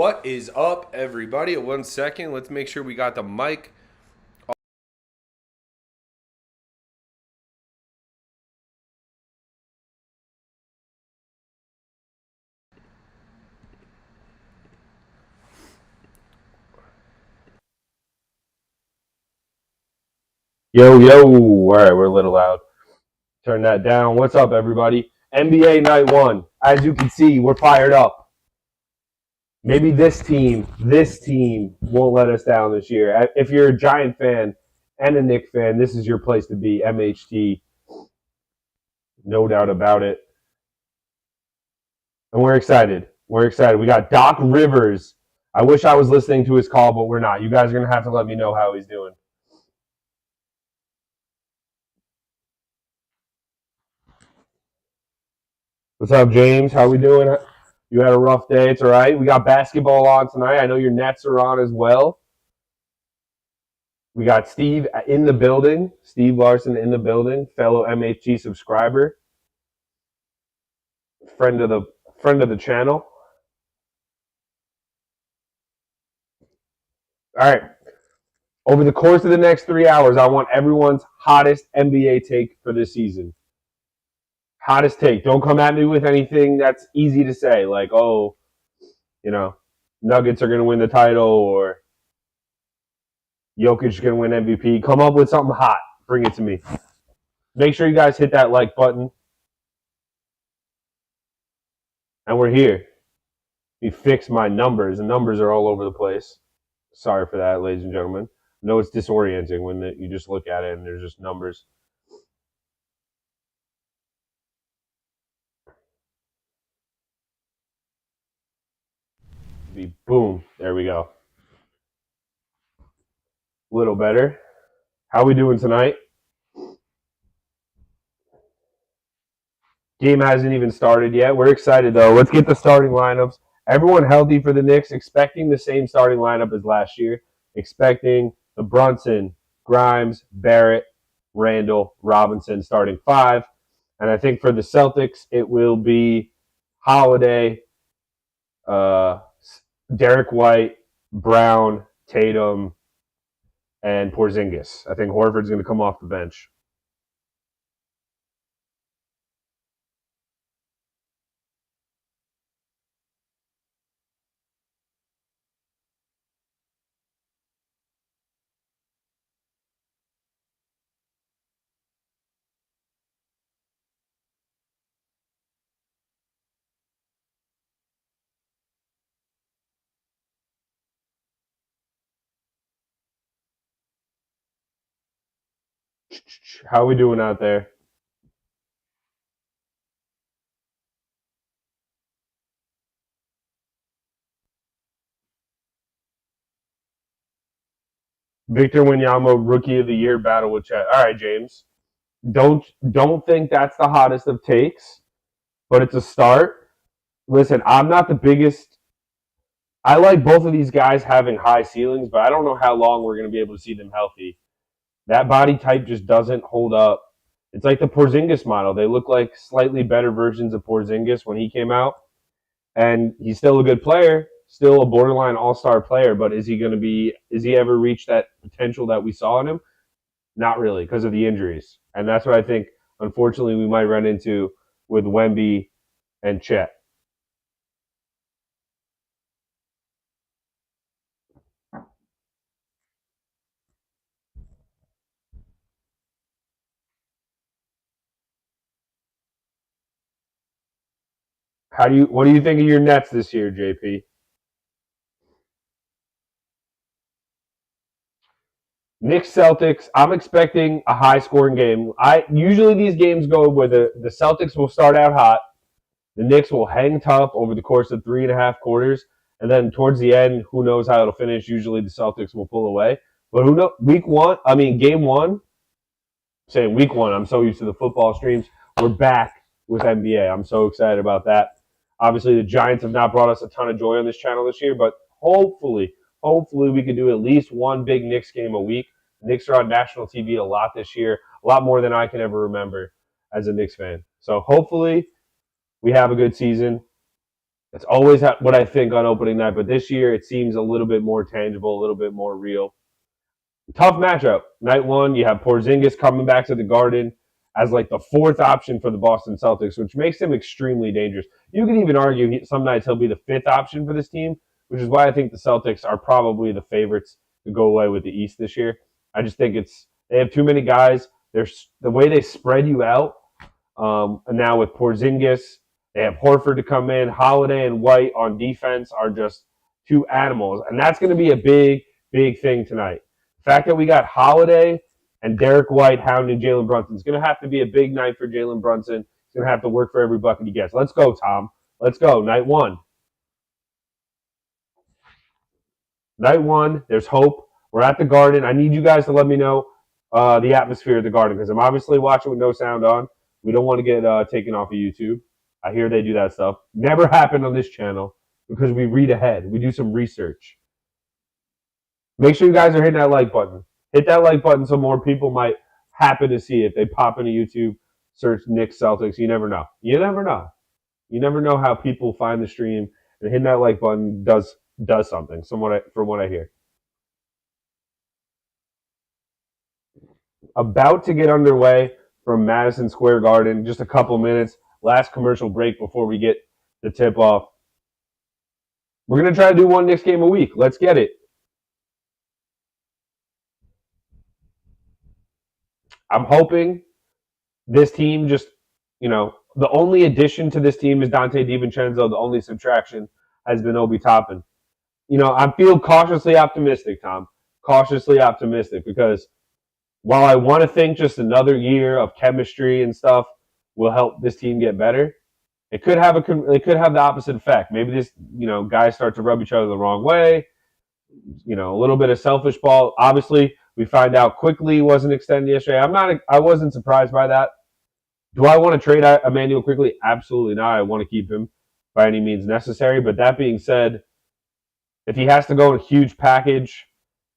What is up, everybody? 1 second. Let's make sure we got the mic. Yo, yo. All right, we're a little loud. Turn that down. What's up, everybody? NBA Night 1. As you can see, we're fired up. Maybe this team won't let us down this year. If you're a Giant fan and a Knicks fan, this is your place to be. MHT. No doubt about it. And we're excited. We're excited. We got Doc Rivers. I wish I was listening to his call, but we're not. You guys are going to have to let me know how he's doing. What's up, James? How we doing? You had a rough day. It's all right. We got basketball on tonight. I know your Nets are on as well. We got Steve in the building. Steve Larson in the building, fellow MHT subscriber, friend of the channel. All right. Over the course of the next 3 hours, I want everyone's hottest NBA take for this season. Hottest take. Don't come at me with anything that's easy to say, like, oh, Nuggets are going to win the title or Jokic is going to win MVP. Come up with something hot. Bring it to me. Make sure you guys hit that like button. And we're here. We fix my numbers. The numbers are all over the place. Sorry for that, ladies and gentlemen. I know it's disorienting when you just look at it and there's just numbers. Boom. There we go. A little better. How we doing tonight? Game hasn't even started yet. We're excited, though. Let's get the starting lineups. Everyone healthy for the Knicks, expecting the same starting lineup as last year. Expecting the Brunson, Grimes, Barrett, Randall, Robinson starting 5. And I think for the Celtics, it will be Holiday, Derek White, Brown, Tatum, and Porzingis. I think Horford's going to come off the bench. How we doing out there? Victor Wanyama, Rookie of the Year battle with Chet. All right, James. Don't think that's the hottest of takes, but it's a start. Listen, I'm not the biggest. I like both of these guys having high ceilings, but I don't know how long we're going to be able to see them healthy. That body type just doesn't hold up. It's like the Porzingis model. They look like slightly better versions of Porzingis when he came out, and he's still a good player, still a borderline all-star player. But is he ever reach that potential that we saw in him? Not really, because of the injuries. And that's what I think, unfortunately, we might run into with Wemby and Chet. What do you think of your Nets this year, JP? Knicks Celtics, I'm expecting a high scoring game. Usually these games go where the Celtics will start out hot, the Knicks will hang tough over the course of 3.5 quarters, and then towards the end, who knows how it'll finish. Usually the Celtics will pull away. But who knows? Game one, saying week one, I'm so used to the football streams. We're back with NBA. I'm so excited about that. Obviously, the Giants have not brought us a ton of joy on this channel this year, but hopefully we can do at least one big Knicks game a week. Knicks are on national TV a lot this year, a lot more than I can ever remember as a Knicks fan. So hopefully we have a good season. That's always what I think on opening night, but this year it seems a little bit more tangible, a little bit more real. Tough matchup. Night one, you have Porzingis coming back to the Garden as like the fourth option for the Boston Celtics, which makes him extremely dangerous. You could even argue some nights he'll be the fifth option for this team, which is why I think the Celtics are probably the favorites to go away with the East this year. I just think they have too many guys. There's the way they spread you out. And now with Porzingis, they have Horford to come in. Holiday and White on defense are just two animals, and that's going to be a big thing tonight. The fact that we got Holiday and Derek White hounding Jalen Brunson is going to have to be a big night for Jalen Brunson. He's going to have to work for every bucket he gets. Let's go, Tom. Let's go. Night one. Night one. There's hope. We're at the Garden. I need you guys to let me know the atmosphere of the Garden because I'm obviously watching with no sound on. We don't want to get taken off of YouTube. I hear they do that stuff. Never happened on this channel because we read ahead. We do some research. Make sure you guys are hitting that like button. Hit that like button so more people might happen to see it. They pop into YouTube, search Knicks Celtics. You never know. You never know. You never know how people find the stream, and hitting that like button does something. From what I hear. About to get underway from Madison Square Garden. Just a couple minutes. Last commercial break before we get the tip off. We're going to try to do one Knicks game a week. Let's get it. I'm hoping this team just, the only addition to this team is Dante DiVincenzo. The only subtraction has been Obi Toppin. I feel cautiously optimistic, Tom. Cautiously optimistic because while I want to think just another year of chemistry and stuff will help this team get better, it could have the opposite effect. Maybe this, guys start to rub each other the wrong way. A little bit of selfish ball. Obviously, we find out Quickly wasn't extended yesterday. I wasn't surprised by that. Do I want to trade Emmanuel Quickly? Absolutely not. I want to keep him by any means necessary. But that being said, if he has to go in a huge package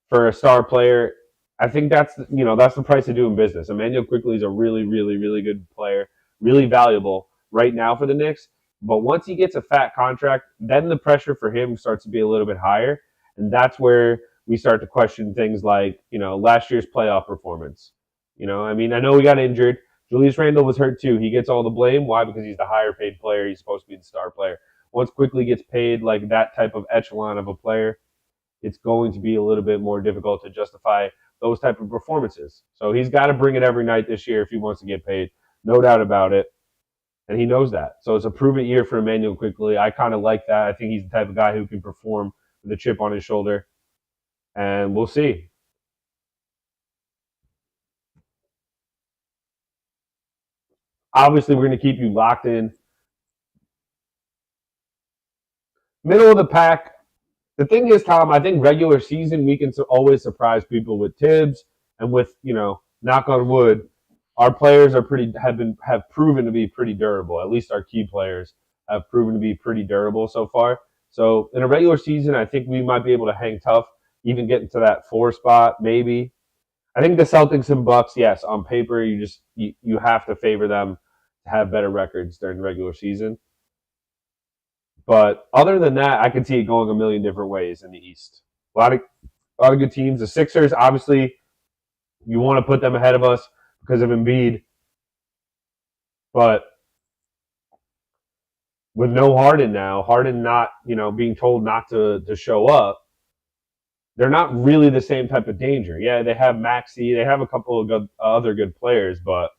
for a star player, I think that's the price of doing business. Emmanuel Quickly is a really, really, really good player, really valuable right now for the Knicks. But once he gets a fat contract, then the pressure for him starts to be a little bit higher. And that's where we start to question things like, last year's playoff performance. I know we got injured. Julius Randle was hurt too. He gets all the blame. Why? Because he's the higher paid player. He's supposed to be the star player. Once Quickly gets paid like that type of echelon of a player, it's going to be a little bit more difficult to justify those type of performances. So he's got to bring it every night this year if he wants to get paid. No doubt about it. And he knows that. So it's a prove-it year for Emmanuel Quickly. I kind of like that. I think he's the type of guy who can perform with a chip on his shoulder. And we'll see. Obviously, we're going to keep you locked in. Middle of the pack. The thing is, Tom, I think regular season we can always surprise people with Tibbs and with, knock on wood, our players have proven to be pretty durable. At least our key players have proven to be pretty durable so far. So in a regular season, I think we might be able to hang tough, even get into that 4 spot, maybe. I think the Celtics and Bucks, yes, on paper, you have to favor them to have better records during the regular season. But other than that, I can see it going a million different ways in the East. A lot of good teams. The Sixers, obviously, you want to put them ahead of us because of Embiid. But with no Harden now, Harden not, being told not to show up, they're not really the same type of danger. Yeah, they have Maxey. They have a couple of other good players, but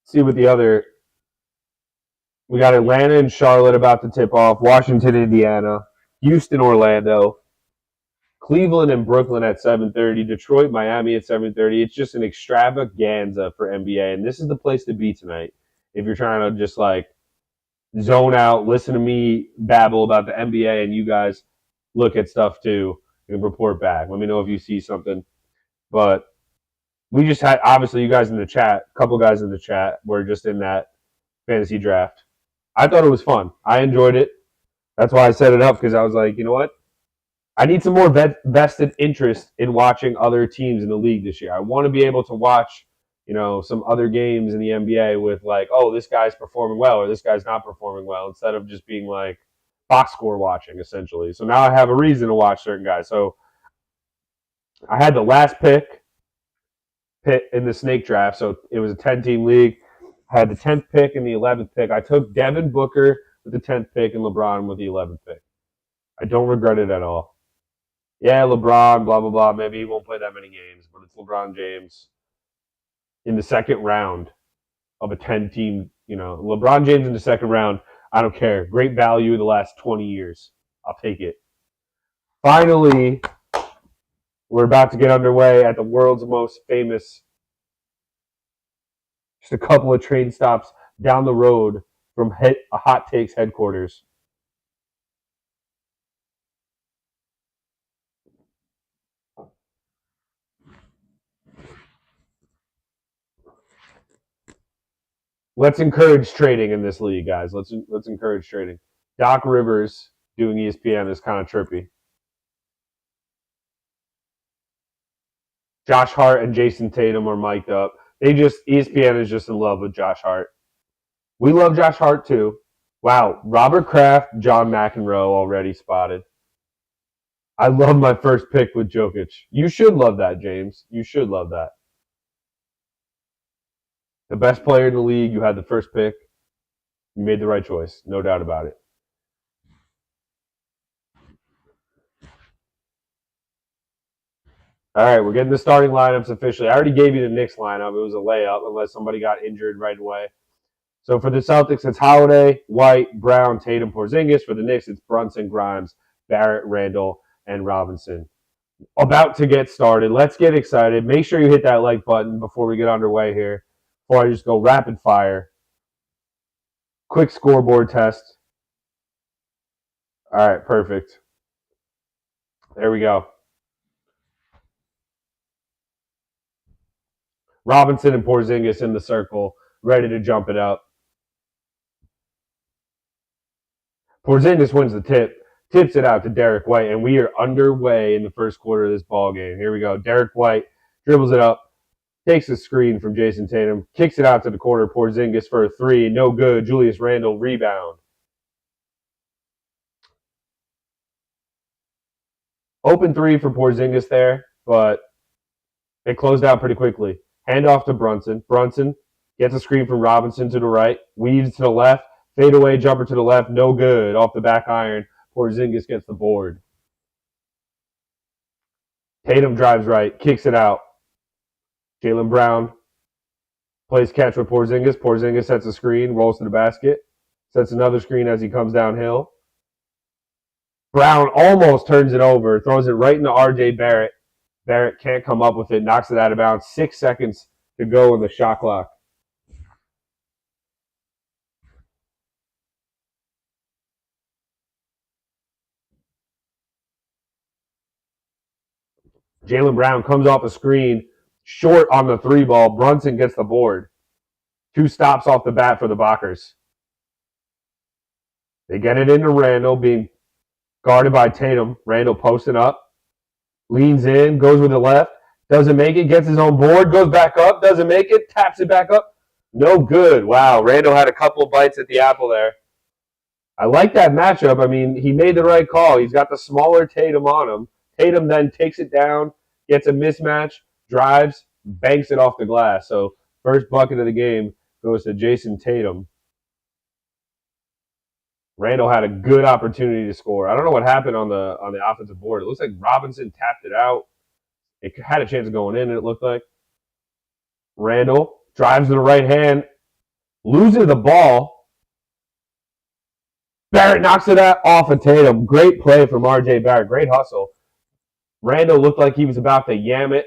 see what the other. We got Atlanta and Charlotte about to tip off. Washington, Indiana, Houston, Orlando, Cleveland and Brooklyn at 7:30. Detroit, Miami at 7:30. It's just an extravaganza for NBA, and this is the place to be tonight if you're trying to just like zone out, listen to me babble about the NBA, and you guys look at stuff too and report back. Let me know if you see something. But we just had, obviously, you guys in the chat, a couple guys in the chat were just in that fantasy draft. I thought it was fun. I enjoyed it. That's why I set it up because I was like, you know what? I need some more vested interest in watching other teams in the league this year. I want to be able to watch, some other games in the NBA with like, oh, this guy's performing well or this guy's not performing well, instead of just being like box score watching essentially. So now I have a reason to watch certain guys. So I had the last pick in the snake draft. So it was a 10-team league. I had the 10th pick and the 11th pick. I took Devin Booker with the 10th pick and LeBron with the 11th pick. I don't regret it at all. Yeah, LeBron, blah, blah, blah. Maybe he won't play that many games, but it's LeBron James in the second round of a 10-team, LeBron James in the second round. I don't care. Great value in the last 20 years. I'll take it. Finally, we're about to get underway at the world's most famous, just a couple of train stops down the road from Hot Takes headquarters. Let's encourage trading in this league, guys. Let's encourage trading. Doc Rivers doing ESPN is kind of trippy. Josh Hart and Jayson Tatum are mic'd up. ESPN is just in love with Josh Hart. We love Josh Hart too. Wow, Robert Kraft, John McEnroe already spotted. I love my first pick with Jokic. You should love that, James. You should love that. The best player in the league, you had the first pick. You made the right choice, no doubt about it. All right, we're getting the starting lineups officially. I already gave you the Knicks lineup. It was a layup unless somebody got injured right away. So for the Celtics, it's Holiday, White, Brown, Tatum, Porzingis. For the Knicks, it's Brunson, Grimes, Barrett, Randall, and Robinson. About to get started. Let's get excited. Make sure you hit that like button before we get underway here. Before I just go rapid fire. Quick scoreboard test. All right, perfect. There we go. Robinson and Porzingis in the circle, ready to jump it up. Porzingis wins the tip, tips it out to Derek White, and we are underway in the first quarter of this ball game. Here we go. Derek White dribbles it up, takes a screen from Jayson Tatum, kicks it out to the corner. Porzingis for a three, no good. Julius Randle rebound. Open three for Porzingis there, but it closed out pretty quickly. Hand off to Brunson. Brunson gets a screen from Robinson to the right, weaves to the left, fadeaway jumper to the left, no good. Off the back iron, Porzingis gets the board. Tatum drives right, kicks it out. Jalen Brown plays catch with Porzingis. Porzingis sets a screen, rolls to the basket, sets another screen as he comes downhill. Brown almost turns it over, throws it right into R.J. Barrett. Barrett can't come up with it, knocks it out of bounds. 6 seconds to go in the shot clock. Jalen Brown comes off a screen, short on the three ball. Brunson gets the board. 2 stops off the bat for the Bockers. They get it into Randall, being guarded by Tatum. Randall posting up, leans in, goes with the left, doesn't make it, gets his own board, goes back up, doesn't make it, taps it back up. No good. Wow, Randall had a couple bites at the apple there. I like that matchup. I mean, he made the right call. He's got the smaller Tatum on him. Tatum then takes it down, gets a mismatch, drives, banks it off the glass. So first bucket of the game goes to Jayson Tatum. Randall had a good opportunity to score. I don't know what happened on the offensive board. It looks like Robinson tapped it out. It had a chance of going in, it looked like. Randall drives to the right hand, loses the ball. Barrett knocks it off of Tatum. Great play from R.J. Barrett. Great hustle. Randall looked like he was about to yam it,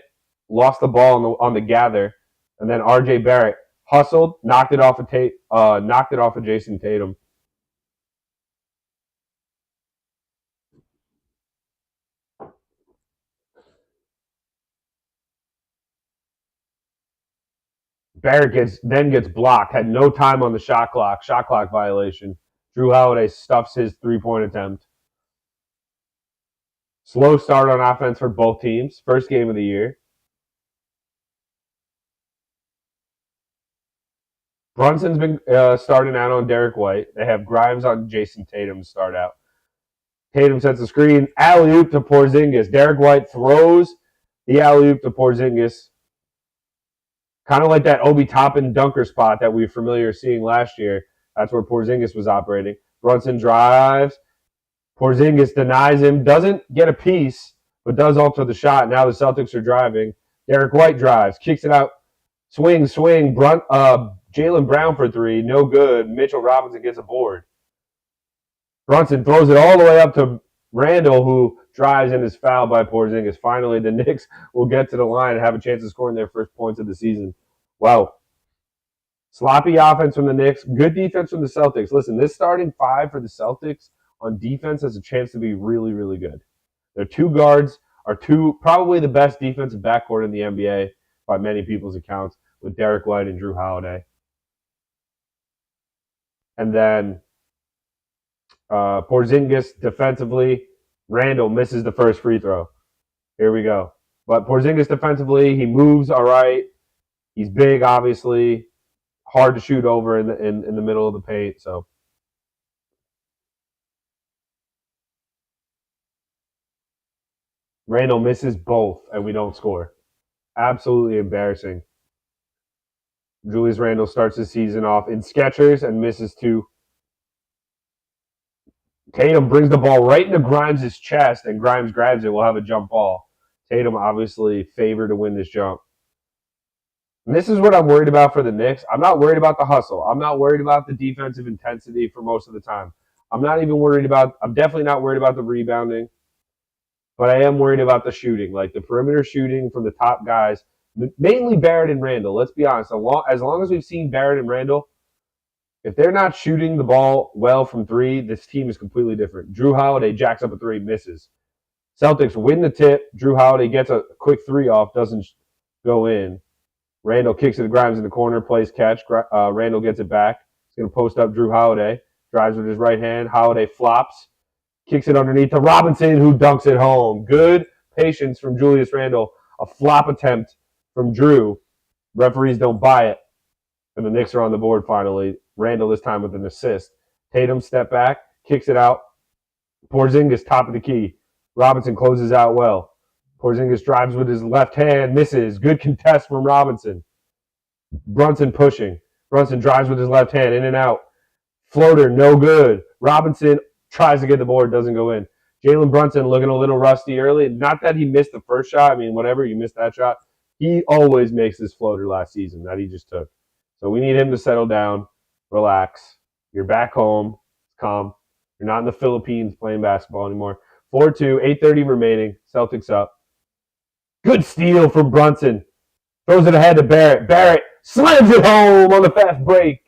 lost the ball on the gather, and then R.J. Barrett hustled, knocked it off of Jayson Tatum. Barrett gets blocked, had no time on the shot clock violation. Jrue Holiday stuffs his three-point attempt. Slow start on offense for both teams. First game of the year. Brunson's been starting out on Derek White. They have Grimes on Jayson Tatum to start out. Tatum sets the screen. Alley-oop to Porzingis. Derek White throws the alley-oop to Porzingis. Kind of like that Obi Toppin dunker spot that we were familiar seeing last year. That's where Porzingis was operating. Brunson drives. Porzingis denies him. Doesn't get a piece, but does alter the shot. Now the Celtics are driving. Derek White drives. Kicks it out. Swing. Jalen Brown for three. No good. Mitchell Robinson gets a board. Brunson throws it all the way up to Randall, who drives and is fouled by Porzingis. Finally, the Knicks will get to the line and have a chance of scoring their first points of the season. Wow. Sloppy offense from the Knicks. Good defense from the Celtics. Listen, this starting five for the Celtics on defense has a chance to be really, really good. Their two guards are probably the best defensive backcourt in the NBA by many people's accounts, with Derek White and Jrue Holiday. And then Porzingis defensively. Randall misses the first free throw. Here we go. But Porzingis defensively, he moves all right. He's big, obviously. Hard to shoot over in the middle of the paint. So Randall misses both, and we don't score. Absolutely embarrassing. Julius Randle starts the season off in Skechers and misses two. Tatum brings the ball right into Grimes' chest, and Grimes grabs it. We'll have a jump ball. Tatum obviously favored to win this jump. And this is what I'm worried about for the Knicks. I'm not worried about the hustle. I'm not worried about the defensive intensity for most of the time. I'm definitely not worried about the rebounding, but I am worried about the shooting, like the perimeter shooting from the top guys, mainly Barrett and Randall. Let's be honest. As long as we've seen Barrett and Randall, if they're not shooting the ball well from three, this team is completely different. Jrue Holiday jacks up a three, misses. Celtics win the tip. Jrue Holiday gets a quick three off, doesn't go in. Randall kicks it to Grimes in the corner, plays catch. Randall gets it back. He's going to post up Jrue Holiday. Drives with his right hand. Holiday flops. Kicks it underneath to Robinson, who dunks it home. Good patience from Julius Randle. A flop attempt from Jrue. Referees don't buy it. And the Knicks are on the board finally. Randall this time with an assist. Tatum step back, kicks it out. Porzingis top of the key. Robinson closes out well. Porzingis drives with his left hand, misses. Good contest from Robinson. Brunson pushing. Brunson drives with his left hand, in and out. Floater, no good. Robinson tries to get the board, doesn't go in. Jalen Brunson looking a little rusty early. Not that he missed the first shot. I mean, whatever, you missed that shot. He always makes this floater last season that he just took. So we need him to settle down, relax. You're back home. It's calm. You're not in the Philippines playing basketball anymore. 4-2, 8:30 remaining. Celtics up. Good steal from Brunson. Throws it ahead to Barrett. Barrett slams it home on the fast break.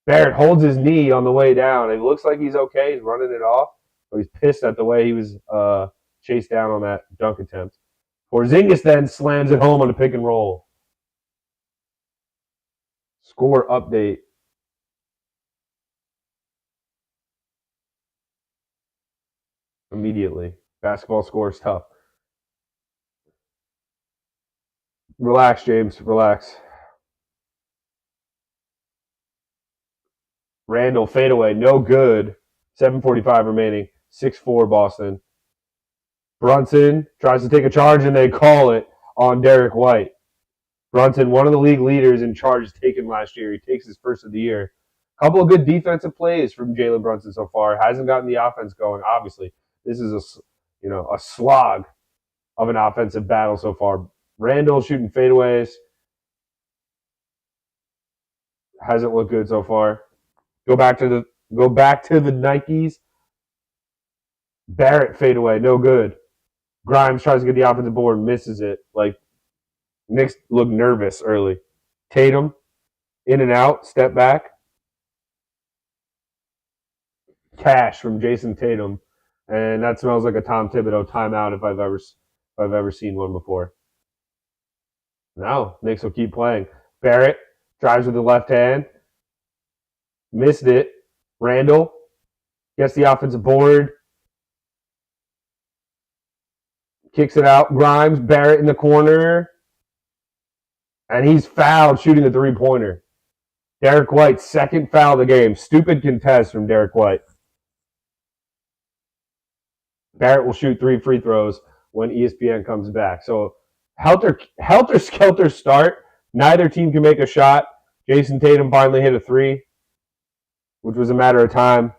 Barrett holds his knee on the way down. It looks like he's okay. He's running it off. But he's pissed at the way he was chased down on that dunk attempt. Porzingis then slams it home on a pick and roll. Score update. Immediately. Basketball score is tough. Relax, James. Relax. Randall fadeaway. No good. 7:45 remaining. 6-4 Boston. Brunson tries to take a charge, and they call it on Derek White. Brunson, one of the league leaders in charges taken last year. He takes his first of the year. A couple of good defensive plays from Jalen Brunson so far. Hasn't gotten the offense going, obviously. This is a slog of an offensive battle so far. Randall shooting fadeaways. Hasn't looked good so far. Go back to the Nikes. Barrett fadeaway, no good. Grimes tries to get the offensive board, misses it. Like, Knicks look nervous early. Tatum, in and out, step back. Cash from Jayson Tatum, and that smells like a Tom Thibodeau timeout if I've ever seen one before. No, Knicks will keep playing. Barrett drives with the left hand, missed it. Randall Gets the offensive board. Kicks it out. Grimes, Barrett in the corner. And he's fouled shooting a three-pointer. Derek White, second foul of the game. Stupid contest from Derek White. Barrett will shoot 3 free throws when ESPN comes back. So helter-skelter start. Neither team can make a shot. Jayson Tatum finally hit a 3, which was a matter of time.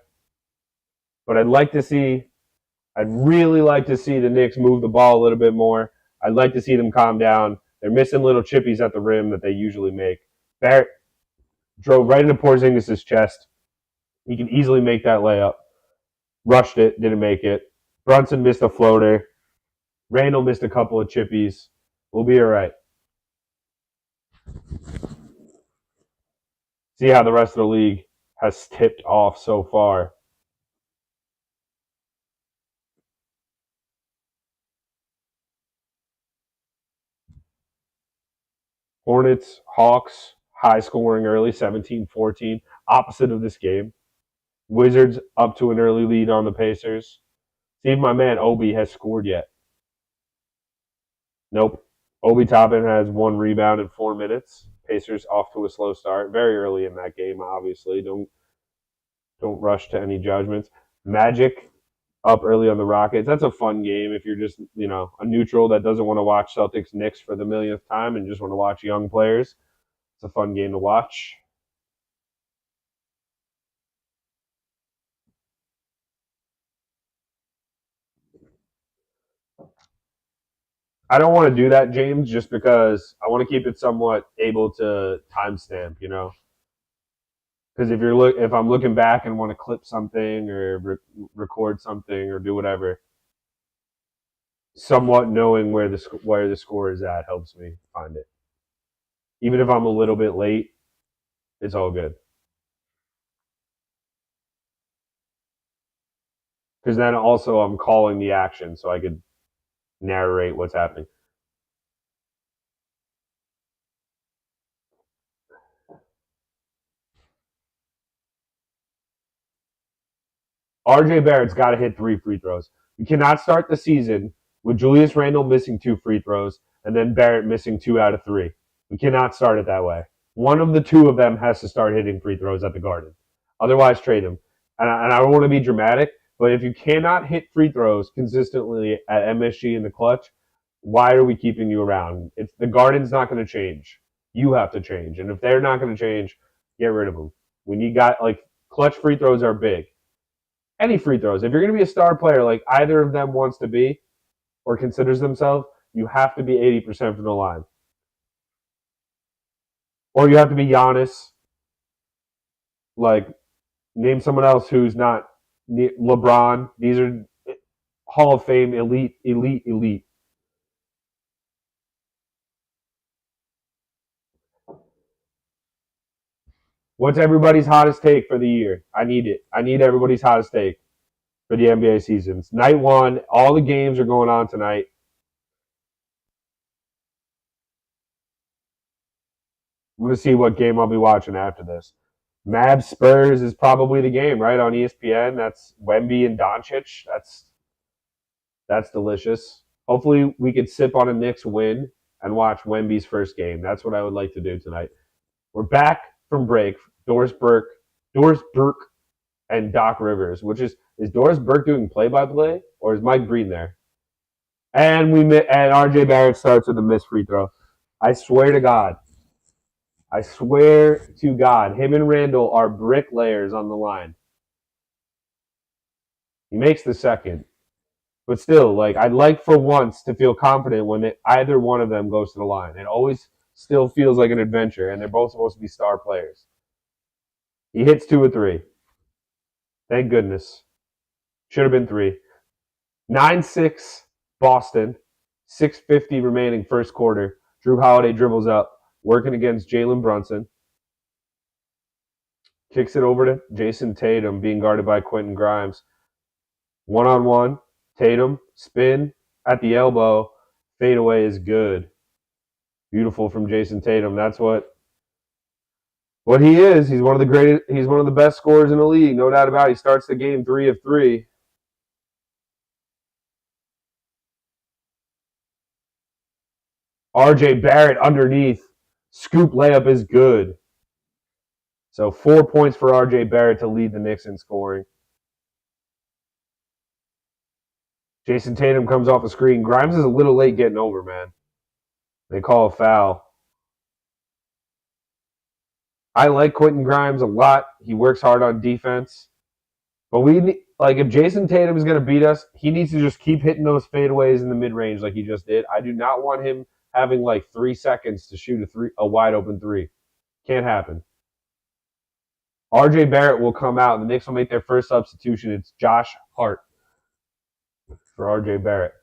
But I'd really like to see the Knicks move the ball a little bit more. I'd like to see them calm down. They're missing little chippies at the rim that they usually make. Barrett drove right into Porzingis' chest. He can easily make that layup. Rushed it, didn't make it. Brunson missed a floater. Randall missed a couple of chippies. We'll be all right. See how the rest of the league has tipped off so far. Hornets, Hawks, high scoring early, 17-14. Opposite of this game. Wizards up to an early lead on the Pacers. See if my man Obi has scored yet. Nope. Obi Toppin has 1 rebound in 4 minutes. Pacers off to a slow start. Very early in that game, obviously. Don't rush to any judgments. Magic up early on the Rockets. That's a fun game if you're just, a neutral that doesn't want to watch Celtics Knicks for the millionth time and just want to watch young players. It's a fun game to watch. I don't want to do that, James, just because I want to keep it somewhat able to timestamp, Because if I'm looking back and want to clip something or record something or do whatever, somewhat knowing where the score is at helps me find it. Even if I'm a little bit late, it's all good. Because then also I'm calling the action so I could narrate what's happening. RJ Barrett's got to hit 3 free throws. You cannot start the season with Julius Randle missing 2 free throws and then Barrett missing 2 out of 3. We cannot start it that way. One of the 2 of them has to start hitting free throws at the Garden. Otherwise, trade him. And I don't want to be dramatic, but if you cannot hit free throws consistently at MSG in the clutch, why are we keeping you around? The Garden's not going to change. You have to change. And if they're not going to change, get rid of them. When you got, clutch free throws are big. Any free throws. If you're going to be a star player like either of them wants to be or considers themselves, you have to be 80% from the line. Or you have to be Giannis. Name someone else who's not LeBron. These are Hall of Fame, elite. What's everybody's hottest take for the year? I need it. I need everybody's hottest take for the NBA seasons. Night 1, all the games are going on tonight. I'm going to see what game I'll be watching after this. Mavs Spurs is probably the game, right, on ESPN. That's Wemby and Doncic. That's delicious. Hopefully we could sip on a Knicks win and watch Wemby's first game. That's what I would like to do tonight. We're back from break. Doris Burke, and Doc Rivers, which is Doris Burke doing play-by-play or is Mike Breen there? And RJ Barrett starts with a missed free throw. I swear to God, him and Randall are bricklayers on the line. He makes the second. But still, I'd like for once to feel confident when either one of them goes to the line. It always still feels like an adventure, and they're both supposed to be star players. He hits 2 or 3. Thank goodness. Should have been 3. 9-6 Boston. 6:50 remaining first quarter. Drew Holiday dribbles up, working against Jalen Brunson. Kicks it over to Jayson Tatum, being guarded by Quentin Grimes. 1-on-1. Tatum, spin at the elbow. Fadeaway is good. Beautiful from Jayson Tatum. That's what What he is, he's one of the greatest. He's one of the best scorers in the league, no doubt about it. He starts the game 3 of 3. R.J. Barrett underneath. Scoop layup is good. So 4 points for R.J. Barrett to lead the Knicks in scoring. Jayson Tatum comes off a screen. Grimes is a little late getting over, man. They call a foul. I like Quentin Grimes a lot. He works hard on defense. But if Jayson Tatum is going to beat us, he needs to just keep hitting those fadeaways in the mid-range like he just did. I do not want him having 3 seconds to shoot a wide open three. Can't happen. R.J. Barrett will come out, and the Knicks will make their first substitution. It's Josh Hart for R.J. Barrett.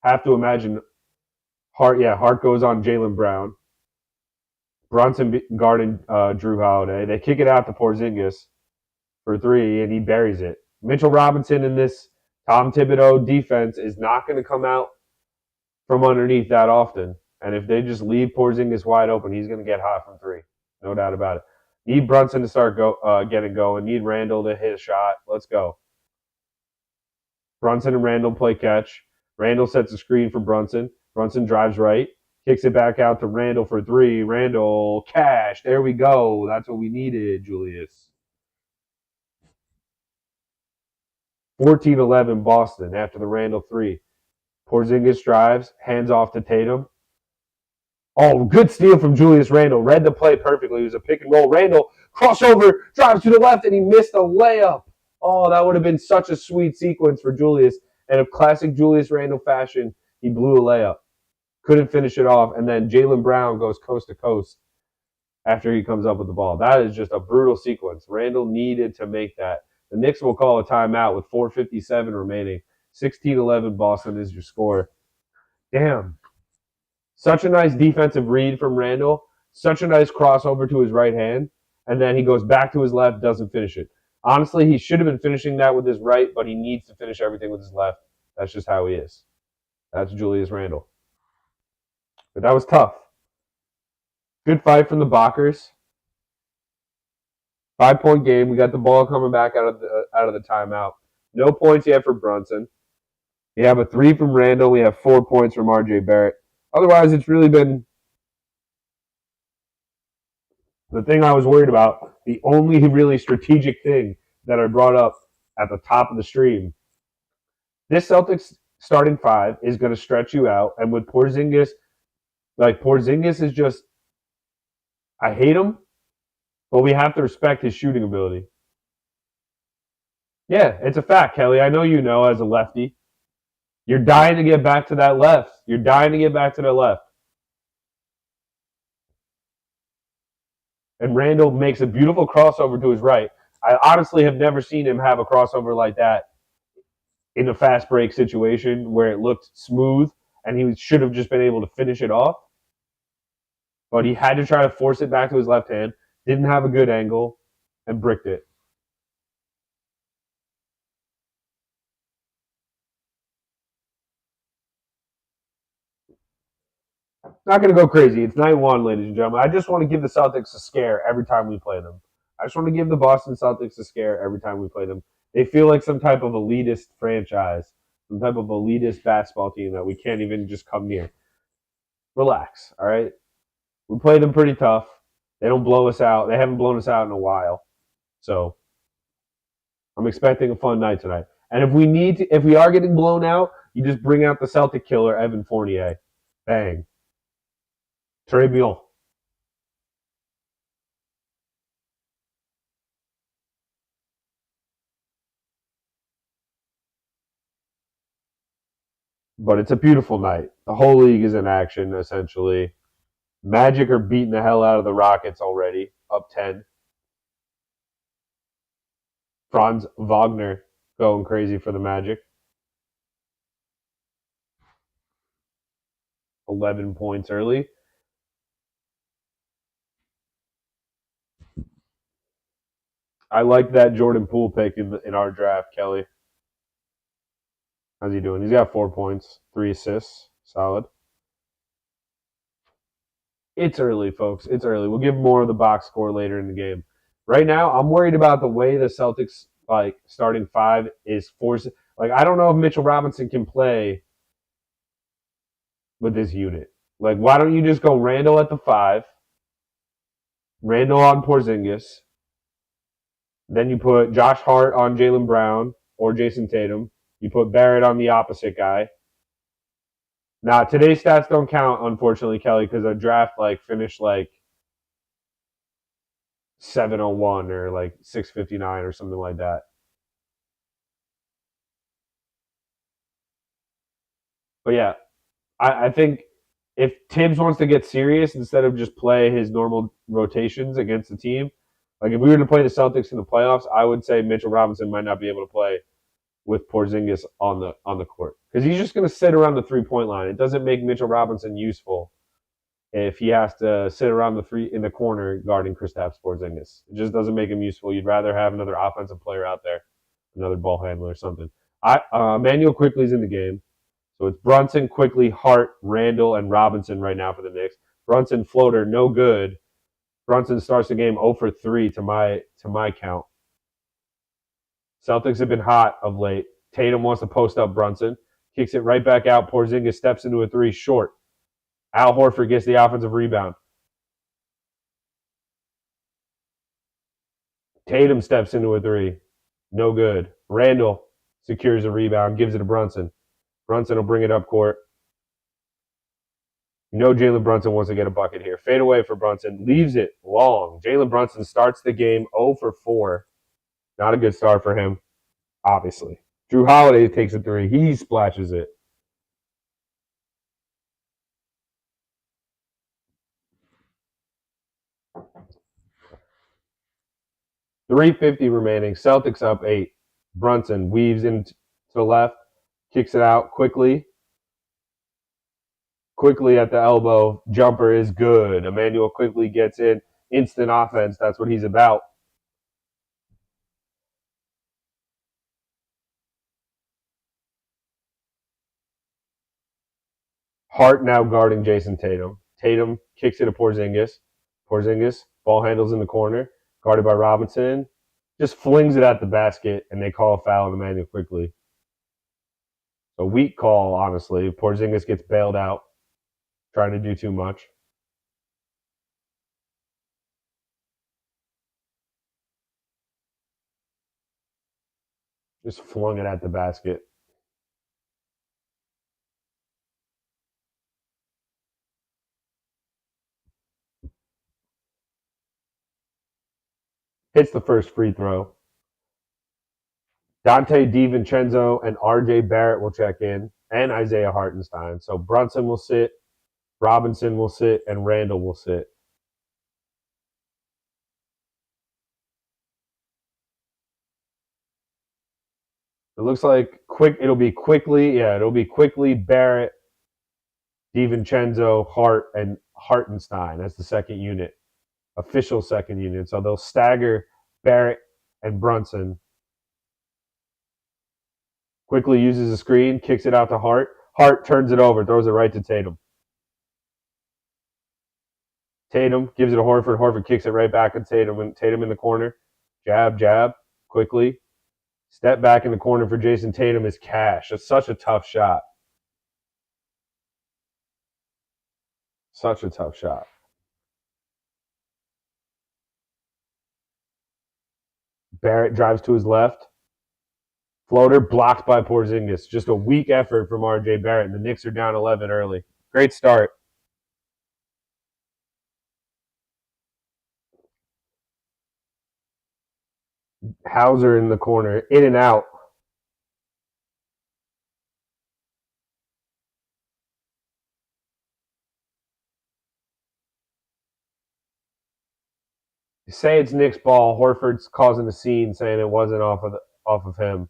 Have to imagine Hart goes on Jalen Brown. Brunson guarding Drew Holiday. They kick it out to Porzingis for 3, and he buries it. Mitchell Robinson in this Tom Thibodeau defense is not going to come out from underneath that often. And if they just leave Porzingis wide open, he's going to get hot from 3. No doubt about it. Need Brunson to start getting going. Need Randall to hit a shot. Let's go. Brunson and Randall play catch. Randall sets a screen for Brunson. Brunson drives right. Kicks it back out to Randall for 3. Randall, cash. There we go. That's what we needed, Julius. 14-11 Boston after the Randall 3. Porzingis drives, hands off to Tatum. Oh, good steal from Julius Randle. Read the play perfectly. It was a pick and roll. Randle, crossover, drives to the left, and he missed a layup. Oh, that would have been such a sweet sequence for Julius. And of classic Julius Randle fashion, he blew a layup. Couldn't finish it off. And then Jaylen Brown goes coast to coast after he comes up with the ball. That is just a brutal sequence. Randle needed to make that. The Knicks will call a timeout with 4:57 remaining. 16-11 Boston is your score. Damn. Such a nice defensive read from Randall. Such a nice crossover to his right hand. And then he goes back to his left, doesn't finish it. Honestly, he should have been finishing that with his right, but he needs to finish everything with his left. That's just how he is. That's Julius Randle. But that was tough. Good fight from the Bockers. 5-point game. We got the ball coming back out of the timeout. No points yet for Brunson. We have a 3 from Randall. We have 4 points from R.J. Barrett. Otherwise, it's really been the thing I was worried about. The only really strategic thing that I brought up at the top of the stream. This Celtics starting 5 is going to stretch you out. And with Porzingis, Porzingis is just, I hate him, but we have to respect his shooting ability. Yeah, it's a fact, Kelly. I know you know as a lefty. You're dying to get back to that left. You're dying to get back to the left. And Randall makes a beautiful crossover to his right. I honestly have never seen him have a crossover like that in a fast break situation where it looked smooth and he should have just been able to finish it off. But he had to try to force it back to his left hand, didn't have a good angle, and bricked it. Not going to go crazy. It's night 1, ladies and gentlemen. I just want to give the Celtics a scare every time we play them. I just want to give the Boston Celtics a scare every time we play them. They feel like some type of elitist franchise, some type of elitist basketball team that we can't even just come near. Relax, all right? We play them pretty tough. They don't blow us out. They haven't blown us out in a while. So I'm expecting a fun night tonight. And if we are getting blown out, you just bring out the Celtic killer, Evan Fournier. Bang. Très bien. But it's a beautiful night. The whole league is in action, essentially. Magic are beating the hell out of the Rockets already, up 10. Franz Wagner going crazy for the Magic. 11 points early. I like that Jordan Poole pick in our draft, Kelly. How's he doing? He's got 4 points, 3 assists. Solid. It's early, folks. It's early. We'll give more of the box score later in the game. Right now, I'm worried about the way the Celtics starting five is forced. I don't know if Mitchell Robinson can play with this unit. Why don't you just go Randall at the five, Randall on Porzingis, then you put Josh Hart on Jalen Brown or Jayson Tatum. You put Barrett on the opposite guy. Now, today's stats don't count, unfortunately, Kelly, because our draft finished 701 or 659 or something like that. But yeah, I think if Tibbs wants to get serious instead of just play his normal rotations against the team, if we were to play the Celtics in the playoffs, I would say Mitchell Robinson might not be able to play with Porzingis on the court because he's just going to sit around the 3-point line. It doesn't make Mitchell Robinson useful if he has to sit around the three in the corner guarding Kristaps Porzingis. It just doesn't make him useful. You'd rather have another offensive player out there, another ball handler or something. Emmanuel Quickley's in the game. So it's Brunson, Quickley, Hart, Randall, and Robinson right now for the Knicks. Brunson floater, no good. Brunson starts the game 0 for 3 to my count. Celtics have been hot of late. Tatum wants to post up Brunson, kicks it right back out. Porzingis steps into a three short. Al Horford gets the offensive rebound. Tatum steps into a three. No good. Randall secures a rebound, gives it to Brunson. Brunson will bring it up court. You know Jalen Brunson wants to get a bucket here. Fade away for Brunson. Leaves it long. Jalen Brunson starts the game 0 for 4. Not a good start for him, obviously. Drew Holiday takes a three. He splashes it. .350 remaining. Celtics up 8. Brunson weaves into the left. Kicks it out quickly. Quickly at the elbow. Jumper is good. Emmanuel Quickley gets in. Instant offense. That's what he's about. Hart now guarding Jayson Tatum. Tatum kicks it to Porzingis. Porzingis, ball handles in the corner. Guarded by Robinson. Just flings it at the basket, and they call a foul on Emmanuel Quickley. A weak call, honestly. Porzingis gets bailed out. Trying to do too much. Just flung it at the basket. Hits the first free throw. Dante DiVincenzo and RJ Barrett will check in, and Isaiah Hartenstein. So Brunson will sit, Robinson will sit, and Randall will sit. It looks like it'll be Quickley, Barrett, DiVincenzo, Hart, and Hartenstein as the second unit, official second unit. So they'll stagger Barrett and Brunson. Quickley uses a screen, kicks it out to Hart. Hart turns it over, throws it right to Tatum. Tatum gives it to Horford. Horford kicks it right back at Tatum. And Tatum in the corner. Jab. Quickly. Step back in the corner for Jayson Tatum is cash. It's such a tough shot. Such a tough shot. Barrett drives to his left. Floater blocked by Porzingis. Just a weak effort from RJ Barrett. And the Knicks are down 11 early. Great start. Hauser in the corner. In and out. Say it's Knicks ball. Horford's causing a scene, saying it wasn't off of him.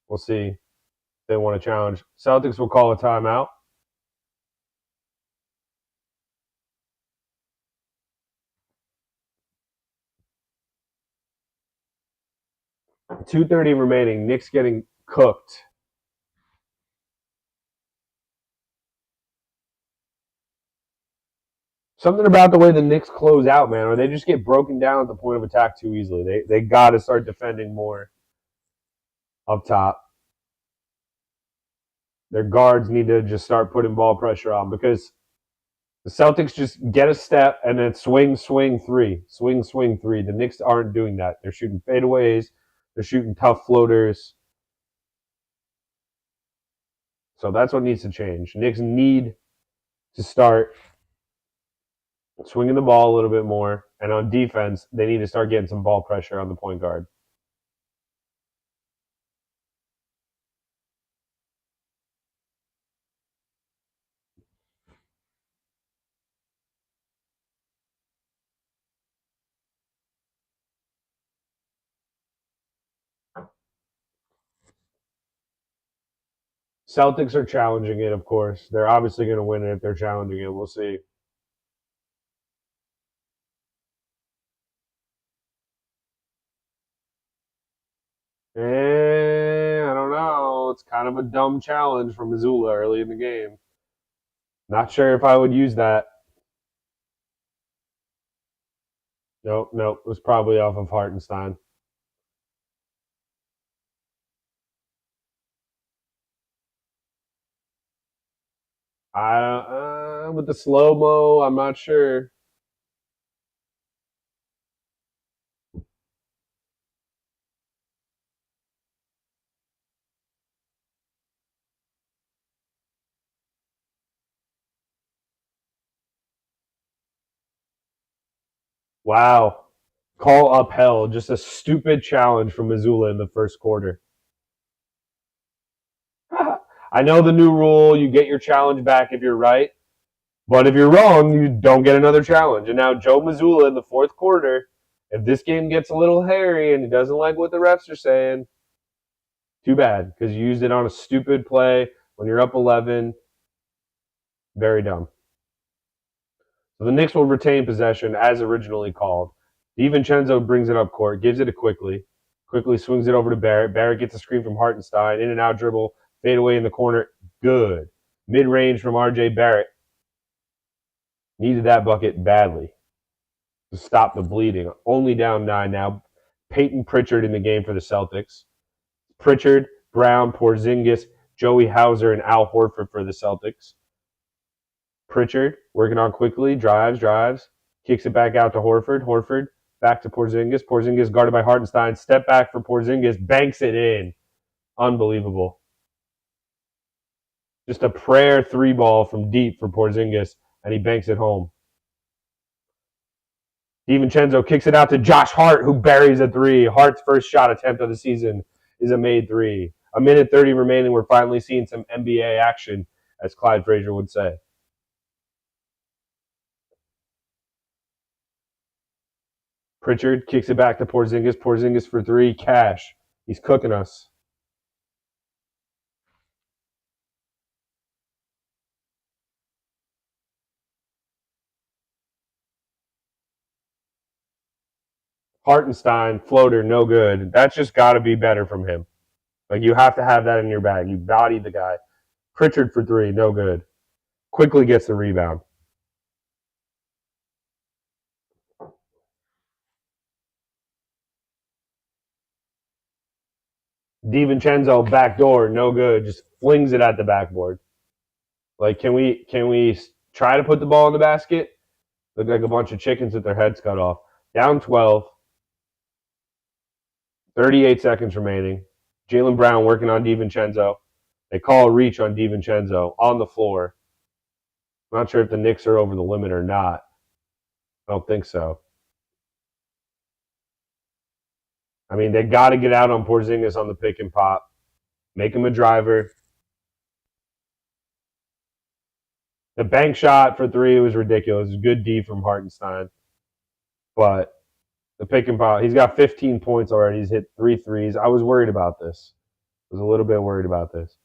We'll see if they want to challenge. Celtics will call a timeout. .230 remaining. Knicks getting cooked. Something about the way the Knicks close out, man, or they just get broken down at the point of attack too easily. They got to start defending more up top. Their guards need to just start putting ball pressure on because the Celtics just get a step and then swing, swing three. Swing, swing three. The Knicks aren't doing that. They're shooting fadeaways. They're shooting tough floaters. So that's what needs to change. Knicks need to start swinging the ball a little bit more. And on defense, they need to start getting some ball pressure on the point guard. Celtics are challenging it, of course. They're obviously going to win it if they're challenging it. We'll see. I don't know. It's kind of a dumb challenge from Missoula early in the game. Not sure if I would use that. Nope. It was probably off of Hartenstein. With the slow mo, I'm not sure. Wow. Call upheld. Just a stupid challenge from Missoula in the first quarter. I know the new rule, you get your challenge back if you're right. But if you're wrong, you don't get another challenge. And now Joe Missoula in the fourth quarter, if this game gets a little hairy and he doesn't like what the refs are saying, too bad, because you used it on a stupid play when you're up 11. Very dumb. So the Knicks will retain possession as originally called. DiVincenzo brings it up court, gives it to Quickly. Quickly swings it over to Barrett. Barrett gets a screen from Hartenstein. In and out dribble. Fade away in the corner. Good. Mid-range from RJ Barrett. Needed that bucket badly to stop the bleeding. Only down 9 now. Peyton Pritchard in the game for the Celtics. Pritchard, Brown, Porzingis, Joey Hauser, and Al Horford for the Celtics. Pritchard working on Quickly, drives, kicks it back out to Horford. Horford back to Porzingis. Porzingis guarded by Hartenstein. Step back for Porzingis, banks it in. Unbelievable. Just a prayer 3-ball from deep for Porzingis, and he banks it home. DiVincenzo kicks it out to Josh Hart, who buries a 3. Hart's first shot attempt of the season is a made 3. A minute 30 remaining. We're finally seeing some NBA action, as Clyde Frazier would say. Pritchard kicks it back to Porzingis. Porzingis for 3. Cash. He's cooking us. Hartenstein, floater, no good. That's just got to be better from him. Like, you have to have that in your bag. You bodied the guy. Pritchard for 3, no good. Quickly gets the rebound. DiVincenzo backdoor, no good. Just flings it at the backboard. Like, can we try to put the ball in the basket? Look like a bunch of chickens with their heads cut off. Down 12. 38 seconds remaining. Jalen Brown working on DiVincenzo. They call a reach on DiVincenzo on the floor. I'm not sure if the Knicks are over the limit or not. I don't think so. I mean, they got to get out on Porzingis on the pick and pop. Make him a driver. The bank shot for 3 was ridiculous. Good D from Hartenstein. But the pick and pop, he's got 15 points already. He's hit 3 threes. I was worried about this. I was a little bit worried about this.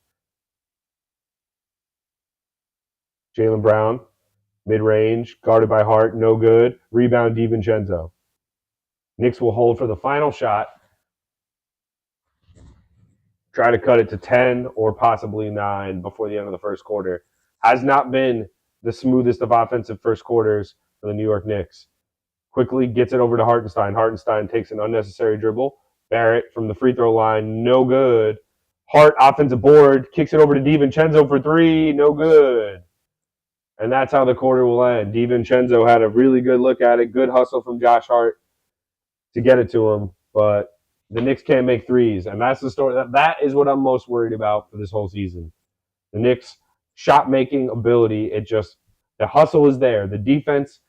Jalen Brown, mid-range, guarded by Hart, no good. Rebound, DiVincenzo. Knicks will hold for the final shot. Try to cut it to 10 or possibly 9 before the end of the first quarter. Has not been the smoothest of offensive first quarters for the New York Knicks. Quickly gets it over to Hartenstein. Hartenstein takes an unnecessary dribble. Barrett from the free throw line, no good. Hart, offensive board, kicks it over to DiVincenzo for three, no good. And that's how the quarter will end. DiVincenzo had a really good look at it. Good hustle from Josh Hart to get it to him. But the Knicks can't make threes. And that's the story. That is what I'm most worried about for this whole season. The Knicks' shot-making ability, the hustle is there. The defense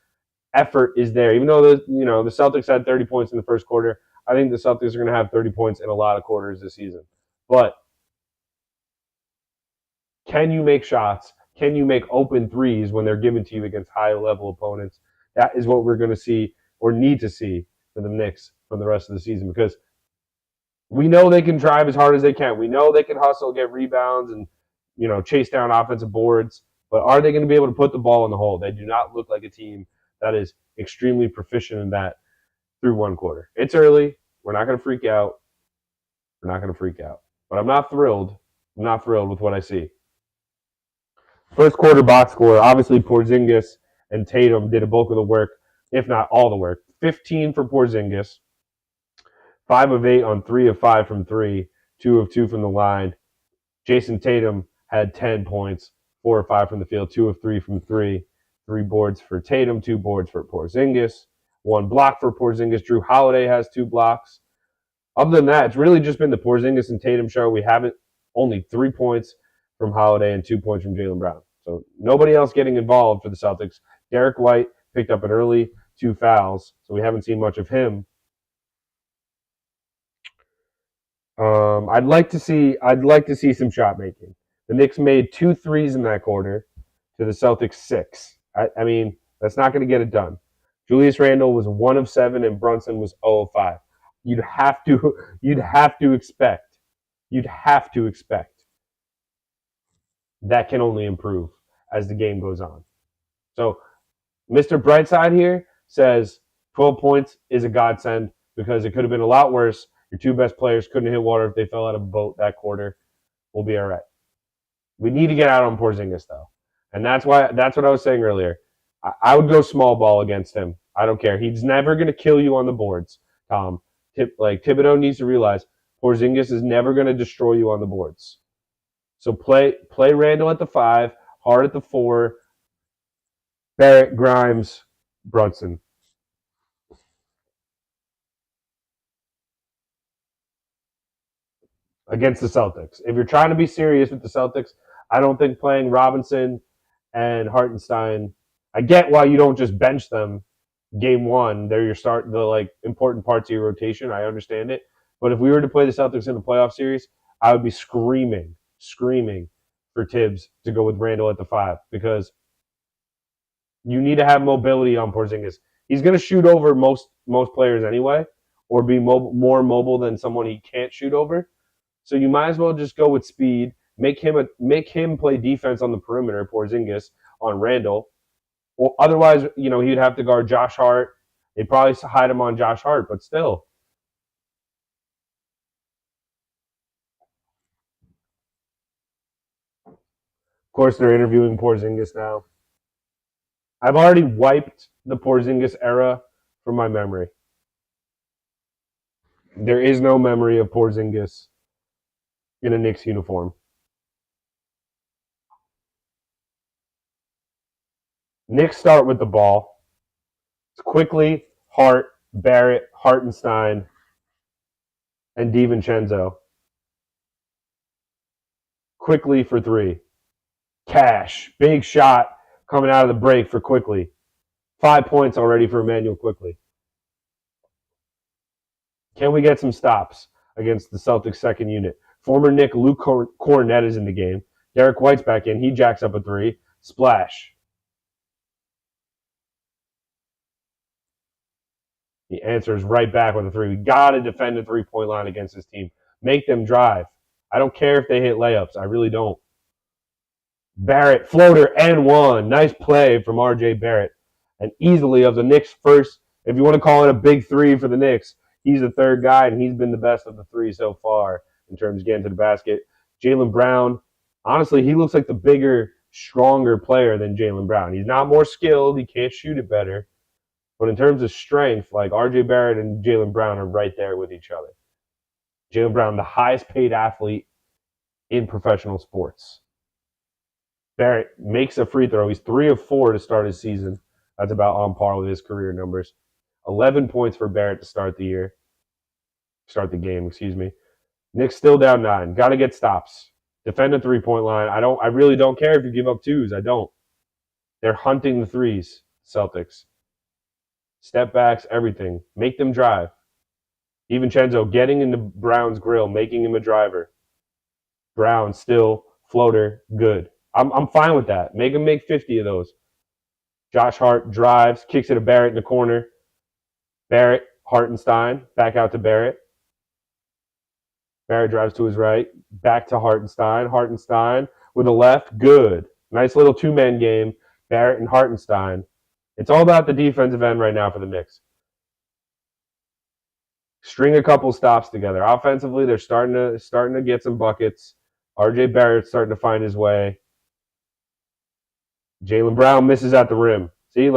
effort is there. Even though the Celtics had 30 points in the first quarter, I think the Celtics are going to have 30 points in a lot of quarters this season. But can you make shots? Can you make open threes when they're given to you against high-level opponents? That is what we're going to see or need to see for the Knicks for the rest of the season, because we know they can drive as hard as they can. We know they can hustle, get rebounds, and chase down offensive boards. But are they going to be able to put the ball in the hole? They do not look like a team that is extremely proficient in that through one quarter. It's early. We're not going to freak out. But I'm not thrilled. I'm not thrilled with what I see. First quarter box score, obviously Porzingis and Tatum did a bulk of the work, if not all the work. 15 for Porzingis, 5 of 8 on 3 of 5 from 3, 2 of 2 from the line. Jayson Tatum had 10 points, 4 of 5 from the field, 2 of 3 from 3. 3 boards for Tatum, 2 boards for Porzingis, 1 block for Porzingis. Drew Holiday has 2 blocks. Other than that, it's really just been the Porzingis and Tatum show. We haven't only 3 points from Holiday and 2 points from Jalen Brown. So nobody else getting involved for the Celtics. Derek White picked up an early 2 fouls, so we haven't seen much of him. I'd like to see some shot making. The Knicks made 2 threes in that quarter to the Celtics 6. I mean, that's not going to get it done. Julius Randle was 1 of 7 and Brunson was 0 of 5. You'd have to expect that can only improve as the game goes on. So Mr. Brightside here says 12 points is a godsend because it could have been a lot worse. Your 2 best players couldn't hit water if they fell out of a boat that quarter. We'll be all right. We need to get out on Porzingis, though. And that's what I was saying earlier. I would go small ball against him. I don't care. He's never going to kill you on the boards, Tom. Thibodeau needs to realize Porzingis is never going to destroy you on the boards. So play Randle at the 5, Hart at the 4, Barrett, Grimes, Brunson. Against the Celtics. If you're trying to be serious with the Celtics, I don't think playing Robinson and Hartenstein, I get why you don't just bench them game 1. They're the important parts of your rotation. I understand it. But if we were to play the Celtics in a playoff series, I would be screaming for Tibbs to go with Randle at the 5 because you need to have mobility on Porzingis. He's going to shoot over most players anyway, or be more mobile than someone he can't shoot over. So you might as well just go with speed, make him play defense on the perimeter, Porzingis on Randle. Well, otherwise, he'd have to guard Josh Hart. They'd probably hide him on Josh Hart, but still. Of course, they're interviewing Porzingis now. I've already wiped the Porzingis era from my memory. There is no memory of Porzingis in a Knicks uniform. Knicks start with the ball. It's quickly Hart, Barrett, Hartenstein, and DiVincenzo. Quickly for 3. Cash. Big shot coming out of the break for Quickly. 5 points already for Emmanuel Quickly. Can we get some stops against the Celtics second unit? Former Knick Luke Cornett is in the game. Derek White's back in. He jacks up a 3. Splash. He answers right back with a 3. We got to defend the 3-point line against this team. Make them drive. I don't care if they hit layups. I really don't. Barrett, floater, and 1. Nice play from R.J. Barrett. And easily of the Knicks' first, if you want to call it a big 3 for the Knicks, he's the 3rd guy, and he's been the best of the 3 so far in terms of getting to the basket. Jalen Brown, honestly, he looks like the bigger stronger player than Jalen Brown. He's not more skilled. He can't shoot it better. But in terms of strength, like RJ Barrett and Jalen Brown are right there with each other. Jalen Brown, the highest paid athlete in professional sports. Barrett makes a free throw. He's 3 of 4 to start his season. That's about on par with his career numbers. 11 points for Barrett to start the game, excuse me. Knicks still down 9. Got to get stops. Defend the 3-point line. I really don't care if you give up twos. I don't. They're hunting the threes, Celtics. Step backs, everything. Make them drive. DiVincenzo getting into Brown's grill, making him a driver. Brown still floater, good. I'm fine with that. Make him make 50 of those. Josh Hart drives, kicks it to Barrett in the corner. Barrett, Hartenstein, back out to Barrett. Barrett drives to his right, back to Hartenstein. Hartenstein with a left, good. Nice little two-man game, Barrett and Hartenstein. It's all about the defensive end right now for the Knicks. String a couple stops together. Offensively, they're starting to get some buckets. RJ Barrett's starting to find his way. Jaylen Brown misses at the rim. See,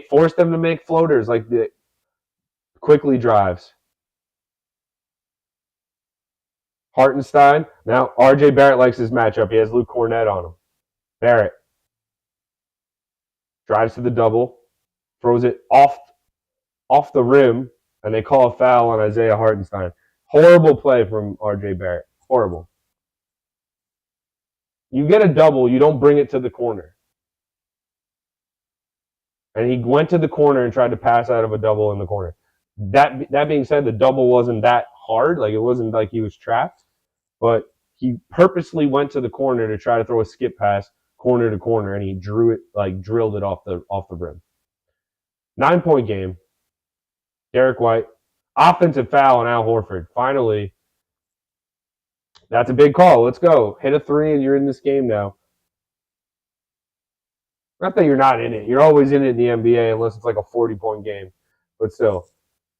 force them to make floaters, like the quickly drives. Hartenstein. Now RJ Barrett likes his matchup. He has Luke Cornett on him. Barrett drives to the double, throws it off the rim, and they call a foul on Isaiah Hartenstein. Horrible play from RJ Barrett. Horrible. You get a double, you don't bring it to the corner. And he went to the corner and tried to pass out of a double in the corner. That being said, the double wasn't that hard. Like, it wasn't like he was trapped. But he purposely went to the corner to try to throw a skip pass corner to corner, and he drilled it off the rim. 9-point game. Derek White. Offensive foul on Al Horford. Finally, that's a big call. Let's go. Hit a 3 and you're in this game now. Not that you're not in it. You're always in it in the NBA unless it's like a 40-point game. But still,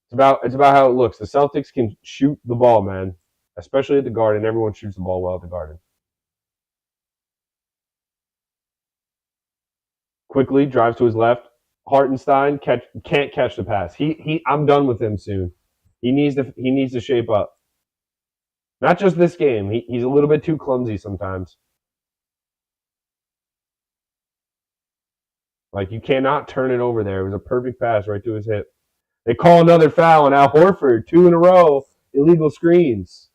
it's about how it looks. The Celtics can shoot the ball, man. Especially at the Garden. Everyone shoots the ball well at the Garden. Quickly drives to his left. Hartenstein can't catch the pass. I'm done with him soon. He needs to shape up. Not just this game. He's a little bit too clumsy sometimes. Like, you cannot turn it over there. It was a perfect pass right to his hip. They call another foul on Al Horford. 2 in a row. Illegal screens.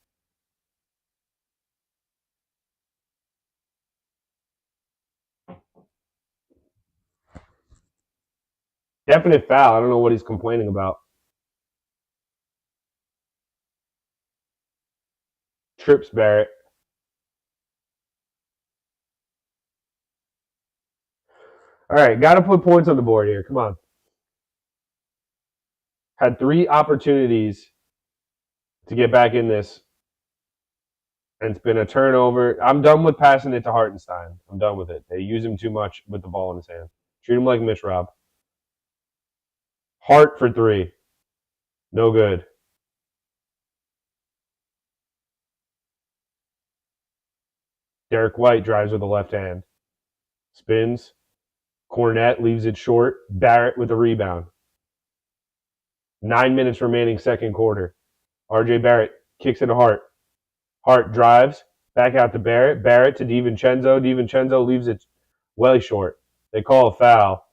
Definite foul. I don't know what he's complaining about. Trips Barrett. All right, got to put points on the board here. Come on. Had 3 opportunities to get back in this, and it's been a turnover. I'm done with passing it to Hartenstein. I'm done with it. They use him too much with the ball in his hand. Treat him like Mitch Rob. Hart for 3. No good. Derek White drives with the left hand. Spins. Cornette leaves it short. Barrett with a rebound. 9 minutes remaining, second quarter. RJ Barrett kicks it to Hart. Hart drives. Back out to Barrett. Barrett to DiVincenzo. DiVincenzo leaves it way short. They call a foul.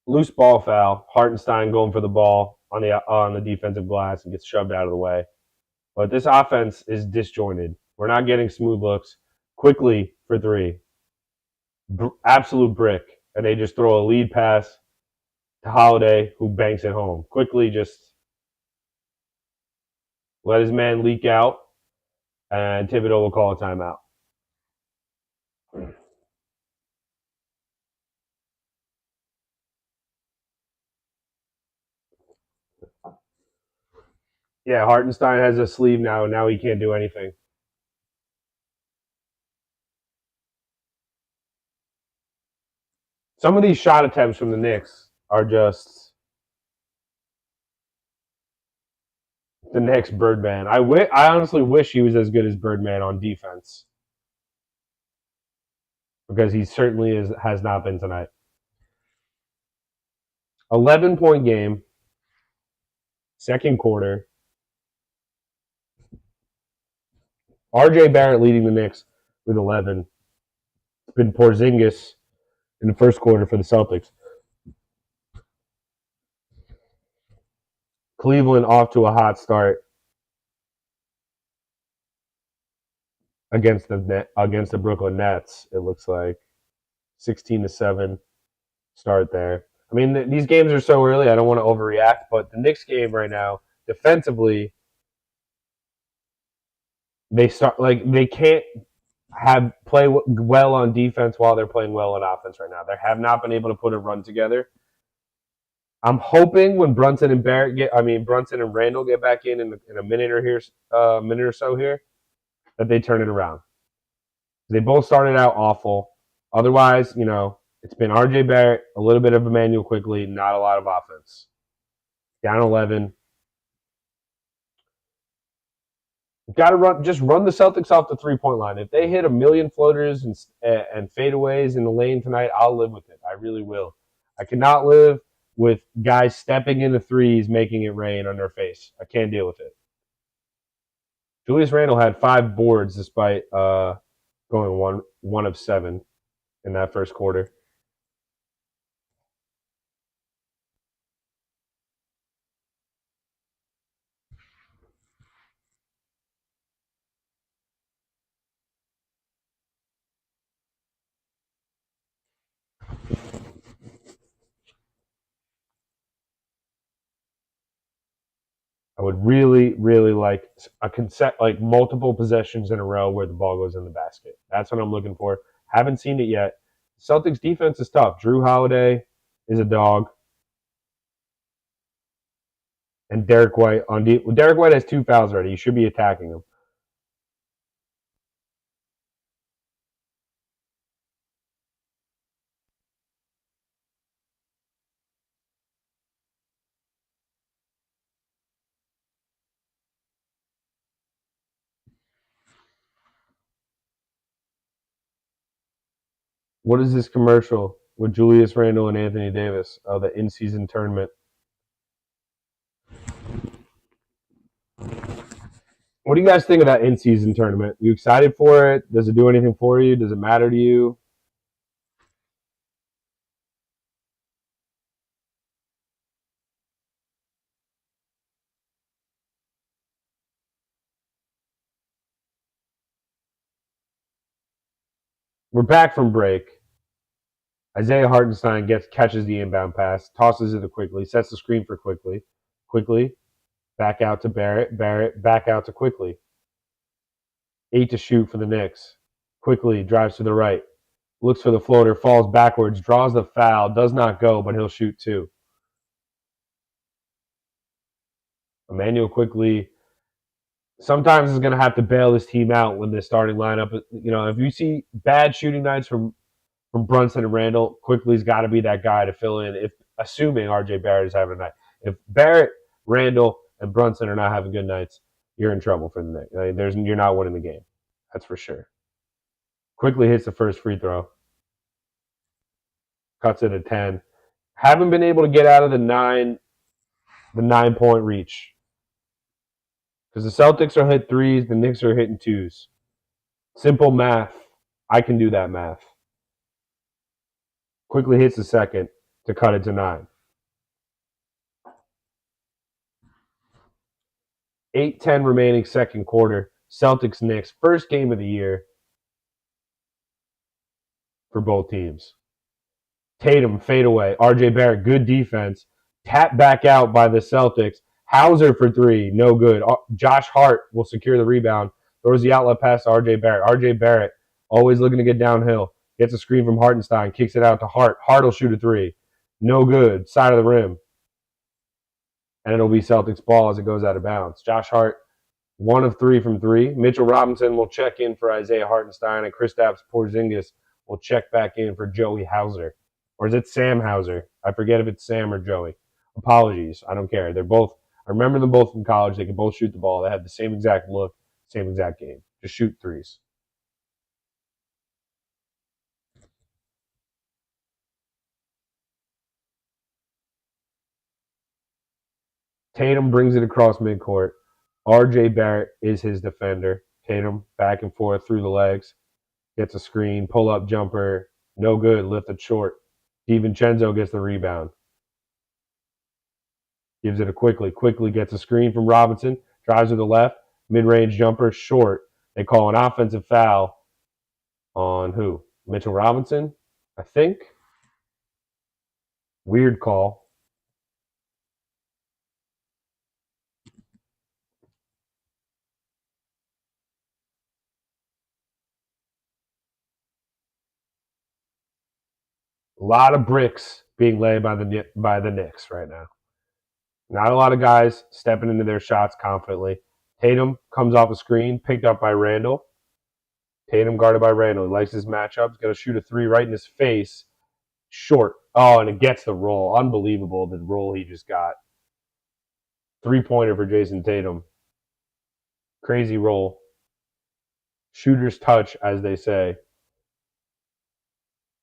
Loose ball foul. Hartenstein going for the ball on the defensive glass and gets shoved out of the way. But this offense is disjointed. We're not getting smooth looks. Quickly for 3. Absolute brick. And they just throw a lead pass to Holiday, who banks it home. Quickly just let his man leak out, and Thibodeau will call a timeout. Yeah, Hartenstein has a sleeve now, and now he can't do anything. Some of these shot attempts from the Knicks are just the next Birdman. I honestly wish he was as good as Birdman on defense, because he certainly has not been tonight. 11-point game, second quarter. RJ Barrett leading the Knicks with 11. It's been Porzingis in the first quarter for the Celtics. Cleveland off to a hot start against the Brooklyn Nets. It looks like 16-7 start there. I mean, these games are so early. I don't want to overreact, but the Knicks game right now, defensively, they can't play well on defense while they're playing well on offense right now. They have not been able to put a run together. I'm hoping when Brunson and Randall get back in a minute or so here, that they turn it around. They both started out awful. Otherwise, it's been RJ Barrett, a little bit of Emmanuel Quickly, not a lot of offense. Down 11. Got to run the Celtics off the 3-point line. If they hit a million floaters and fadeaways in the lane tonight, I'll live with it. I really will. I cannot live with guys stepping into threes, making it rain on their face. I can't deal with it. Julius Randle had 5 boards despite going one of 7 in that first quarter. I would really, really like multiple possessions in a row where the ball goes in the basket. That's what I'm looking for. Haven't seen it yet. Celtics defense is tough. Drew Holiday is a dog. And Derek White Derek White has 2 fouls already. You should be attacking him. What is this commercial with Julius Randle and Anthony Davis? Oh, the in-season tournament. What do you guys think of that in-season tournament? You excited for it? Does it do anything for you? Does it matter to you? We're back from break. Isaiah Hartenstein catches the inbound pass, tosses it to Quickly, sets the screen for Quickly. Quickly, back out to Barrett. Barrett, back out to Quickly. 8 to shoot for the Knicks. Quickly drives to the right. Looks for the floater, falls backwards, draws the foul, does not go, but he'll shoot 2. Emmanuel Quickly sometimes is going to have to bail his team out when the starting lineup. If you see bad shooting nights from Brunson and Randall, Quickly's got to be that guy to fill in, assuming RJ Barrett is having a night. If Barrett, Randall, and Brunson are not having good nights, you're in trouble for the Knicks. You're not winning the game. That's for sure. Quickly hits the first free throw. Cuts it at 10. Haven't been able to get out of the 9-point reach. Because the Celtics are hitting 3s, the Knicks are hitting 2s. Simple math. I can do that math. Quickly hits the second to cut it to 9. 8:10 remaining second quarter. Celtics Knicks, first game of the year for both teams. Tatum fadeaway. RJ Barrett, good defense. Tap back out by the Celtics. Hauser for 3, no good. Josh Hart will secure the rebound. Throws the outlet pass to RJ Barrett. RJ Barrett, always looking to get downhill. Gets a screen from Hartenstein. Kicks it out to Hart. Hart will shoot a 3. No good. Side of the rim. And it'll be Celtics ball as it goes out of bounds. Josh Hart, 1 of 3 from 3. Mitchell Robinson will check in for Isaiah Hartenstein. And Kristaps Porzingis will check back in for Joey Hauser. Or is it Sam Hauser? I forget if it's Sam or Joey. Apologies. I don't care. They're both. I remember them both from college. They could both shoot the ball. They had the same exact look, same exact game. Just shoot threes. Tatum brings it across midcourt. RJ Barrett is his defender. Tatum back and forth through the legs. Gets a screen, pull up jumper. No good. Lifted short. DiVincenzo gets the rebound. Gives it a Quickly. Quickly gets a screen from Robinson. Drives to the left. Mid-range jumper short. They call an offensive foul on who? Mitchell Robinson, I think. Weird call. A lot of bricks being laid by the Knicks right now. Not a lot of guys stepping into their shots confidently. Tatum comes off a screen, picked up by Randall. Tatum guarded by Randall. He likes his matchup. He's going to shoot a three right in his face. Short. Oh, and it gets the roll. Unbelievable, the roll he just got. Three-pointer for Jayson Tatum. Crazy roll. Shooter's touch, as they say.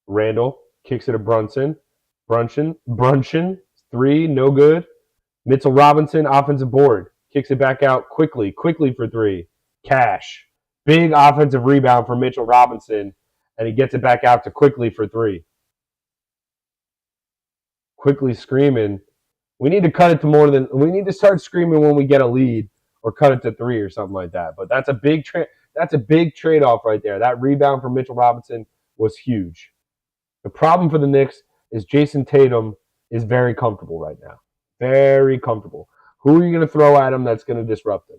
Randall kicks it to Brunson. Brunson. Three, no good. Mitchell Robinson, offensive board. Kicks it back out quickly for three. Cash. Big offensive rebound for Mitchell Robinson, and he gets it back out to Quickly for three. Quickly screaming. We need to cut it to more than. We need to start screaming when we get a lead, or cut it to three or something like that. But that's a big trade off right there. That rebound from Mitchell Robinson was huge. The problem for the Knicks is Jayson Tatum is very comfortable right now. Very comfortable. Who are you going to throw at him that's going to disrupt him?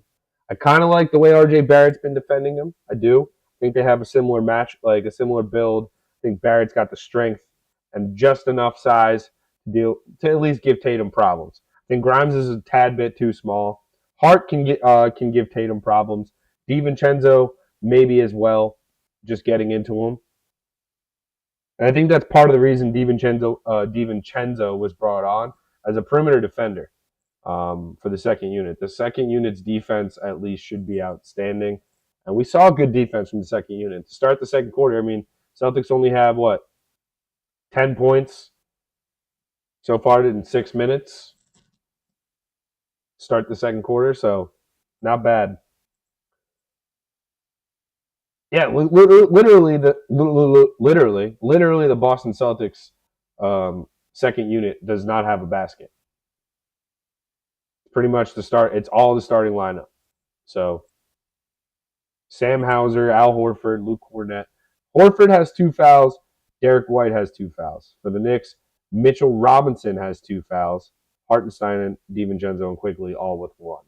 I kind of like the way RJ Barrett's been defending him. I do. I think they have a similar match, like a similar build. I think Barrett's got the strength and just enough size to at least give Tatum problems. I think Grimes is a tad bit too small. Hart can give Tatum problems. DiVincenzo maybe as well, just getting into him. And I think that's part of the reason DiVincenzo was brought on as a perimeter defender for the second unit. The second unit's defense at least should be outstanding. And we saw good defense from the second unit. To start the second quarter, I mean, Celtics only have, 10 points so far in 6 minutes. Start the second quarter, so not bad. Yeah, literally the Boston Celtics second unit does not have a basket. Pretty much it's all the starting lineup. So Sam Hauser, Al Horford, Luke Cornett. Horford has 2 fouls. Derek White has 2 fouls. For the Knicks, Mitchell Robinson has 2 fouls. Hartenstein and DiVincenzo and Quickly all with 1.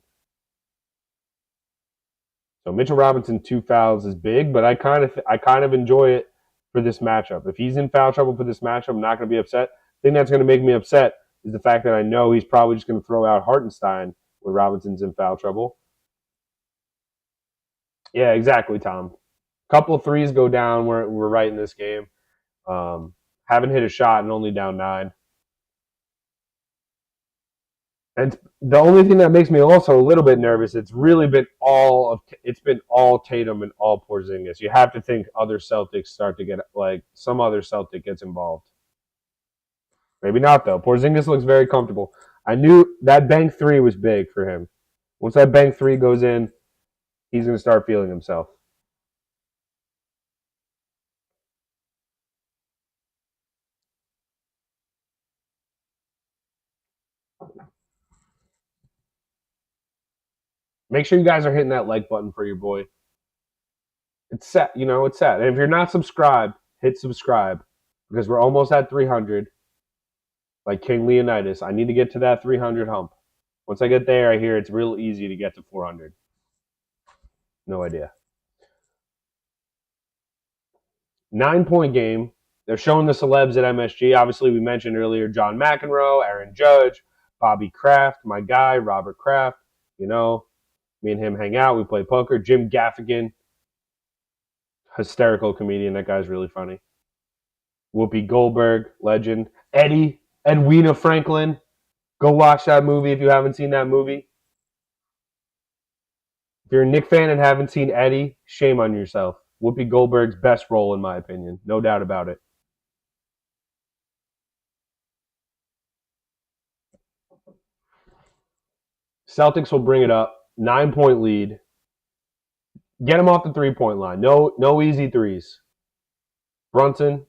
So Mitchell Robinson 2 fouls is big, but I kind of enjoy it for this matchup. If he's in foul trouble for this matchup, I'm not going to be upset. The thing that's going to make me upset is the fact that I know he's probably just going to throw out Hartenstein when Robinson's in foul trouble. Yeah, exactly, Tom. Couple of threes go down. We're right in this game. Haven't hit a shot and only down 9. And the only thing that makes me also a little bit nervous, it's been all Tatum and all Porzingis. You have to think other Celtics start to get, some other Celtic gets involved. Maybe not, though. Porzingis looks very comfortable. I knew that bank 3 was big for him. Once that bank 3 goes in, he's going to start feeling himself. Make sure you guys are hitting that like button for your boy. It's set. It's set. And if you're not subscribed, hit subscribe because we're almost at 300. Like King Leonidas, I need to get to that 300 hump. Once I get there, I hear it's real easy to get to 400. No idea. 9-point game. They're showing the celebs at MSG. Obviously, we mentioned earlier John McEnroe, Aaron Judge, Bobby Kraft, my guy, Robert Kraft. Me and him hang out. We play poker. Jim Gaffigan, hysterical comedian. That guy's really funny. Whoopi Goldberg, legend. Eddie, Edwina Franklin. Go watch that movie if you haven't seen that movie. If you're a Knicks fan and haven't seen Eddie, shame on yourself. Whoopi Goldberg's best role, in my opinion. No doubt about it. Celtics will bring it up. 9-point lead. Get him off the 3-point line. No easy threes. Brunson.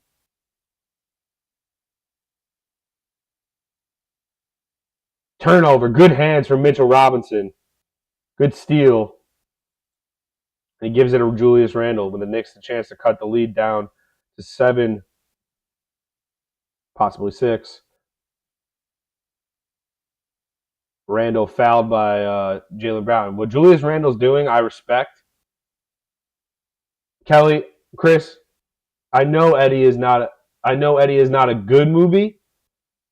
Turnover. Good hands from Mitchell Robinson. Good steal. And he gives it to Julius Randle with the Knicks the chance to cut the lead down to 7, possibly 6. Randle fouled by Jalen Brown. What Julius Randle's doing, I respect. Kelly, Chris, I know Eddie is not a good movie,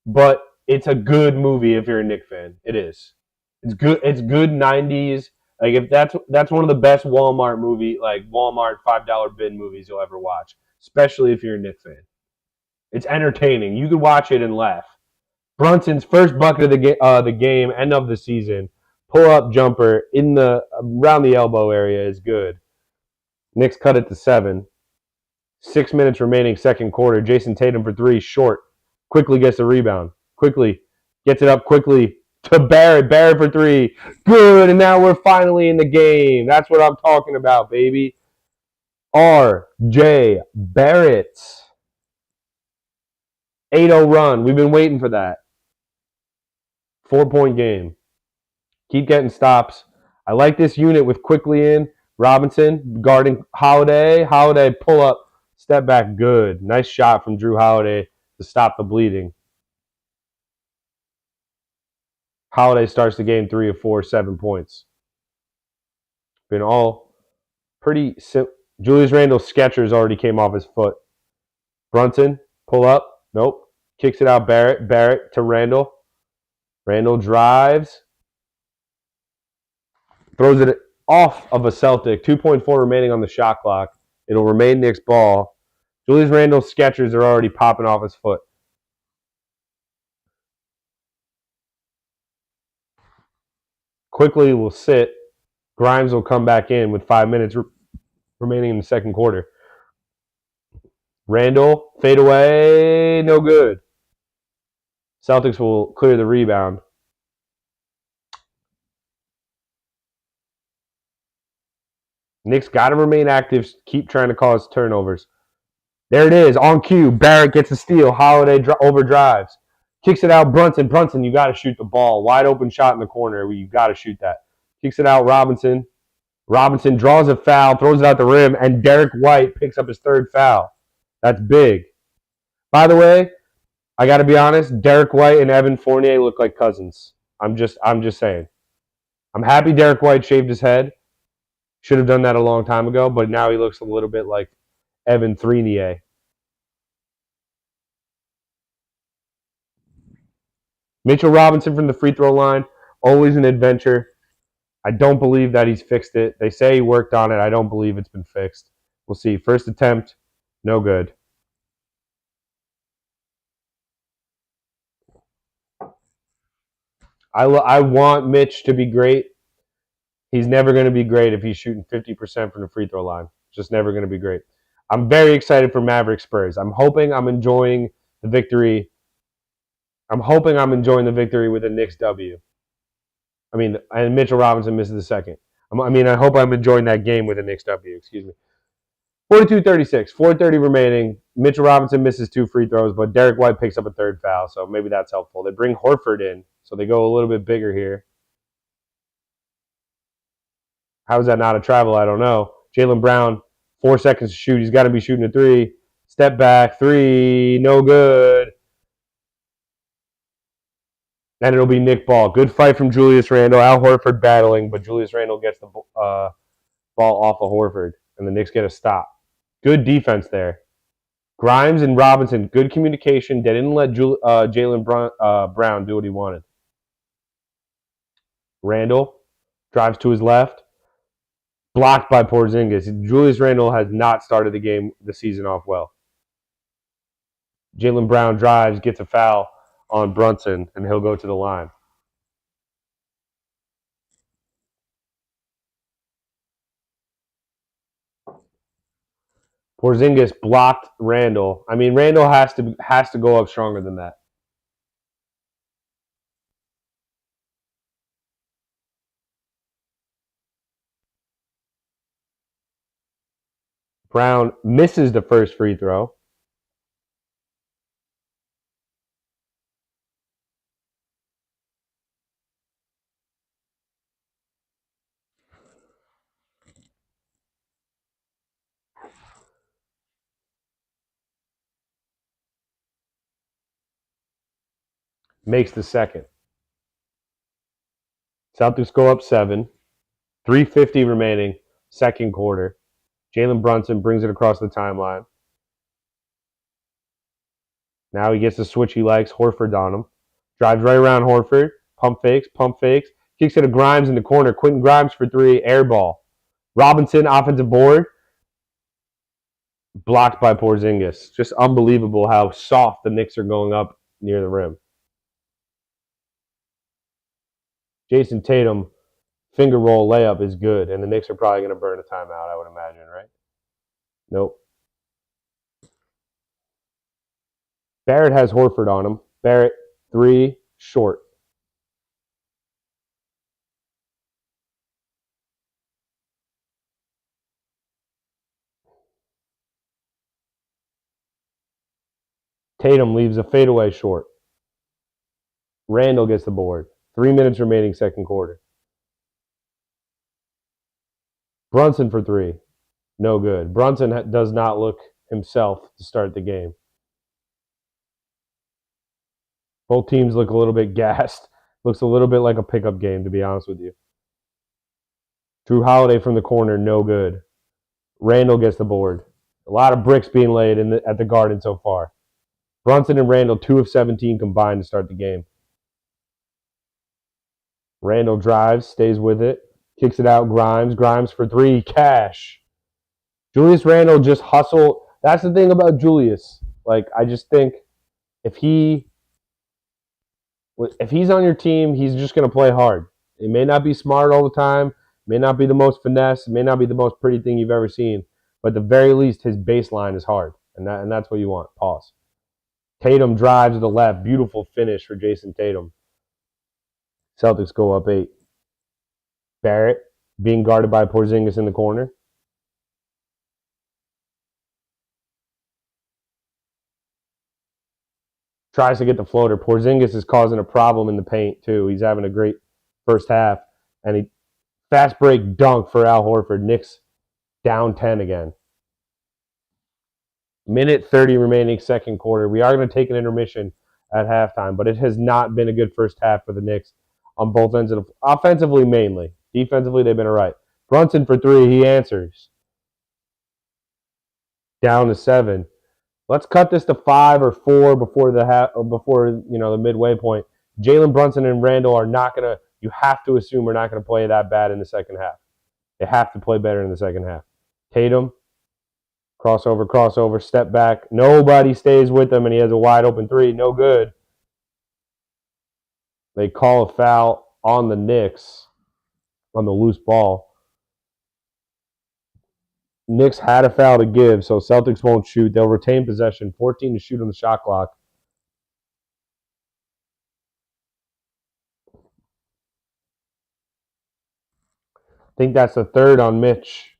but it's a good movie if you're a Knicks fan. It is. It's good. It's good 90s. Like if that's one of the best Walmart $5 bin movies you'll ever watch, especially if you're a Knicks fan. It's entertaining. You could watch it and laugh. Brunson's first bucket of the game, end of the season, pull up jumper around the elbow area is good. Knicks cut it to 7. 6 minutes remaining, second quarter. Jayson Tatum for 3, short. Quickly gets the rebound. Quickly gets it up quickly to Barrett. Barrett for 3, good. And now we're finally in the game. That's what I'm talking about, baby. R.J. Barrett. 8-0 run. We've been waiting for that. 4-point game. Keep getting stops. I like this unit with Quickly in. Robinson guarding Holiday. Holiday pull up. Step back, good. Nice shot from Drew Holiday to stop the bleeding. Holiday starts the game 3 of 4, 7 points. Been all pretty simple. Julius Randle's Skechers already came off his foot. Brunson, pull up. Nope. Kicks it out. Barrett to Randle. Randle drives. Throws it off of a Celtic. 2.4 remaining on the shot clock. It'll remain Knicks ball. Julius Randle's Skechers are already popping off his foot. Quickly will sit. Grimes will come back in with 5 minutes remaining in the second quarter. Randle, fade away, no good. Celtics will clear the rebound. Knicks got to remain active, keep trying to cause turnovers. There it is, on cue. Barrett gets a steal. Holiday overdrives. Kicks it out. Brunson, you got to shoot the ball. Wide open shot in the corner. You got to shoot that. Kicks it out. Robinson draws a foul, throws it out the rim, and Derek White picks up his 3rd foul. That's big. By the way, I got to be honest, Derek White and Evan Fournier look like cousins. I'm just saying. I'm happy Derek White shaved his head. Should have done that a long time ago, but now he looks a little bit like Evan Fournier. Mitchell Robinson from the free throw line, always an adventure. I don't believe that he's fixed it. They say he worked on it. I don't believe it's been fixed. We'll see. First attempt, no good. I want Mitch to be great. He's never going to be great if he's shooting 50% from the free throw line. Just never going to be great. I'm very excited for Maverick Spurs. I'm hoping I'm enjoying the victory. I'm hoping I'm enjoying the victory with a Knicks W. And Mitchell Robinson misses the second. I hope I'm enjoying that game with a Knicks W. Excuse me. 42-36, 4:30 remaining. Mitchell Robinson misses 2 free throws, but Derek White picks up a 3rd foul, so maybe that's helpful. They bring Horford in, so they go a little bit bigger here. How is that not a travel? I don't know. Jalen Brown, 4 seconds to shoot. He's got to be shooting a 3. Step back, 3, no good. And it'll be Nick Ball. Good fight from Julius Randle. Al Horford battling, but Julius Randle gets the ball off of Horford, and the Knicks get a stop. Good defense there. Grimes and Robinson, good communication. They didn't let Jalen Brown do what he wanted. Randle drives to his left. Blocked by Porzingis. Julius Randle has not started the season off well. Jalen Brown drives, gets a foul on Brunson, and he'll go to the line. Porzingis blocked Randall. I mean, Randall has to go up stronger than that. Brown misses the first free throw. Makes the second. Celtics go up 7. 3:50 remaining, second quarter. Jalen Brunson brings it across the timeline. Now he gets the switch he likes. Horford on him. Drives right around Horford. Pump fakes. Kicks it to Grimes in the corner. Quentin Grimes for 3. Air ball. Robinson, offensive board. Blocked by Porzingis. Just unbelievable how soft the Knicks are going up near the rim. Jayson Tatum, finger roll layup is good, and the Knicks are probably going to burn a timeout, I would imagine, right? Nope. Barrett has Horford on him. Barrett, 3, short. Tatum leaves a fadeaway short. Randall gets the board. 3 minutes remaining, second quarter. Brunson for 3. No good. Brunson does not look himself to start the game. Both teams look a little bit gassed. Looks a little bit like a pickup game, to be honest with you. Drew Holiday from the corner, no good. Randall gets the board. A lot of bricks being laid at the Garden so far. Brunson and Randall, 2 of 17 combined to start the game. Randall drives, stays with it, kicks it out. Grimes for 3, cash. Julius Randle just hustled. That's the thing about Julius. Like, I just think if he's on your team, he's just going to play hard. It may not be smart all the time, may not be the most finesse, may not be the most pretty thing you've ever seen, but at the very least, his baseline is hard, and that's what you want. Pause. Tatum drives to the left. Beautiful finish for Jayson Tatum. Celtics go up 8. Barrett being guarded by Porzingis in the corner. Tries to get the floater. Porzingis is causing a problem in the paint, too. He's having a great first half. And he fast break dunk for Al Horford. Knicks down 10 again. Minute 30 remaining, second quarter. We are going to take an intermission at halftime, but it has not been a good first half for the Knicks on both ends of the offensively mainly. Defensively, they've been all right. Brunson for 3, he answers. Down to 7. Let's cut this to 5 or 4 before the midway point. Jalen Brunson and Randall are not going to, you have to assume, are not going to play that bad in the second half. They have to play better in the second half. Tatum, crossover, step back. Nobody stays with him, and he has a wide open 3. No good. They call a foul on the Knicks on the loose ball. Knicks had a foul to give, so Celtics won't shoot. They'll retain possession. 14 to shoot on the shot clock. I think that's the third on Mitch.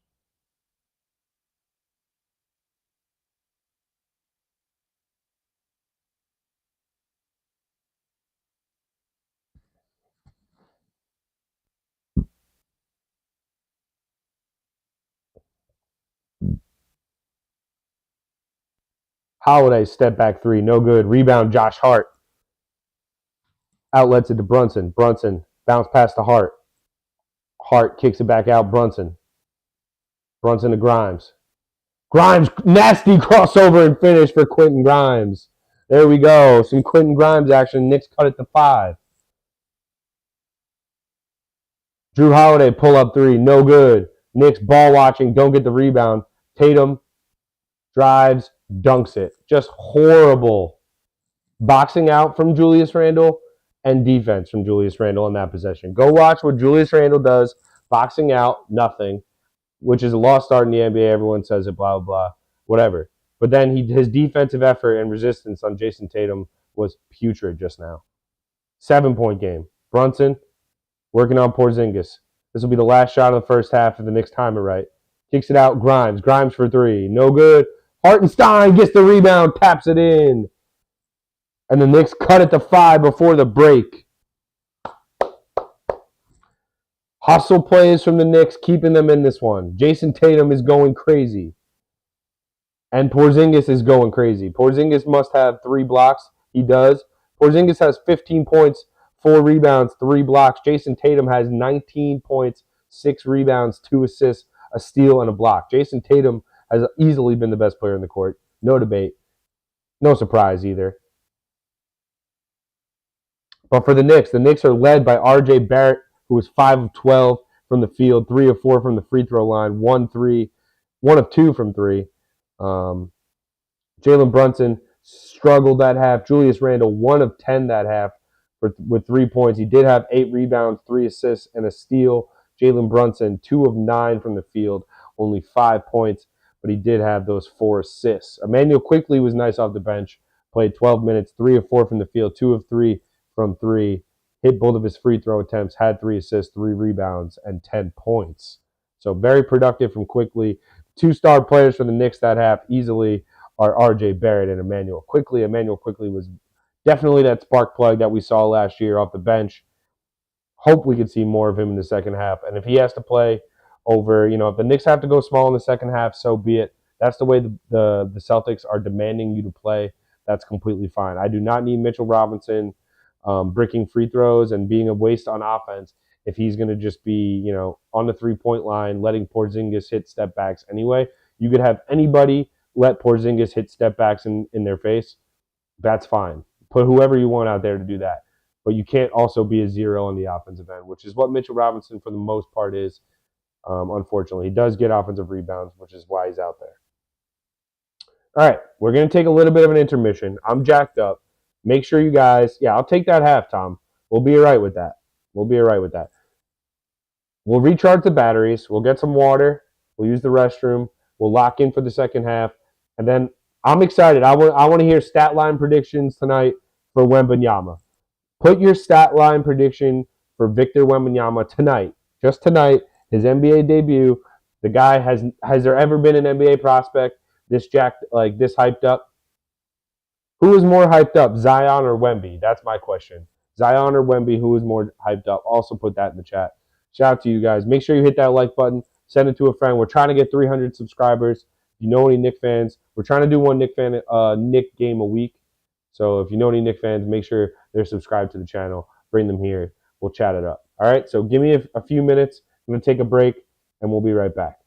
Holiday, step back 3, no good. Rebound, Josh Hart. Outlets it to Brunson. Brunson, bounce pass to Hart. Hart kicks it back out, Brunson. Brunson to Grimes. Grimes, nasty crossover and finish for Quentin Grimes. There we go. Some Quentin Grimes action. Knicks cut it to 5. Drew Holiday, pull up 3, no good. Knicks ball watching, don't get the rebound. Tatum drives, dunks it. Just horrible boxing out from Julius Randle and defense from Julius Randle in that possession. Go watch what Julius Randle does. Boxing out, nothing, which is a lost art in the NBA. Everyone says it, blah, blah, blah, whatever. But then his defensive effort and resistance on Jayson Tatum was putrid just now. 7-point game. Brunson working on Porzingis. This will be the last shot of the first half if the Knicks time it right. Kicks it out, Grimes. Grimes for three. No good. Hartenstein gets the rebound, taps it in. And the Knicks cut it to 5 before the break. Hustle plays from the Knicks, keeping them in this one. Jayson Tatum is going crazy. And Porzingis is going crazy. Porzingis must have 3 blocks. He does. Porzingis has 15 points, 4 rebounds, 3 blocks. Jayson Tatum has 19 points, 6 rebounds, 2 assists, a steal, and a block. Jayson Tatum has easily been the best player in the court. No debate. No surprise either. But for the Knicks are led by R.J. Barrett, who was 5 of 12 from the field, 3 of 4 from the free throw line, 1 of 2 from 3. Jalen Brunson struggled that half. Julius Randle, 1 of 10 that half with 3 points. He did have 8 rebounds, 3 assists, and a steal. Jalen Brunson, 2 of 9 from the field, only 5 points, but he did have those 4 assists. Emmanuel Quickley was nice off the bench, played 12 minutes, 3 of 4 from the field, 2 of 3 from 3, hit both of his free throw attempts, had 3 assists, 3 rebounds, and 10 points. So very productive from Quickley. 2 star players for the Knicks that half easily are R.J. Barrett and Emmanuel Quickley. Emmanuel Quickley was definitely that spark plug that we saw last year off the bench. Hope we could see more of him in the second half. And if he has to play over, if the Knicks have to go small in the second half, so be it. That's the way the Celtics are demanding you to play. That's completely fine. I do not need Mitchell Robinson bricking free throws and being a waste on offense if he's going to just be, on the 3-point line, letting Porzingis hit step backs anyway. You could have anybody let Porzingis hit step backs in their face. That's fine. Put whoever you want out there to do that. But you can't also be a zero on the offensive end, which is what Mitchell Robinson for the most part is, unfortunately. He does get offensive rebounds, which is why he's out there. All right, we're going to take a little bit of an intermission. I'm jacked up. Make sure you guys, I'll take that half, Tom. We'll be all right with that. We'll recharge the batteries. We'll get some water. We'll use the restroom. We'll lock in for the second half. And then I'm excited. I want to hear stat line predictions tonight for Wembanyama. Put your stat line prediction for Victor Wembanyama tonight. Just tonight, his NBA debut. The guy has there ever been an NBA prospect this jacked, like this hyped up? Who is more hyped up, Zion or Wemby? That's my question. Zion or Wemby, who is more hyped up? Also put that in the chat. Shout out to you guys. Make sure you hit that like button. Send it to a friend. We're trying to get 300 subscribers. If you know any Knicks fans, we're trying to do one Knicks game a week. So if you know any Knicks fans, make sure they're subscribed to the channel. Bring them here. We'll chat it up. All right, so give me a few minutes. I'm going to take a break, and we'll be right back.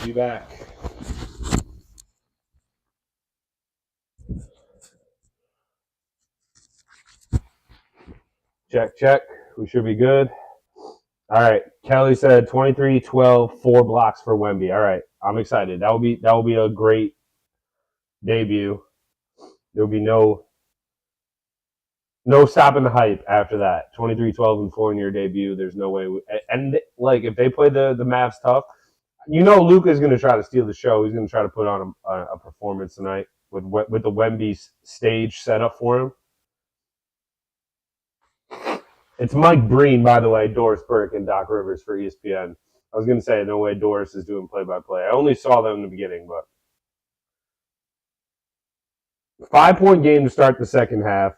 Be back. Check, check. We should be good. All right. Kelly said 23-12, 4 blocks for Wemby. All right. I'm excited. That will be a great debut. There'll be no stopping the hype after that. 23-12 and 4 in your debut. There's no way. And like if they play the Mavs tough, Luka's going to try to steal the show. He's going to try to put on a performance tonight with the Wemby stage set up for him. It's Mike Breen, by the way, Doris Burke, and Doc Rivers for ESPN. I was going to say, no way Doris is doing play-by-play. I only saw them in the beginning, but 5-point game to start the second half.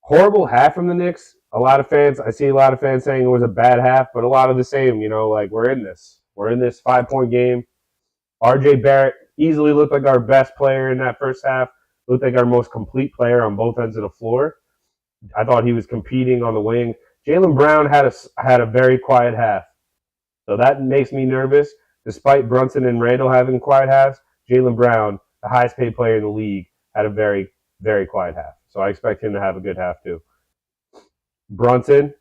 Horrible half from the Knicks. I see a lot of fans saying it was a bad half, but a lot of the same, like we're in this. We're in this 5-point game. RJ Barrett easily looked like our best player in that first half. Looked like our most complete player on both ends of the floor. I thought he was competing on the wing. Jalen Brown had a very quiet half. So that makes me nervous. Despite Brunson and Randall having quiet halves, Jalen Brown, the highest paid player in the league, had a very, very quiet half. So I expect him to have a good half too. Brunson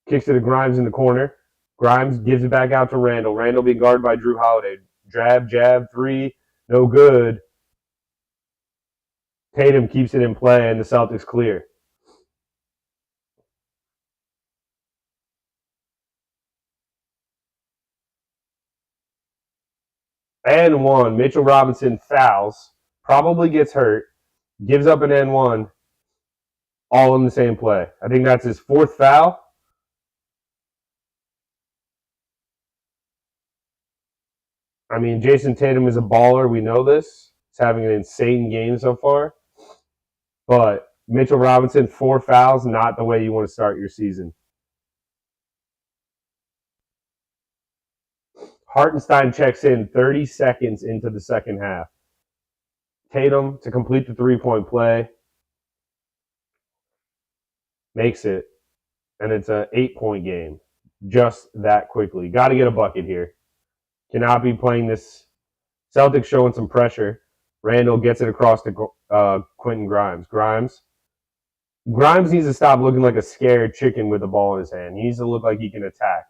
kicks it to Grimes in the corner. Grimes gives it back out to Randall. Randall being guarded by Drew Holiday. Jab, three, no good. Tatum keeps it in play, and the Celtics clear. And one. Mitchell Robinson fouls, probably gets hurt, gives up an N1, all in the same play. I think that's his fourth foul. I mean, Jayson Tatum is a baller. We know this. He's having an insane game so far. But Mitchell Robinson, 4 fouls, not the way you want to start your season. Hartenstein checks in 30 seconds into the second half. Tatum to complete the 3-point play. makes it, and it's a 8-point game. Just that quickly. Got to get a bucket here. Cannot be playing this. Celtics showing some pressure. Randall gets it across to Quentin Grimes. Grimes needs to stop looking like a scared chicken with the ball in his hand. He needs to look like he can attack.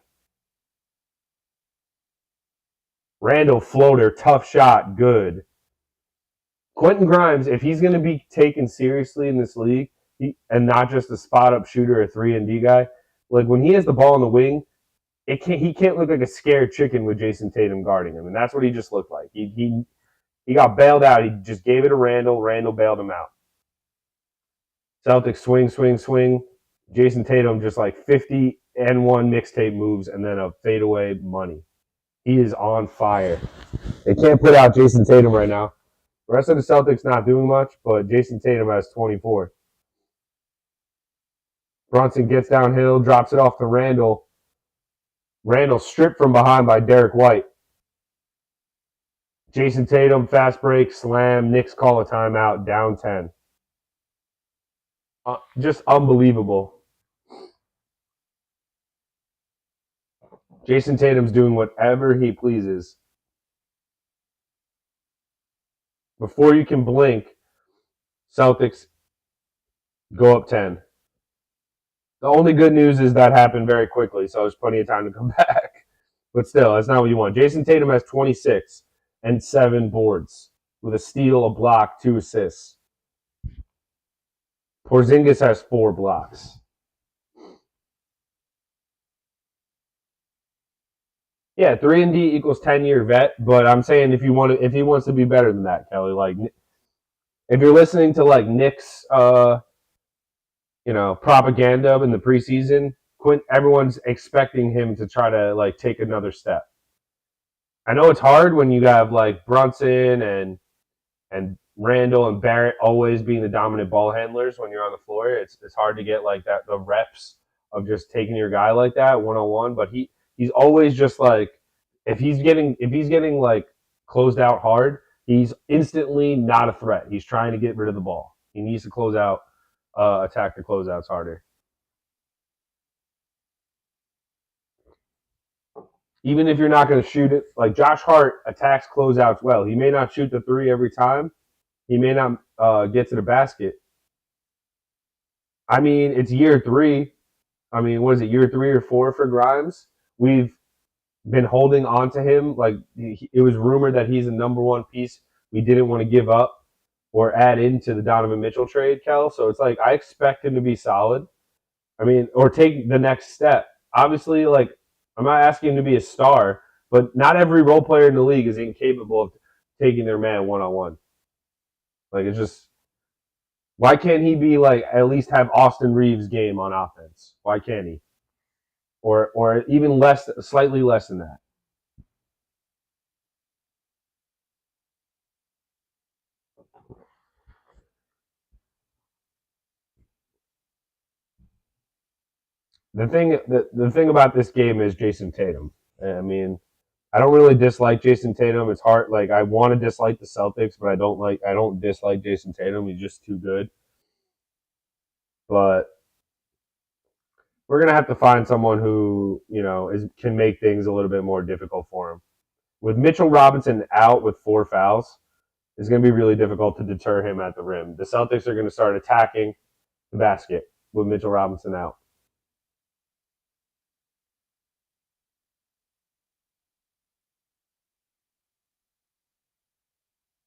Randall floater, tough shot, good. Quentin Grimes, if he's going to be taken seriously in this league and not just a spot up shooter, a 3-and-D guy, like when he has the ball in the wing, he can't look like a scared chicken with Jayson Tatum guarding him, and that's what he just looked like. He got bailed out. He just gave it to Randall. Randall bailed him out. Celtics swing. Jayson Tatum just like 50 and 1 mixtape moves and then a fadeaway money. He is on fire. They can't put out Jayson Tatum right now. The rest of the Celtics not doing much, but Jayson Tatum has 24. Brunson gets downhill, drops it off to Randall. Randall stripped from behind by Derek White. Jayson Tatum, fast break, slam. Knicks call a timeout, down 10. Just unbelievable. Jayson Tatum's doing whatever he pleases. Before you can blink, Celtics go up 10. The only good news is that happened very quickly, so there's plenty of time to come back. But still, that's not what you want. Jayson Tatum has 26 and 7 boards with a steal, a block, 2 assists. Porzingis has 4 blocks. Yeah, 3-and-D equals 10-year vet, but I'm saying if he wants to be better than that, Kelly, like if you're listening to like Knicks propaganda in the preseason, everyone's expecting him to try to like take another step. I know it's hard when you have like Brunson and Randall and Barrett always being the dominant ball handlers when you're on the floor. It's hard to get like that the reps of just taking your guy like that one-on-one, but he's always just like if he's getting like closed out hard, he's instantly not a threat. He's trying to get rid of the ball. He needs to close out attack the closeouts harder. Even if you're not going to shoot it, like Josh Hart attacks closeouts well. He may not shoot the 3 every time. He may not get to the basket. I mean, it's year 3. I mean, what is it, year 3 or 4 for Grimes? We've been holding on to him. Like it was rumored that he's the number 1 piece we didn't want to give up or add into the Donovan Mitchell trade, Kel. So it's like I expect him to be solid. I mean, or take the next step. Obviously, like I'm not asking him to be a star, but not every role player in the league is incapable of taking their man one-on-one. Like it's just why can't he be like at least have Austin Reeves' game on offense? Why can't he? Or even less, slightly less than that. The thing about this game is Jayson Tatum. I mean, I don't really dislike Jayson Tatum. It's hard. Like I want to dislike the Celtics, but I don't dislike Jayson Tatum. He's just too good. But we're gonna have to find someone who can make things a little bit more difficult for him. With Mitchell Robinson out with 4 fouls, it's gonna be really difficult to deter him at the rim. The Celtics are gonna start attacking the basket with Mitchell Robinson out.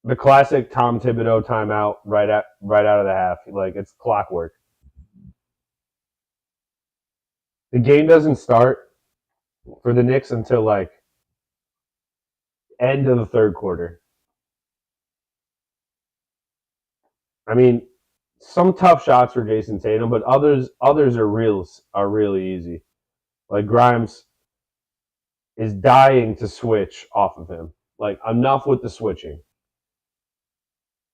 The classic Tom Thibodeau timeout right out of the half. Like it's clockwork. The game doesn't start for the Knicks until like end of the 3rd quarter. I mean, some tough shots for Jayson Tatum, but others are really easy. Like Grimes is dying to switch off of him. Like enough with the switching.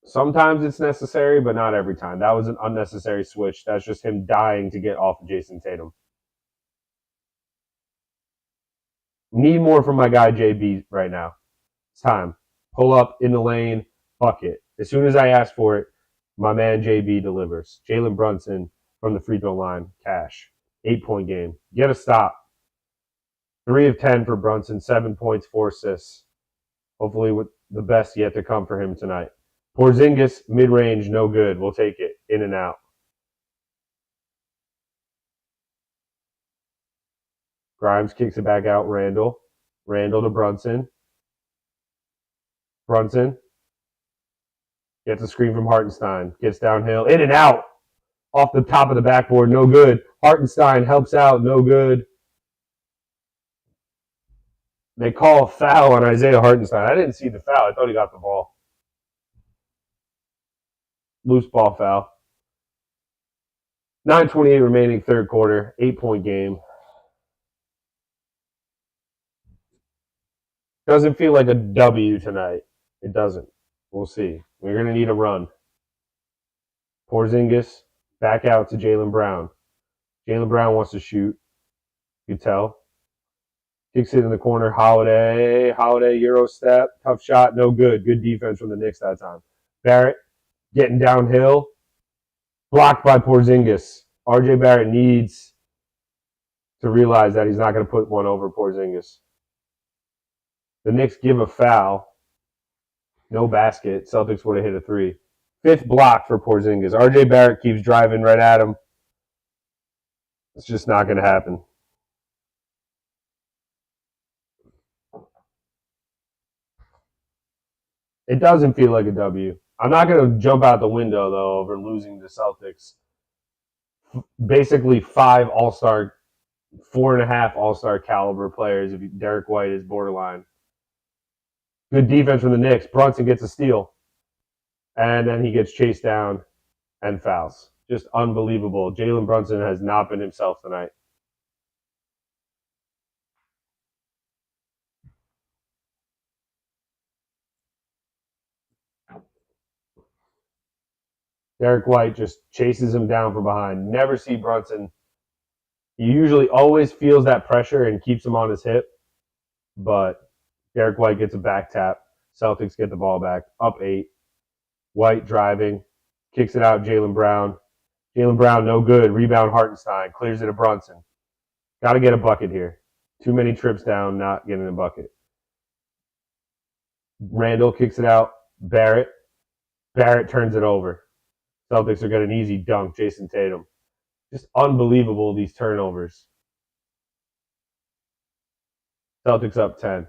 Sometimes it's necessary, but not every time. That was an unnecessary switch. That's just him dying to get off of Jayson Tatum. Need more from my guy JB right now. It's time. Pull up in the lane, bucket. As soon as I ask for it, my man JB delivers. Jalen Brunson from the free throw line. Cash. 8-point game. Get a stop. 3 of 10 for Brunson. 7 points, 4 assists. Hopefully with the best yet to come for him tonight. Porzingis, mid-range, no good. We'll take it. In and out. Grimes kicks it back out. Randall to Brunson. Brunson gets a screen from Hartenstein. Gets downhill. In and out. Off the top of the backboard. No good. Hartenstein helps out. No good. They call a foul on Isaiah Hartenstein. I didn't see the foul. I thought he got the ball. Loose ball foul. 9:28 remaining third quarter. 8-point game. Doesn't feel like a W tonight. It doesn't. We'll see. We're going to need a run. Porzingis back out to Jaylen Brown. Jaylen Brown wants to shoot. You can tell. Kicks it in the corner. Holiday, Euro step. Tough shot. No good. Good defense from the Knicks that time. Barrett getting downhill. Blocked by Porzingis. RJ Barrett needs to realize that he's not going to put one over Porzingis. The Knicks give a foul. No basket. Celtics would have hit a 3. 5th block for Porzingis. RJ Barrett keeps driving right at him. It's just not going to happen. It doesn't feel like a W. I'm not going to jump out the window, though, over losing the Celtics. Basically 5 all-star, 4.5 all-star caliber players. If Derek White is borderline. Good defense from the Knicks. Brunson gets a steal. And then he gets chased down and fouls. Just unbelievable. Jalen Brunson has not been himself tonight. Derek White just chases him down from behind. Never see Brunson. He usually always feels that pressure and keeps him on his hip. But Derek White gets a back tap. Celtics get the ball back. Up 8. White driving. Kicks it out. Jaylen Brown. Jaylen Brown, no good. Rebound Hartenstein. Clears it to Brunson. Got to get a bucket here. Too many trips down, not getting a bucket. Randall kicks it out. Barrett. Barrett turns it over. Celtics are getting an easy dunk. Jayson Tatum. Just unbelievable, these turnovers. Celtics up 10.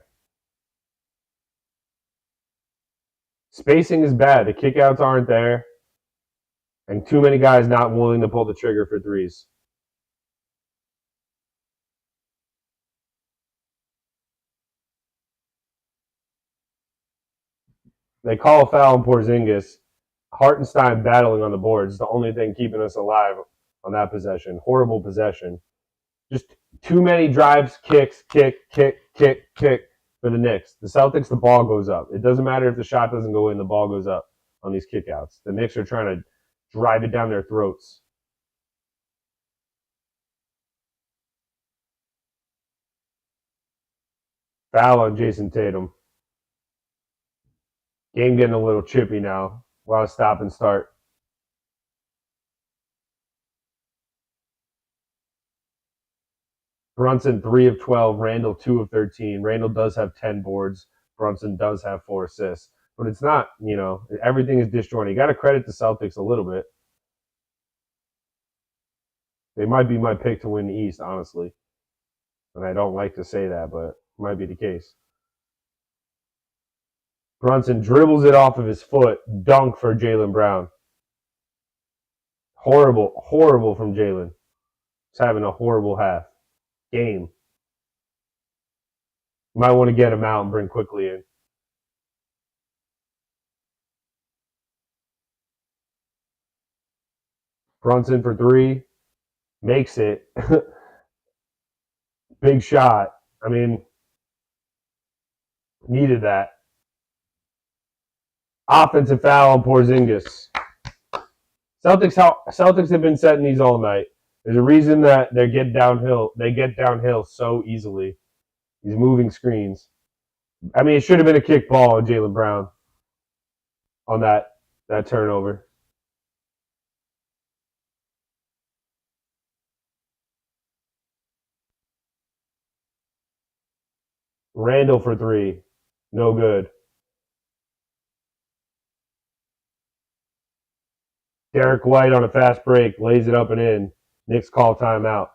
Spacing is bad. The kickouts aren't there. And too many guys not willing to pull the trigger for threes. They call a foul on Porzingis. Hartenstein battling on the boards is the only thing keeping us alive on that possession. Horrible possession. Just too many drives, kicks, kick for the Knicks. The Celtics, the ball goes up. It doesn't matter if the shot doesn't go in, the ball goes up on these kickouts. The Knicks are trying to drive it down their throats. Foul on Jayson Tatum. Game getting a little chippy now. A lot of stop and start. Brunson 3 of 12. Randall 2 of 13. Randall does have 10 boards. Brunson does have 4 assists. But it's not, everything is disjointed. You got to credit the Celtics a little bit. They might be my pick to win the East, honestly. And I don't like to say that, but it might be the case. Brunson dribbles it off of his foot. Dunk for Jaylen Brown. Horrible from Jaylen. He's having a horrible half. Game. Might want to get him out and bring Quickly in. Brunson for 3. Makes it. Big shot. I mean, needed that. Offensive foul on Porzingis. Celtics have been setting these all night. There's a reason that they get downhill so easily. These moving screens. I mean, it should have been a kick ball on Jaylen Brown on that turnover. Randall for three. No good. Derek White on a fast break. Lays it up and in. Knicks call timeout.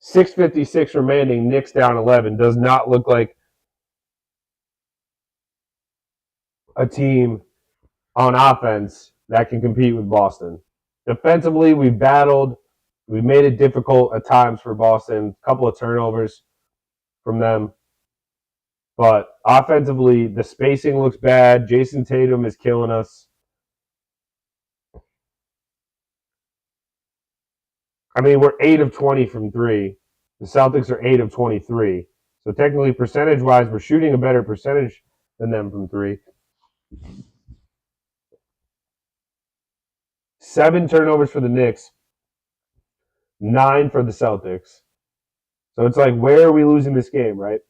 6:56 remaining. Knicks down 11. Does not look like a team on offense that can compete with Boston. Defensively, we battled. We made it difficult at times for Boston. A couple of turnovers from them. But offensively, the spacing looks bad. Jayson Tatum is killing us. I mean, we're 8 of 20 from three. The Celtics are 8 of 23. So technically, percentage-wise, we're shooting a better percentage than them from three. 7 turnovers for the Knicks. 9 for the Celtics. So it's like, where are we losing this game, right?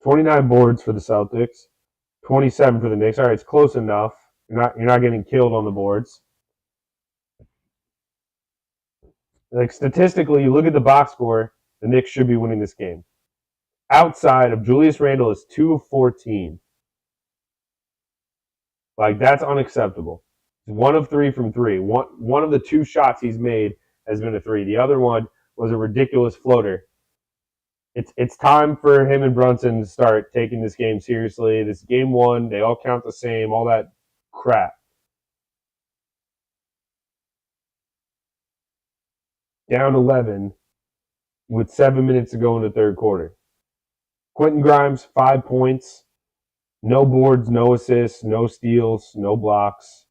29 boards for the Celtics. 27 for the Knicks. All right, it's close enough. You're not getting killed on the boards. Like statistically, you look at the box score, the Knicks should be winning this game. Outside of Julius Randle is 2 of 14. Like, that's unacceptable. 1 of 3 from three. One of the 2 shots he's made has been a three. The other one was a ridiculous floater. It's time for him and Brunson to start taking this game seriously. This game 1, they all count the same, all that crap. Down 11 with 7 minutes to go in the third quarter. Quentin Grimes, 5 points. No boards, no assists, no steals, no blocks.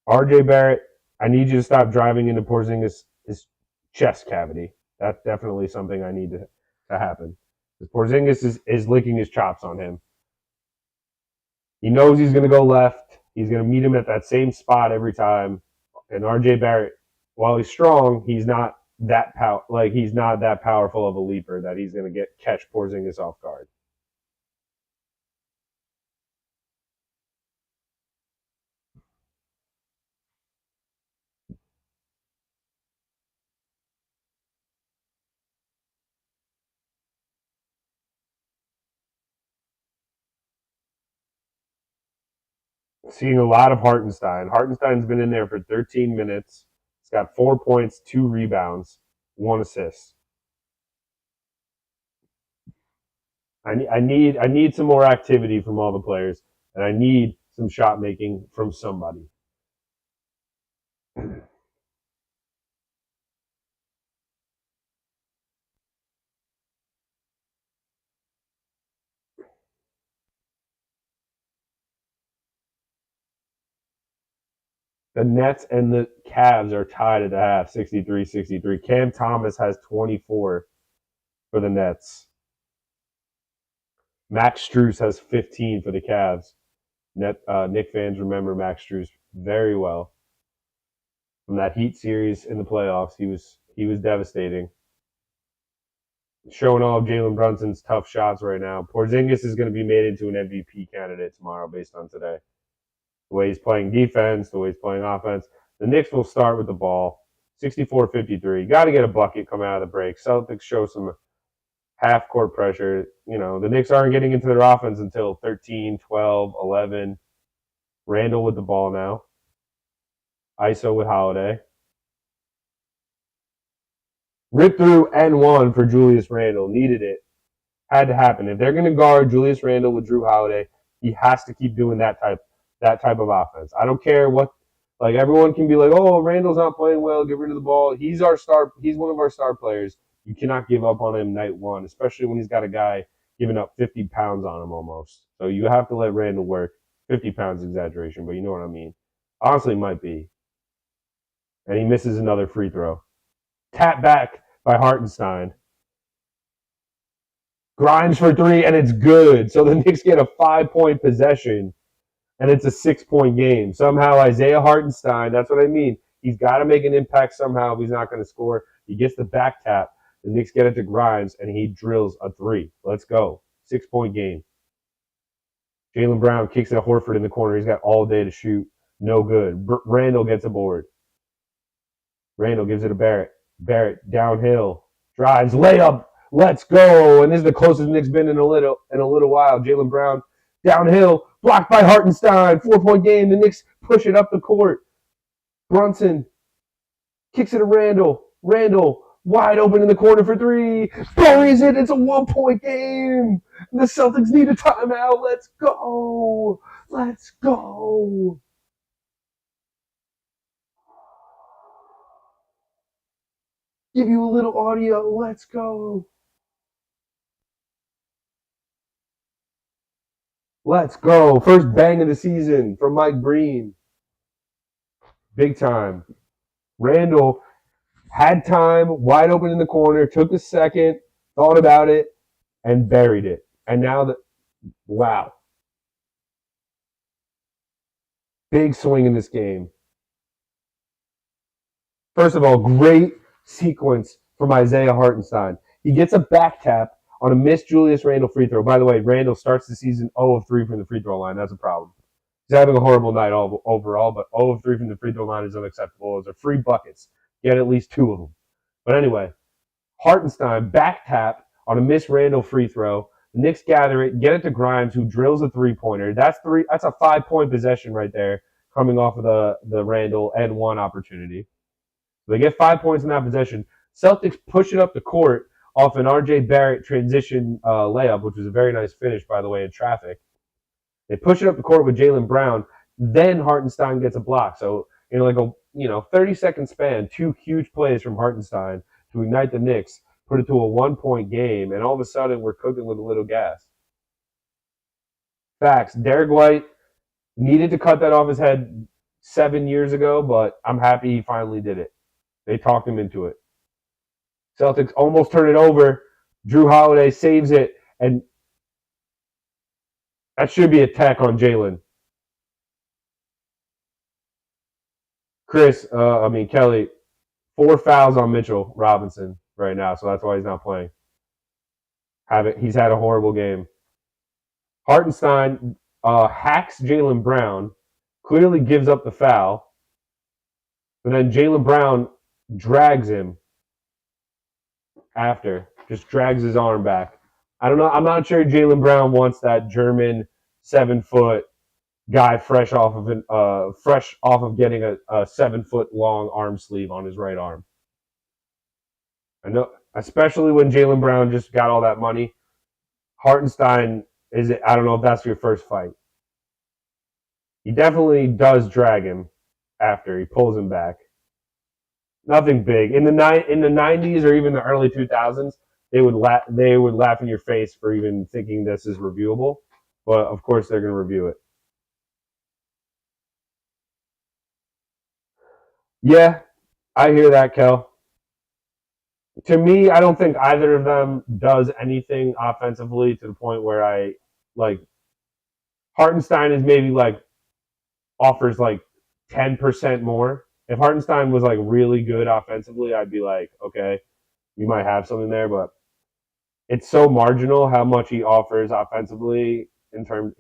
RJ Barrett, I need you to stop driving into Porzingis' chest cavity. That's definitely something I need to happen. Porzingis is licking his chops on him. He knows he's going to go left. He's going to meet him at that same spot every time. And RJ Barrett, while he's strong, he's not that he's not that powerful of a leaper that he's going to catch Porzingis off guard. Seeing a lot of Hartenstein. Hartenstein's been in there for 13 minutes. He's got 4 points, 2 rebounds, 1 assist. I need some more activity from all the players, and I need some shot making from somebody. The Nets and the Cavs are tied at the half, 63-63. Cam Thomas has 24 for the Nets. Max Strus has 15 for the Cavs. Knick fans remember Max Strus very well from that Heat series in the playoffs. He was devastating. Showing all of Jalen Brunson's tough shots right now. Porzingis is going to be made into an MVP candidate tomorrow based on today. The way he's playing defense, the way he's playing offense. The Knicks will start with the ball. 64-53. Got to get a bucket coming out of the break. Celtics show some half-court pressure. You know, the Knicks aren't getting into their offense until 13, 12, 11. Randall with the ball now. ISO with Holiday. Rip through N1 for Julius Randle. Needed it. Had to happen. If they're going to guard Julius Randle with Jrue Holiday, he has to keep doing that type of offense. I don't care what. Like, everyone can be like, oh, Randall's not playing well, get rid of the ball. He's our star. He's one of our star players. You cannot give up on him night one, especially when he's got a guy giving up 50 pounds on him almost. So you have to let Randall work. 50 pounds exaggeration, but you know what I mean. Honestly, might be. And he misses another free throw. Tap back by Hartenstein. Grimes for 3, and it's good. So the Knicks get a 5-point possession, and it's a 6-point game. Somehow Isaiah Hartenstein, that's what I mean. He's got to make an impact somehow if he's not going to score. He gets the back tap. The Knicks get it to Grimes, and he drills a 3. Let's go. 6-point game. Jalen Brown kicks it at Horford in the corner. He's got all day to shoot. No good. Randall gets a board. Randall gives it to Barrett. Barrett downhill, drives, layup, let's go. And this is the closest Knicks been in a little while. Jalen Brown downhill, blocked by Hartenstein. 4-point game. The Knicks push it up the court. Brunson kicks it to Randall. Randall wide open in the corner for three. Buries it. It's a 1-point game. The Celtics need a timeout. Let's go. Let's go. Give you a little audio. Let's go. Let's go. First bang of the season from Mike Breen. Big time. Randall had time, wide open in the corner, took a second, thought about it, and buried it. And now wow. Big swing in this game. First of all, great sequence from Isaiah Hartenstein. He gets a back tap on a missed Julius Randle free throw. By the way, Randle starts the season 0 of 3 from the free throw line. That's a problem. He's having a horrible night overall, but 0 of 3 from the free throw line is unacceptable. Those are free buckets. Get at least 2 of them. But anyway, Hartenstein back tap on a missed Randle free throw. The Knicks gather it, get it to Grimes, who drills a three-pointer. That's a 5-point possession right there, coming off of the Randle and one opportunity. They get 5 points in that possession. Celtics push it up the court off an R.J. Barrett transition layup, which was a very nice finish, by the way, in traffic. They push it up the court with Jalen Brown. Then Hartenstein gets a block. So in like a 30-second span, 2 huge plays from Hartenstein to ignite the Knicks, put it to a 1-point game, and all of a sudden we're cooking with a little gas. Facts. Derek White needed to cut that off his head 7 years ago, but I'm happy he finally did it. They talked him into it. Celtics almost turn it over. Drew Holiday saves it, and that should be a tech on Jalen. Kelly, 4 fouls on Mitchell Robinson right now, so that's why he's not playing. He's had a horrible game. Hartenstein hacks Jalen Brown, clearly gives up the foul, but then Jalen Brown drags him after, just drags his arm back. I don't know. I'm not sure Jalen Brown wants that German 7-foot guy fresh off of getting a 7-foot long arm sleeve on his right arm. I know, especially when Jalen Brown just got all that money. Hartenstein I don't know if that's your first fight. He definitely does drag him after he pulls him back. Nothing big. In the 90s or even the early 2000s, they would laugh in your face for even thinking this is reviewable. But of course they're going to review it. Yeah, I hear that, Kel. To me, I don't think either of them does anything offensively to the point where I like. Hartenstein is maybe offers 10% more. If Hartenstein was really good offensively, I'd be like, okay, you might have something there, but it's so marginal how much he offers offensively.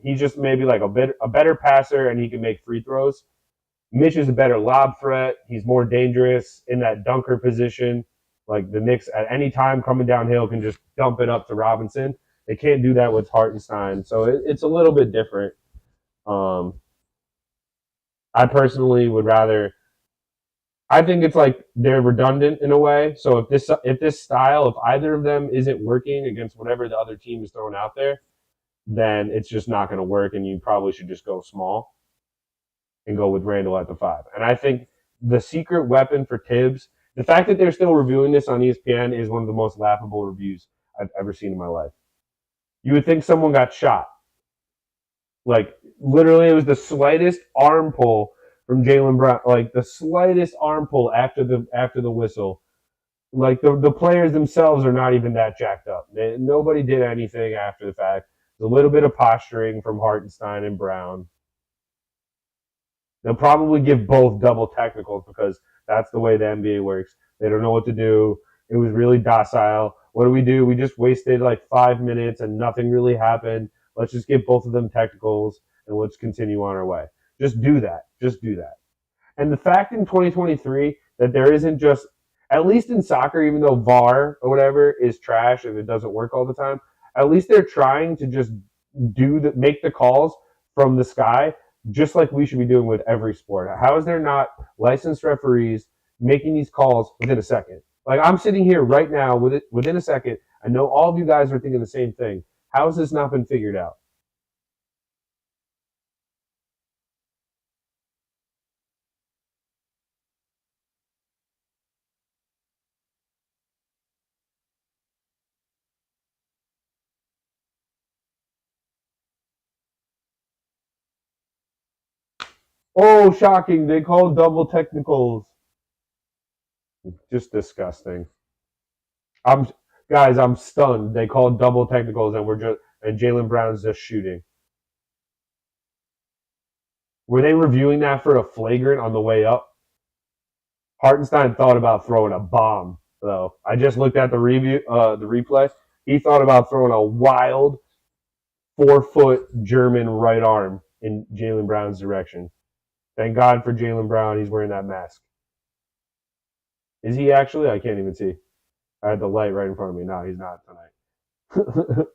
He's just maybe a better passer, and he can make free throws. Mitch is a better lob threat. He's more dangerous in that dunker position. The Knicks at any time coming downhill can just dump it up to Robinson. They can't do that with Hartenstein, so it's a little bit different. I personally would rather. I think it's they're redundant in a way. So if this style, if either of them isn't working against whatever the other team is throwing out there, then it's just not going to work, and you probably should just go small and go with Randall at the 5. And I think the secret weapon for Tibbs, the fact that they're still reviewing this on ESPN is one of the most laughable reviews I've ever seen in my life. You would think someone got shot. Literally, it was the slightest arm pull from Jalen Brown, the slightest arm pull after the whistle. The players themselves are not even that jacked up. Nobody did anything after the fact. There's a little bit of posturing from Hartenstein and Brown. They'll probably give both double technicals because that's the way the NBA works. They don't know what to do. It was really docile. What do? We just wasted 5 minutes and nothing really happened. Let's just give both of them technicals and let's continue on our way. Just do that. And the fact in 2023 that there isn't just, At least in soccer, even though VAR or whatever is trash and it doesn't work all the time, at least they're trying to just make the calls from the sky, just like we should be doing with every sport. How is there not licensed referees making these calls within a second? Like I'm sitting here right now within a second. I know all of you guys are thinking the same thing. How has this not been figured out? Oh, shocking! They called double technicals. Just disgusting. I'm guys, I'm stunned. They called double technicals and Jalen Brown's just shooting. Were they reviewing that for a flagrant on the way up? Hartenstein thought about throwing a bomb though. I just looked at the replay. He thought about throwing a wild 4-foot German right arm in Jalen Brown's direction. Thank God for Jalen Brown. He's wearing that mask. Is he actually? I can't even see. I had the light right in front of me. No, he's not tonight.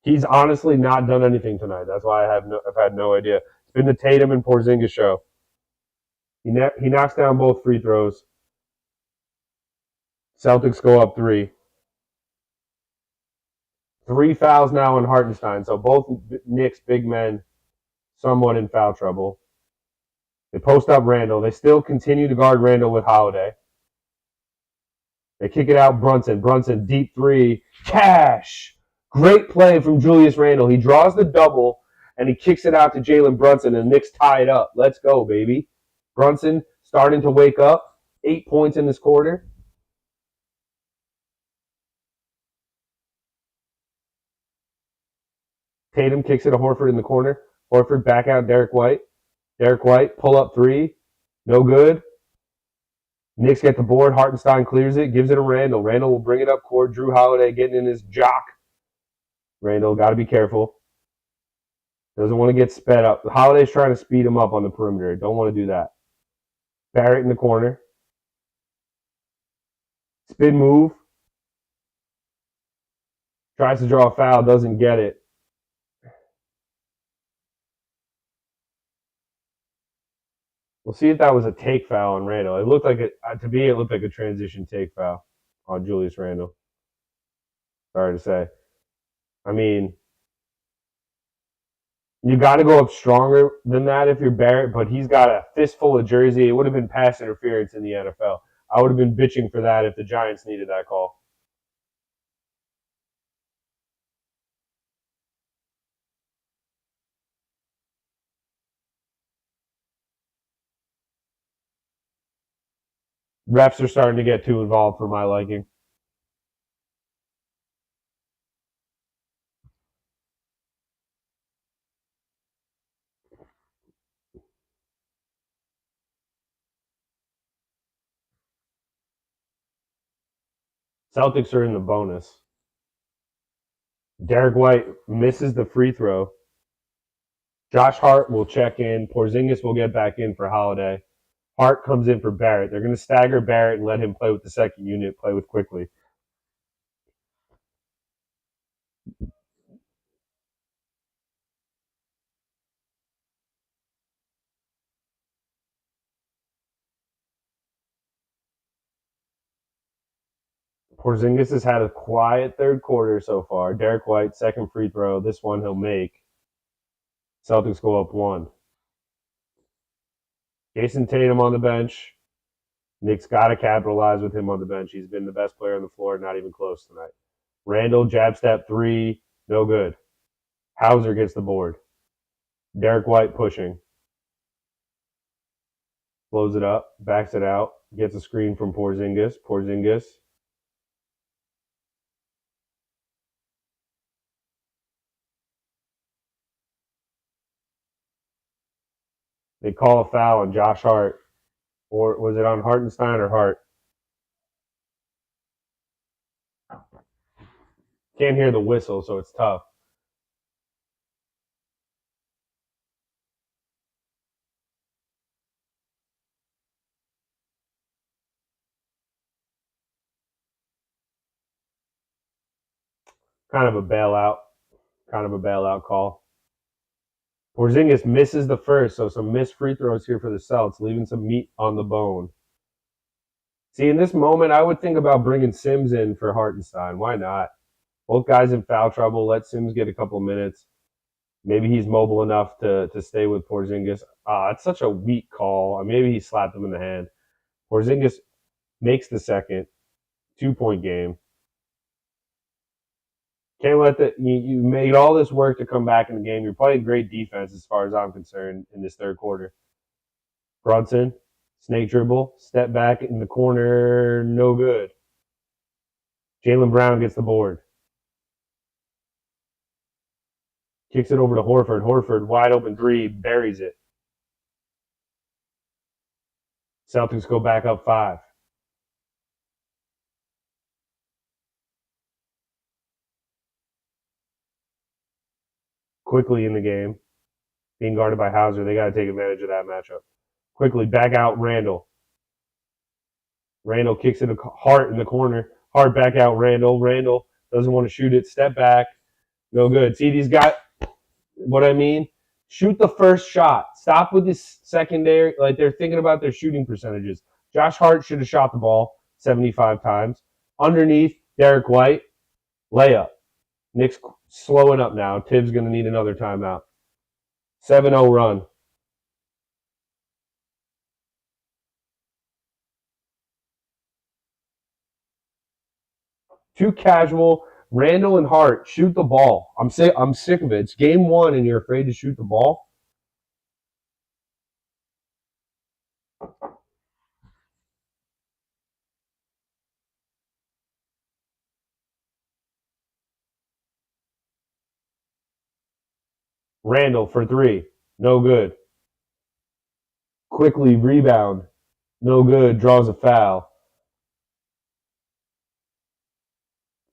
He's honestly not done anything tonight. That's why I've had no idea. It's been the Tatum and Porzingis show. He knocks down both free throws. Celtics go up 3. 3 fouls now on Hartenstein. So both Knicks big men somewhat in foul trouble. They post up Randall. They still continue to guard Randall with Holiday. They kick it out Brunson. Brunson deep 3. Cash. Great play from Julius Randle. He draws the double and he kicks it out to Jalen Brunson and the Knicks tie it up. Let's go, baby. Brunson starting to wake up. 8 points in this quarter. Tatum kicks it to Horford in the corner. Horford back out Derek White. Derek White pull up 3. No good. Knicks get the board. Hartenstein clears it. Gives it to Randall. Randall will bring it up court. Drew Holiday getting in his jock. Randall got to be careful. Doesn't want to get sped up. Holiday's trying to speed him up on the perimeter. Don't want to do that. Barrett in the corner. Spin move. Tries to draw a foul. Doesn't get it. We'll see if that was a take foul on Randall. It looked like to me. It looked like a transition take foul on Julius Randle. Sorry to say. I mean, you got to go up stronger than that if you're Barrett, but he's got a fistful of jersey. It would have been pass interference in the NFL. I would have been bitching for that if the Giants needed that call. Refs are starting to get too involved for my liking. Celtics are in the bonus. Derek White misses the free throw. Josh Hart will check in. Porzingis will get back in for Holiday. Hart comes in for Barrett. They're going to stagger Barrett and let him play with the second unit, play with quickly. Porzingis has had a quiet third quarter so far. Derek White, second free throw. This one he'll make. Celtics go up 1. Jayson Tatum on the bench. Knicks got to capitalize with him on the bench. He's been the best player on the floor, not even close tonight. Randall, jab step 3, no good. Hauser gets the board. Derek White pushing. Blows it up, backs it out, gets a screen from Porzingis. Porzingis. They call a foul on Josh Hart. Or was it on Hartenstein or Hart? Can't hear the whistle, so it's tough. Kind of a bailout. Kind of a bailout call. Porzingis misses the first, so some missed free throws here for the Celtics, leaving some meat on the bone. See, in this moment, I would think about bringing Sims in for Hartenstein. Why not? Both guys in foul trouble. Let Sims get a couple minutes. Maybe he's mobile enough to stay with Porzingis. It's such a weak call. Maybe he slapped him in the hand. Porzingis makes the second 2-point game. Can't let you made all this work to come back in the game. You're playing great defense as far as I'm concerned in this third quarter. Brunson, snake dribble, step back in the corner, no good. Jalen Brown gets the board. Kicks it over to Horford. Horford, wide open three, buries it. Celtics go back up 5. Quickly in the game, being guarded by Hauser. They got to take advantage of that matchup. Quickly back out Randall. Randall kicks it to Hart in the corner. Hart back out Randall. Randall doesn't want to shoot it. Step back. No good. See, these guys, what I mean? Shoot the first shot. Stop with this secondary. Like, they're thinking about their shooting percentages. Josh Hart should have shot the ball 75 times. Underneath, Derek White, layup. Knicks slowing up now. Tibbs going to need another timeout. 7-0 run. Too casual. Randall and Hart shoot the ball. I'm sick of it. It's game 1 and you're afraid to shoot the ball. Randall for 3. No good. Quickly rebound. No good. Draws a foul.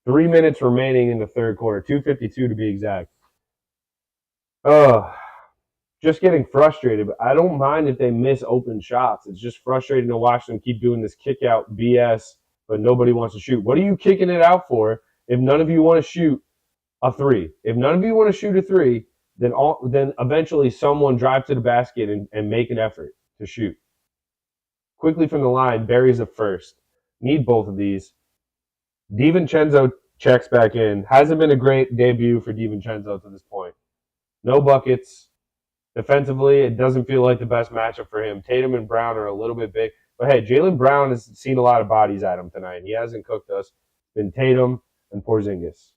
3 minutes remaining in the third quarter. 2:52 to be exact. Just getting frustrated. But I don't mind if they miss open shots. It's just frustrating to watch them keep doing this kick out BS, but nobody wants to shoot. What are you kicking it out for if none of you want to shoot a 3? If none of you want to shoot a 3, then eventually someone drive to the basket and make an effort to shoot. Quickly from the line, buries the first. Need both of these. DiVincenzo checks back in. Hasn't been a great debut for DiVincenzo to this point. No buckets. Defensively, it doesn't feel like the best matchup for him. Tatum and Brown are a little bit big. But hey, Jalen Brown has seen a lot of bodies at him tonight. He hasn't cooked us. It's been Tatum and Porzingis.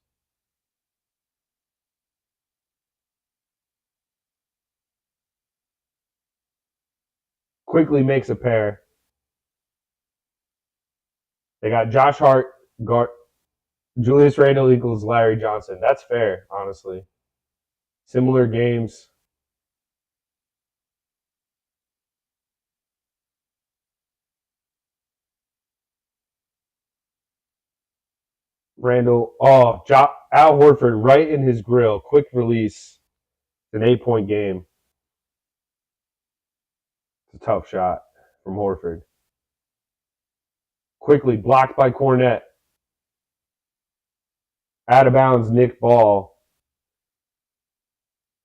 Quickly makes a pair. They got Josh Hart, Julius Randle equals Larry Johnson. That's fair, honestly. Similar games. Randall, Al Horford right in his grill. Quick release. It's an 8-point game. It's a tough shot from Horford. Quickly blocked by Cornette. Out of bounds, Nick Ball.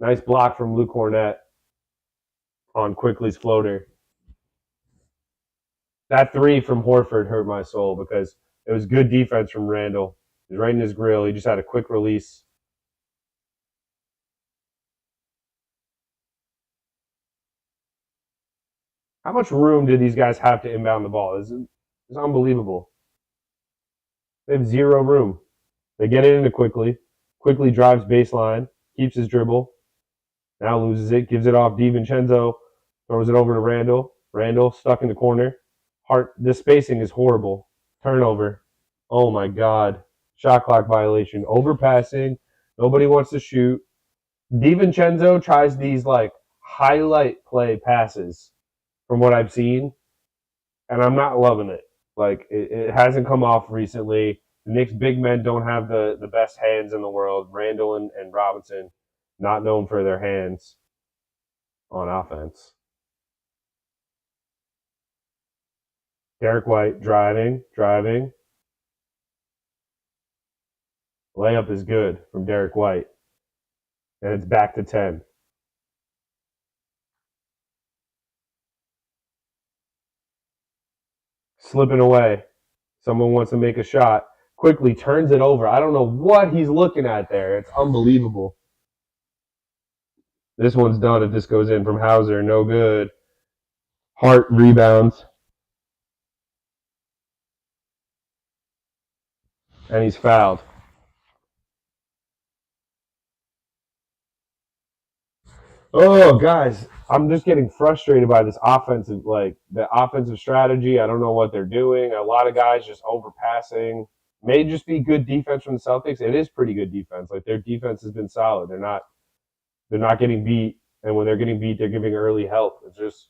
Nice block from Luke Cornette on Quickly's floater. That 3 from Horford hurt my soul because it was good defense from Randall. He was right in his grill. He just had a quick release. How much room do these guys have to inbound the ball? It's unbelievable. They have 0 room. They get it into Quickly. Quickly drives baseline, keeps his dribble. Now loses it, gives it off DiVincenzo, throws it over to Randall. Randall stuck in the corner. Hart, this spacing is horrible. Turnover. Oh my God. Shot clock violation. Overpassing. Nobody wants to shoot. DiVincenzo tries these like highlight play passes from what I've seen, and I'm not loving it. Like it hasn't come off recently. The Knicks big men don't have the best hands in the world. Randall and Robinson, not known for their hands on offense. Derek White driving. Layup is good from Derek White. And it's back to 10. Slipping away. Someone wants to make a shot. Quickly turns it over. I don't know what he's looking at there. It's unbelievable. This one's done if this goes in from Hauser. No good. Hart rebounds. And he's fouled. Oh, guys, I'm just getting frustrated by this offensive, the offensive strategy. I don't know what they're doing. A lot of guys just overpassing. May just be good defense from the Celtics. It is pretty good defense. Like their defense has been solid. They're not getting beat, and when they're getting beat, they're giving early help. It's just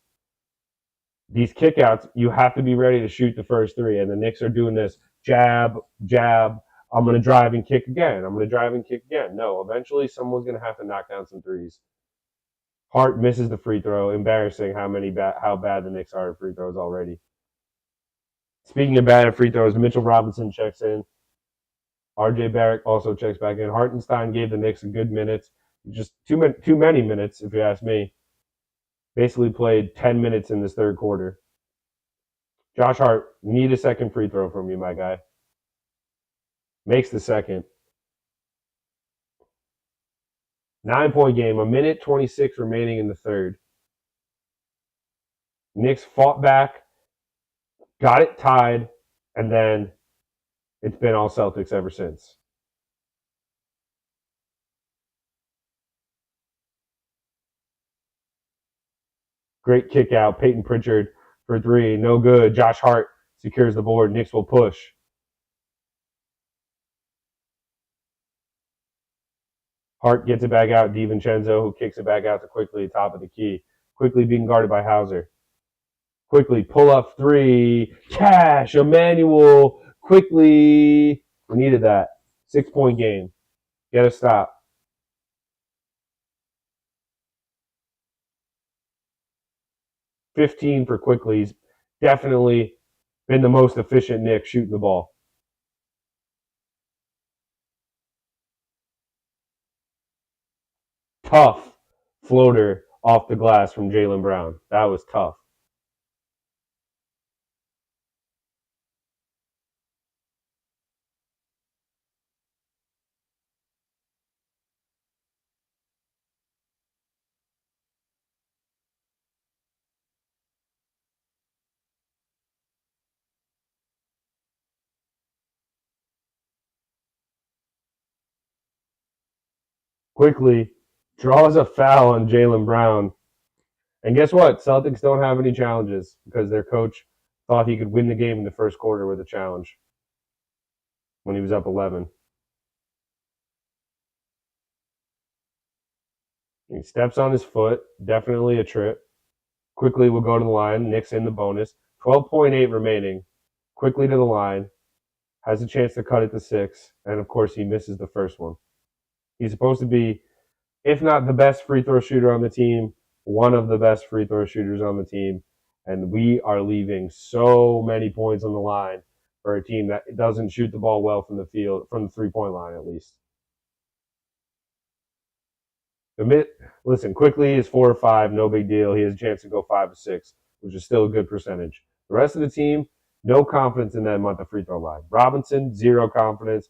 these kickouts. You have to be ready to shoot the first three, and the Knicks are doing this jab, jab. I'm going to drive and kick again. I'm going to drive and kick again. No, eventually someone's going to have to knock down some threes. Hart misses the free throw. Embarrassing how bad the Knicks are at free throws already. Speaking of bad at free throws, Mitchell Robinson checks in. R.J. Barrett also checks back in. Hartenstein gave the Knicks a good minutes. Just too many minutes, if you ask me. Basically played 10 minutes in this third quarter. Josh Hart, need a second free throw from you, my guy. Makes the second. 9-point game, a minute 26 remaining in the third. Knicks fought back, got it tied, and then it's been all Celtics ever since. Great kick out. Peyton Pritchard for three. No good. Josh Hart secures the board. Knicks will push. Hart gets it back out. DiVincenzo, who kicks it back out to Quickly, top of the key. Quickly being guarded by Hauser. Quickly pull up three. Cash. Emmanuel. Quickly. We needed that. 6-point game. Get a stop. $15 for Quickly. He's definitely been the most efficient Knick shooting the ball. Tough floater off the glass from Jalen Brown. That was tough. Quickly draws a foul on Jalen Brown. And guess what? Celtics don't have any challenges because their coach thought he could win the game in the first quarter with a challenge when he was up 11. He steps on his foot. Definitely a trip. Quickly will go to the line. Knicks in the bonus. 12.8 remaining. Quickly to the line. Has a chance to cut it to 6. And of course, he misses the first one. He's supposed to be, if not the best free throw shooter on the team, one of the best free throw shooters on the team. And we are leaving so many points on the line for a team that doesn't shoot the ball well from the field, from the 3-point line at least. Listen, Quickly is 4 or 5, no big deal. He has a chance to go 5 or 6, which is still a good percentage. The rest of the team, no confidence in them at the free throw line. Robinson, 0 confidence.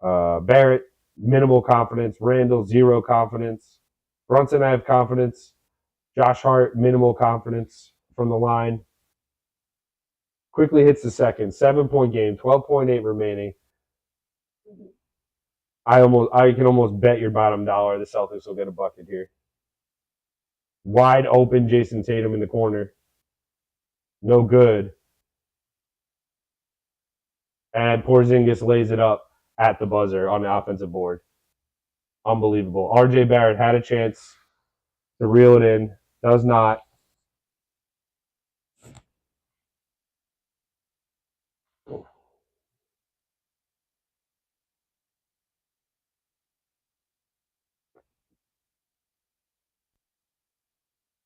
Barrett, minimal confidence. Randall, 0 confidence. Brunson, I have confidence. Josh Hart, minimal confidence from the line. Quickly hits the second. 7-point game, 12.8 remaining. I can almost bet your bottom dollar the Celtics will get a bucket here. Wide open Jayson Tatum in the corner. No good. And Porzingis lays it up at the buzzer on the offensive board. Unbelievable. R.J. Barrett had a chance to reel it in. Does not.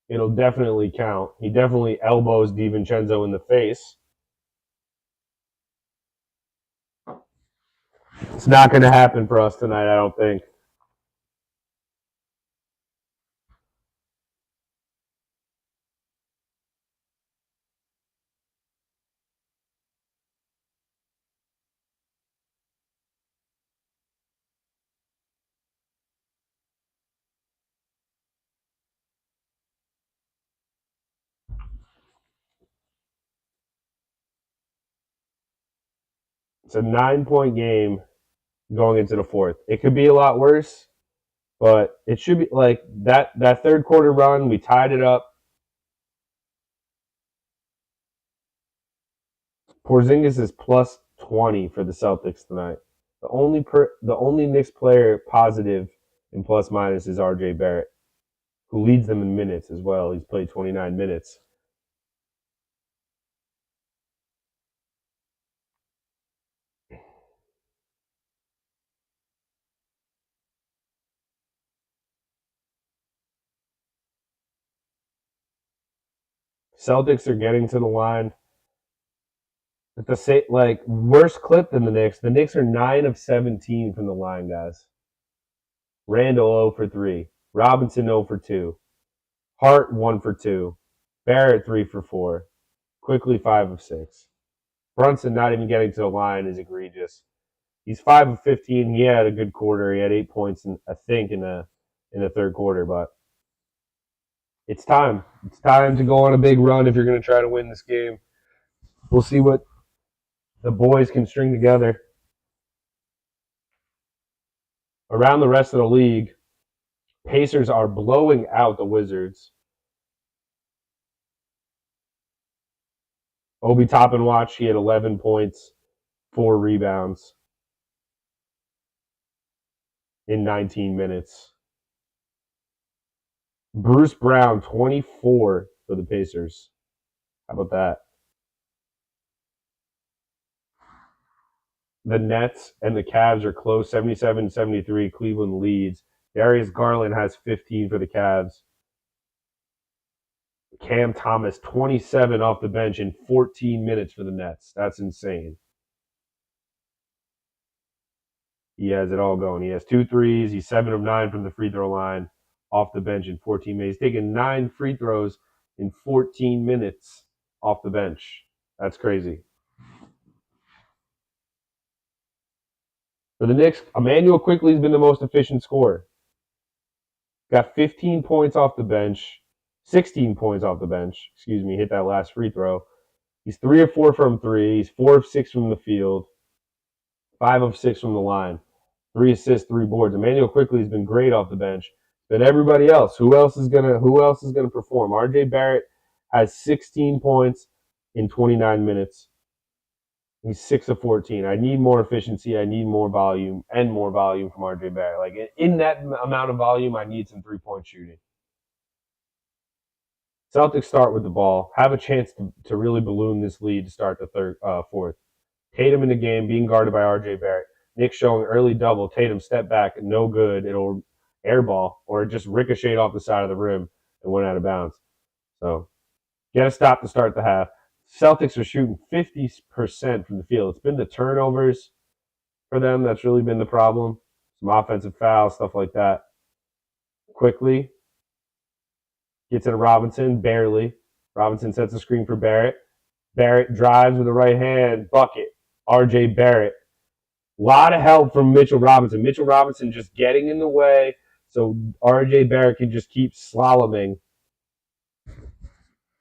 It'll definitely count. He definitely elbows DiVincenzo in the face. It's not going to happen for us tonight, I don't think. It's a 9-point game going into the fourth. It could be a lot worse, but it should be like that third quarter run. We tied it up. Porzingis is plus 20 for the Celtics tonight. The only Knicks player positive in plus minus is RJ Barrett, who leads them in minutes as well. He's played 29 minutes. Celtics are getting to the line at the same worse clip than the Knicks. The Knicks are 9 of 17 from the line, guys. Randall 0 for 3. Robinson 0 for 2. Hart 1 for 2. Barrett 3 for 4. Quickly 5 of 6. Brunson not even getting to the line is egregious. He's 5 of 15. He had a good quarter. He had 8 points, I think, in the third quarter. But it's time. It's time to go on a big run if you're going to try to win this game. We'll see what the boys can string together. Around the rest of the league, Pacers are blowing out the Wizards. Obi Toppin watch, he had 11 points, 4 rebounds in 19 minutes. Bruce Brown, 24 for the Pacers. How about that? The Nets and the Cavs are close, 77-73. Cleveland leads. Darius Garland has 15 for the Cavs. Cam Thomas, 27 off the bench in 14 minutes for the Nets. That's insane. He has it all going. He has 2 threes. He's 7 of 9 from the free throw line off the bench in 14 minutes. He's taken 9 free throws in 14 minutes off the bench. That's crazy. For the Knicks, Emmanuel Quickly has been the most efficient scorer. Got 15 points off the bench, 16 points off the bench. Hit that last free throw. He's 3 of 4 from 3. He's 4 of 6 from the field, 5 of 6 from the line. 3 assists, 3 boards. Emmanuel Quickly has been great off the bench. But everybody else, who else is gonna perform? RJ Barrett has 16 points in 29 minutes. He's 6 of 14. I need more efficiency. I need more volume from RJ Barrett. Like in that amount of volume, I need some 3-point shooting. Celtics start with the ball, have a chance to really balloon this lead to start the fourth. Tatum in the game, being guarded by RJ Barrett. Knicks showing early double. Tatum step back, no good. It'll airball or just ricochet off the side of the rim and went out of bounds. So get a stop to start the half. Celtics are shooting 50% from the field. It's been the turnovers for them that's really been the problem. Some offensive fouls, stuff like that. Quickly gets it to Robinson, barely. Robinson sets a screen for Barrett. Barrett drives with the right hand, bucket. RJ Barrett. A lot of help from Mitchell Robinson. Mitchell Robinson just getting in the way so RJ Barrett can just keep slaloming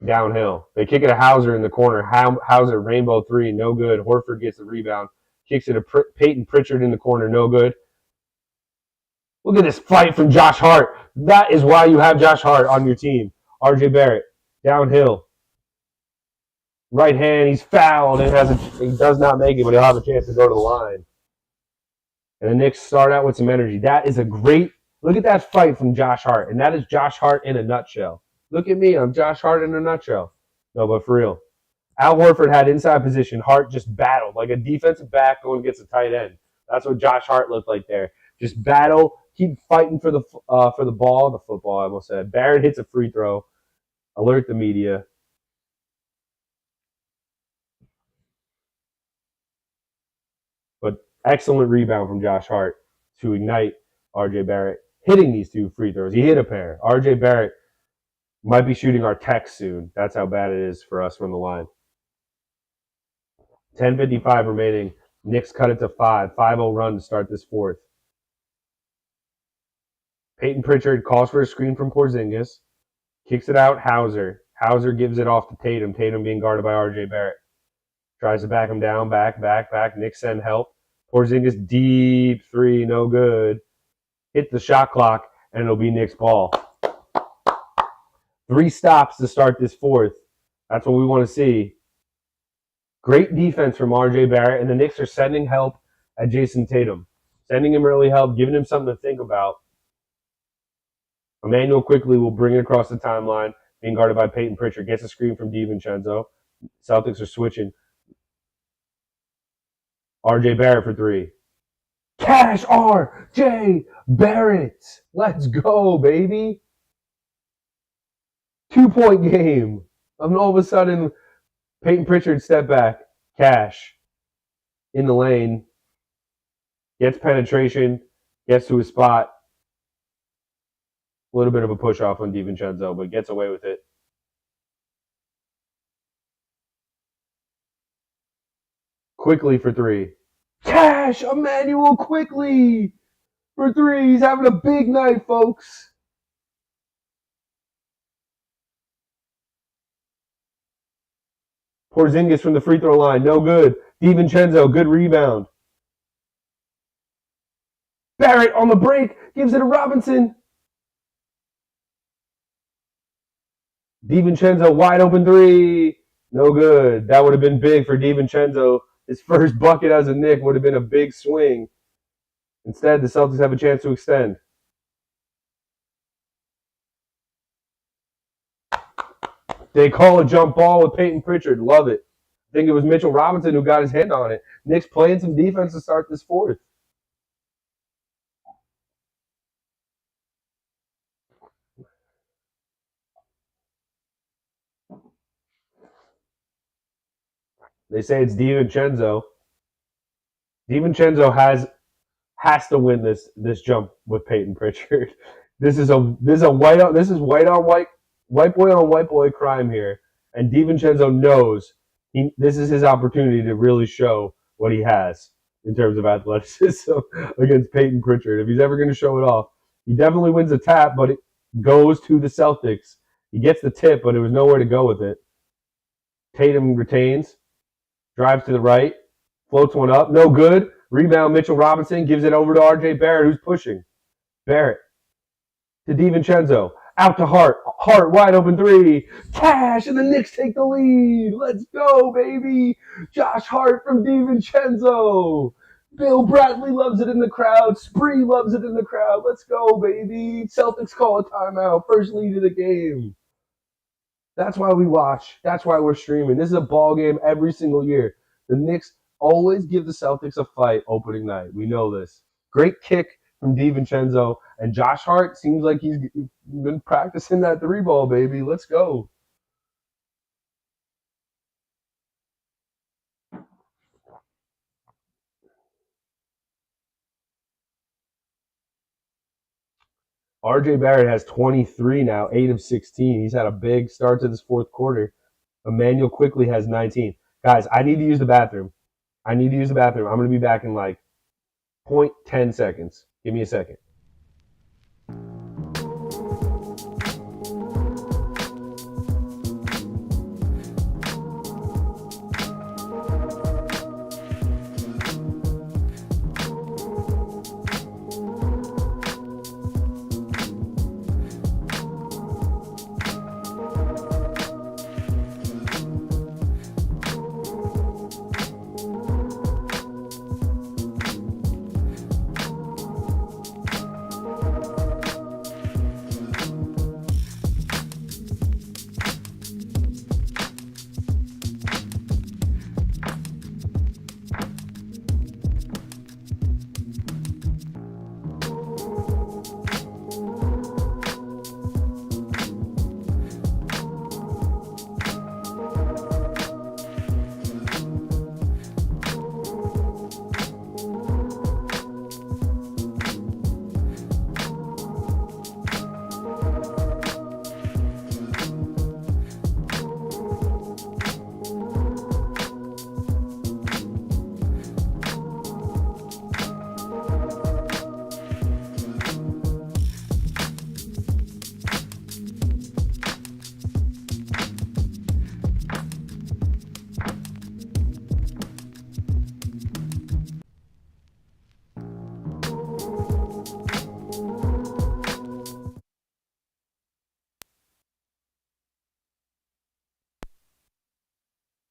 downhill. They kick it to Hauser in the corner. Hauser, rainbow 3, no good. Horford gets the rebound. Kicks it to Peyton Pritchard in the corner, no good. Look at this fight from Josh Hart. That is why you have Josh Hart on your team. RJ Barrett, downhill. Right hand, he's fouled and he does not make it, but he'll have a chance to go to the line. And the Knicks start out with some energy. That is a great look at that fight from Josh Hart. And that is Josh Hart in a nutshell. Look at me, I'm Josh Hart in a nutshell. No, but for real. Al Horford had inside position. Hart just battled like a defensive back going against a tight end. That's what Josh Hart looked like there. Just battle, keep fighting for the ball, the football, I almost said. Barrett hits a free throw. Alert the media. But Excellent rebound from Josh Hart to ignite R.J. Barrett. Hitting these 2 free throws. He hit a pair. R.J. Barrett might be shooting our text soon. That's how bad it is for us from the line. 10:55 remaining. Knicks cut it to 5. 5-0 run to start this fourth. Peyton Pritchard calls for a screen from Porzingis. Kicks it out, Hauser. Hauser gives it off to Tatum. Tatum being guarded by R.J. Barrett. Tries to back him down. Back. Knicks send help. Porzingis deep 3, no good. Hit the shot clock, and it'll be Knicks ball. 3 stops to start this fourth. That's what we want to see. Great defense from R.J. Barrett, and the Knicks are sending help at Jayson Tatum. Sending him early help, giving him something to think about. Emmanuel quickly will bring it across the timeline, being guarded by Peyton Pritchard. Gets a screen from DiVincenzo. Celtics are switching. R.J. Barrett for 3. Cash R.J. Barrett. Let's go, baby. 2-point game. And all of a sudden, Peyton Pritchard step back. Cash in the lane. Gets penetration. Gets to his spot. A little bit of a push off on DiVincenzo, but gets away with it. Quickly for 3. Cash Emmanuel quickly for 3. He's having a big night, folks. Porzingis from the free throw line, no good. DiVincenzo, good rebound. Barrett on the break, gives it to Robinson. DiVincenzo, wide open 3. No good. That would have been big for DiVincenzo. His first bucket as a Knick would have been a big swing. Instead, the Celtics have a chance to extend. They call a jump ball with Peyton Pritchard. Love it. I think it was Mitchell Robinson who got his hand on it. Knicks playing some defense to start this fourth. They say it's DiVincenzo. DiVincenzo has to win this jump with Peyton Pritchard. This is white boy crime here, and DiVincenzo knows this is his opportunity to really show what he has in terms of athleticism against Peyton Pritchard. If he's ever going to show it off, he definitely wins a tap, but it goes to the Celtics. He gets the tip, but there was nowhere to go with it. Tatum retains, drives to the right, floats one up, no good. Rebound, Mitchell Robinson gives it over to R.J. Barrett, who's pushing. Barrett to DiVincenzo, out to Hart. Hart, wide open 3. Cash, and the Knicks take the lead. Let's go, baby. Josh Hart from DiVincenzo. Bill Bradley loves it in the crowd. Spree loves it in the crowd. Let's go, baby. Celtics call a timeout. First lead of the game. That's why we watch. That's why we're streaming. This is a ball game every single year. The Knicks always give the Celtics a fight opening night. We know this. Great kick from DiVincenzo. And Josh Hart seems like he's been practicing that 3-ball, baby. Let's go. R.J. Barrett has 23 now, 8 of 16. He's had a big start to this fourth quarter. Emmanuel quickly has 19. Guys, I need to use the bathroom. I'm going to be back in like 0.10 seconds. Give me a second.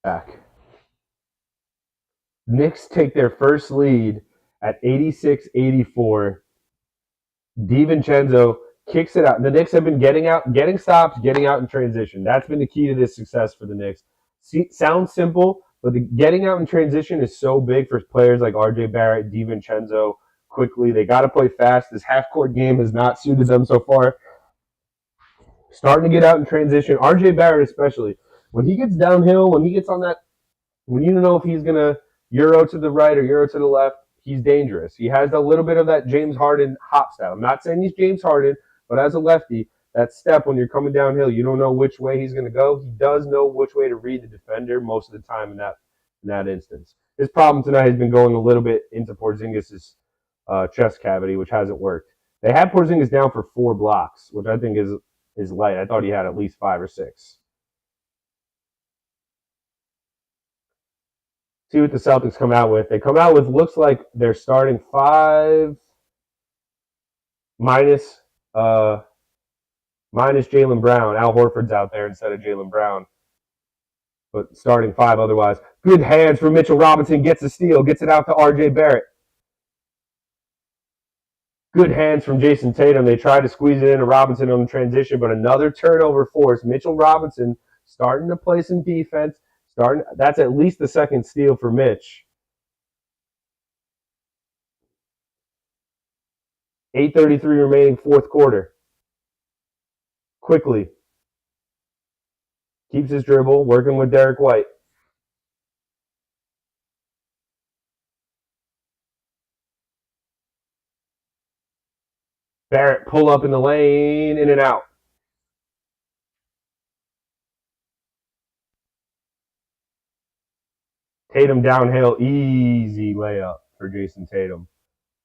Back. Knicks take their first lead at 86-84. DiVincenzo kicks it out. The Knicks have been getting stops, getting out in transition. That's been the key to this success for the Knicks. Sounds simple, but the getting out in transition is so big for players like RJ Barrett, DiVincenzo. Quickly, they got to play fast. This half-court game has not suited them so far. Starting to get out in transition. RJ Barrett especially. When he gets downhill, when he gets on that, when you don't know if he's going to Euro to the right or Euro to the left, he's dangerous. He has a little bit of that James Harden hop style. I'm not saying he's James Harden, but as a lefty, that step when you're coming downhill, you don't know which way he's going to go. He does know which way to read the defender most of the time in that instance. His problem tonight has been going a little bit into Porzingis' chest cavity, which hasn't worked. They had Porzingis down for 4 blocks, which I think is light. I thought he had at least 5 or 6. See what the Celtics come out with. They come out with, looks like they're starting 5 minus Jalen Brown. Al Horford's out there instead of Jalen Brown. But starting 5 otherwise. Good hands for Mitchell Robinson. Gets the steal. Gets it out to RJ Barrett. Good hands from Jayson Tatum. They tried to squeeze it into Robinson on the transition, but another turnover force. Mitchell Robinson starting to play some defense. That's at least the second steal for Mitch. 8:33 remaining, fourth quarter. Quickly. Keeps his dribble, working with Derek White. Barrett pull up in the lane, in and out. Tatum downhill, easy layup for Jayson Tatum.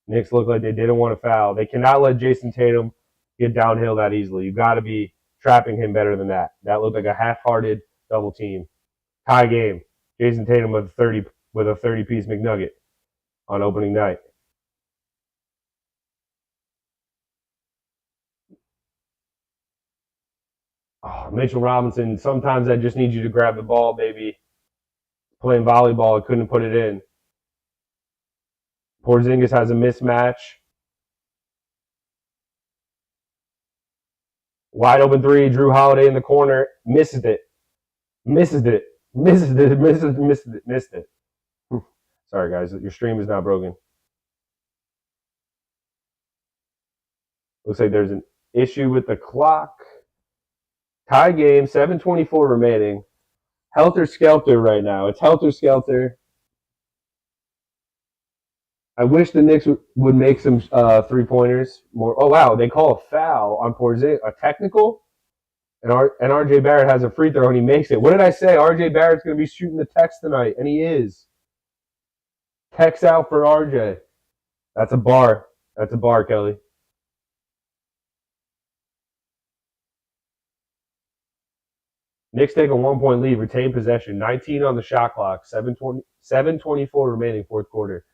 Knicks look like they didn't want to foul. They cannot let Jayson Tatum get downhill that easily. You got to be trapping him better than that. That looked like a half-hearted double team. Tie game. Jayson Tatum with a 30-piece McNugget on opening night. Oh, Mitchell Robinson, sometimes I just need you to grab the ball, baby. Playing volleyball, I couldn't put it in. Porzingis has a mismatch. Wide open 3, Drew Holiday in the corner, misses it. Sorry, guys, your stream is now broken. Looks like there's an issue with the clock. Tie game, 7:24 remaining. Helter-skelter right now. It's helter-skelter. I wish the Knicks would make some three-pointers more. Oh, wow, they call a foul on Porzingis, a technical, and RJ Barrett has a free throw, and he makes it. What did I say? RJ Barrett's going to be shooting the Tex tonight, and he is. Tex out for RJ. That's a bar. That's a bar, Kelly. Knicks take a 1-point lead, retain possession, 19 on the shot clock, 7:24 remaining, fourth quarter.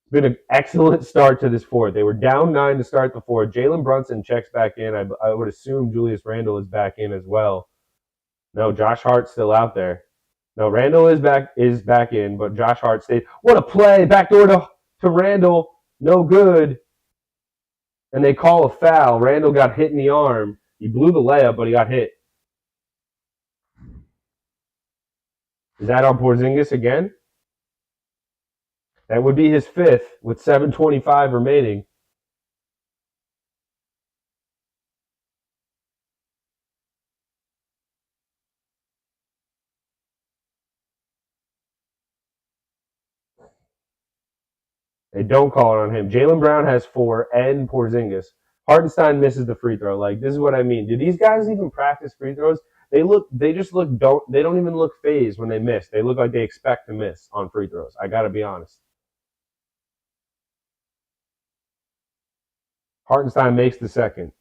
It's been an excellent start to this fourth. They were down 9 to start the fourth. Jalen Brunson checks back in. I would assume Julius Randle is back in as well. No, Josh Hart's still out there. No, Randle is back in, but Josh Hart stayed. What a play! Backdoor to Randle. No good. And they call a foul. Randle got hit in the arm. He blew the layup, but he got hit. Is that on Porzingis again? That would be his 5th with 7:25 remaining. They don't call it on him. Jalen Brown has 4 and Porzingis. Hartenstein misses the free throw. Like, this is what I mean. Do these guys even practice free throws? They don't even look phased when they miss. They look like they expect to miss on free throws. I got to be honest. Hartenstein makes the second.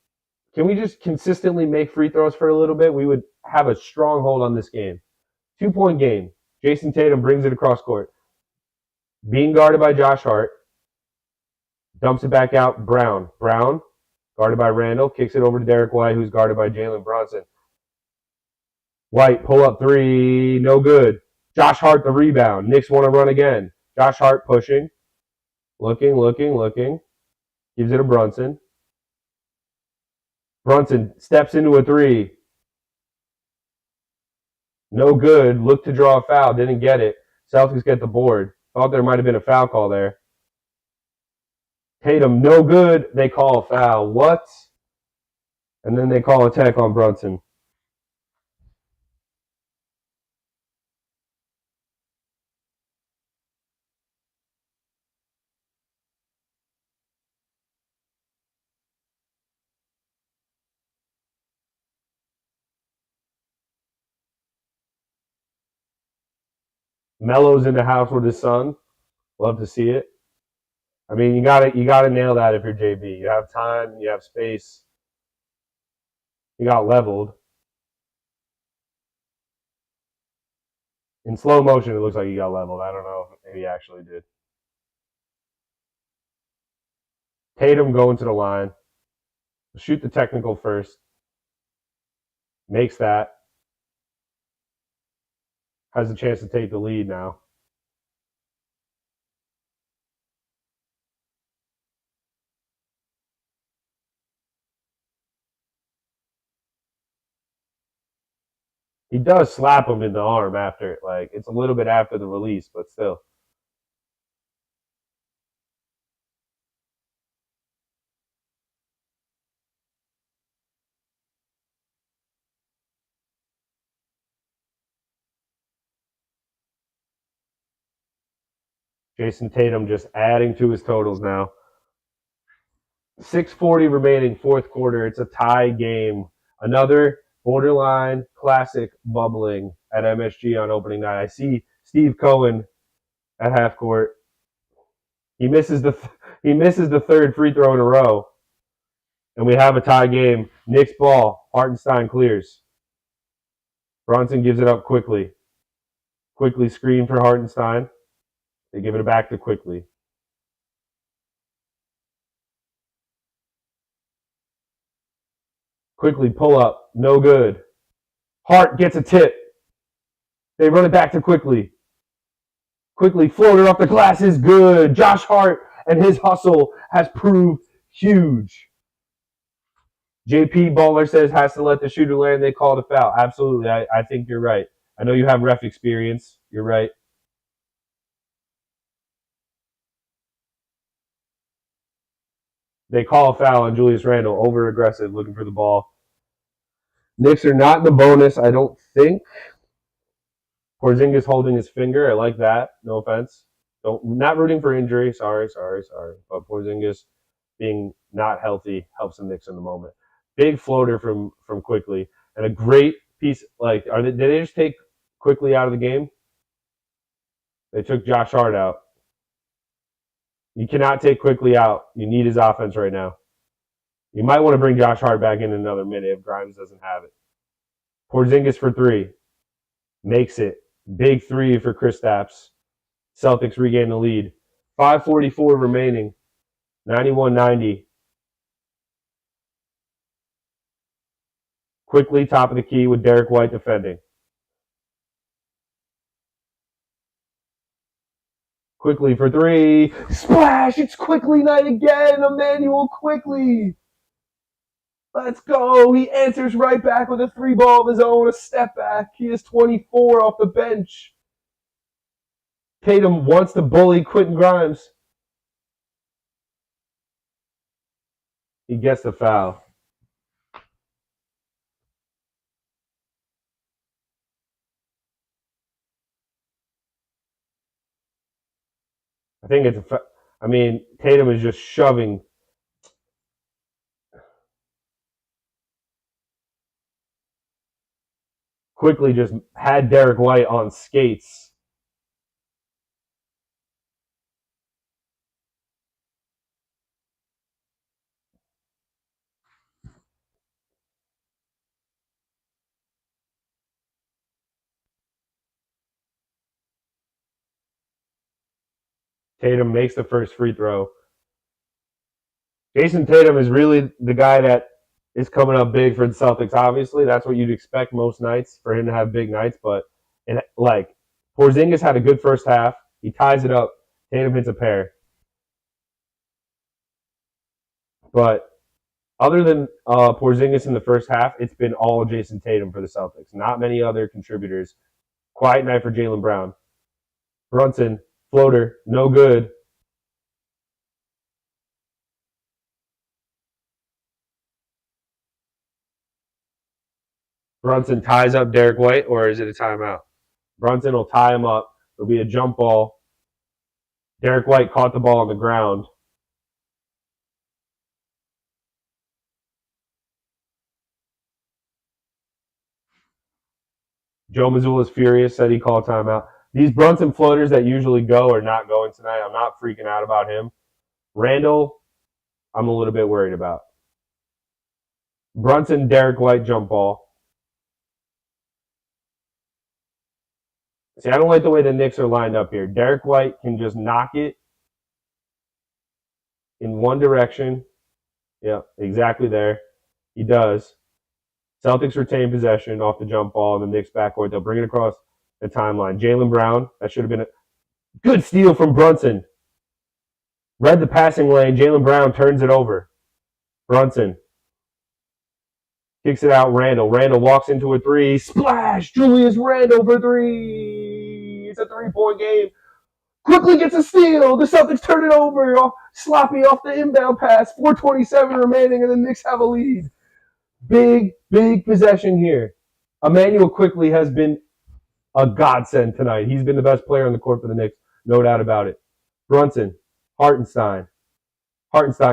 Can we just consistently make free throws for a little bit? We would have a stronghold on this game. 2-point game. Jayson Tatum brings it across court. Being guarded by Josh Hart. Dumps it back out. Brown. Brown, guarded by Randall, kicks it over to Derek White, who's guarded by Jalen Brunson. White, pull up three, no good. Josh Hart, the rebound. Knicks want to run again. Josh Hart pushing. Looking. Gives it to Brunson. Brunson steps into a three. No good. Looked to draw a foul. Didn't get it. Celtics get the board. Thought there might have been a foul call there. Tatum, no good. They call a foul. What? And then they call a tech on Brunson. Melo's in the house with his son. Love to see it. I mean, you gotta nail that if you're JB. You have time, you have space. You got leveled. In slow motion, it looks like he got leveled. I don't know if he actually did. Tatum going to the line. Shoot the technical first. Makes that. Has a chance to take the lead now. He does slap him in the arm after it. Like, it's a little bit after the release, but still. Jayson Tatum just adding to his totals now. 6:40 remaining, fourth quarter. It's a tie game. Another borderline classic bubbling at MSG on opening night. I see Steve Cohen at half court. He misses the third free throw in a row, and we have a tie game. Knicks ball. Hartenstein clears. Brunson gives it up quickly. Quickly screen for Hartenstein. They give it back to Quickly. Quickly pull up. No good. Hart gets a tip. They run it back to Quickly. Quickly floater off the glass is good. Josh Hart and his hustle has proved huge. JP Baller says has to let the shooter land. They called a foul. Absolutely. I think you're right. I know you have ref experience. You're right. They call a foul on Julius Randle. Over aggressive, looking for the ball. Knicks are not in the bonus, I don't think. Porzingis holding his finger. I like that. No offense. Not rooting for injury. Sorry. But Porzingis being not healthy helps the Knicks in the moment. Big floater from Quickly and a great piece. Like, did they just take Quickly out of the game? They took Josh Hart out. You cannot take Quickly out. You need his offense right now. You might want to bring Josh Hart back in another minute if Grimes doesn't have it. Porzingis for three. Makes it. Big three for Kristaps. Celtics regain the lead. 5:44 remaining. 91-90. Quickly top of the key with Derek White defending. Quickly for three. Splash! It's Quickly night again. Emmanuel Quickly. Let's go. He answers right back with a three ball of his own, a step back. He is 24 off the bench. Tatum wants to bully Quentin Grimes. He gets the foul. I think it's a. I mean, Tatum is just shoving. Quickly just had Derek White on skates. Tatum makes the first free throw. Jayson Tatum is really the guy that is coming up big for the Celtics. Obviously, that's what you'd expect most nights for him to have big nights. But like Porzingis had a good first half. He ties it up. Tatum hits a pair. But other than Porzingis in the first half, it's been all Jayson Tatum for the Celtics. Not many other contributors. Quiet night for Jalen Brown. Brunson, floater, no good. Brunson ties up Derek White, or is it a timeout? Brunson will tie him up. It'll be a jump ball. Derek White caught the ball on the ground. Joe Mazzulla's furious, said he called timeout. These Brunson floaters that usually go are not going tonight. I'm not freaking out about him. Randall, I'm a little bit worried about. Brunson, Derek White jump ball. See, I don't like the way the Knicks are lined up here. Derek White can just knock it in one direction. Yeah, exactly there. He does. Celtics retain possession off the jump ball in the Knicks backcourt. They'll bring it across the timeline. Jalen Brown, that should have been a good steal from Brunson. Read the passing lane. Jalen Brown turns it over. Brunson kicks it out. Randall. Randall walks into a three. Splash! Julius Randall for three. It's a 3-point game. Quickly gets a steal. The Celtics turn it over. Sloppy off the inbound pass. 4:27 remaining, and the Knicks have a lead. Big possession here. Emmanuel Quickly has been a godsend tonight. He's been the best player on the court for the Knicks, no doubt about it. Brunson, Hartenstein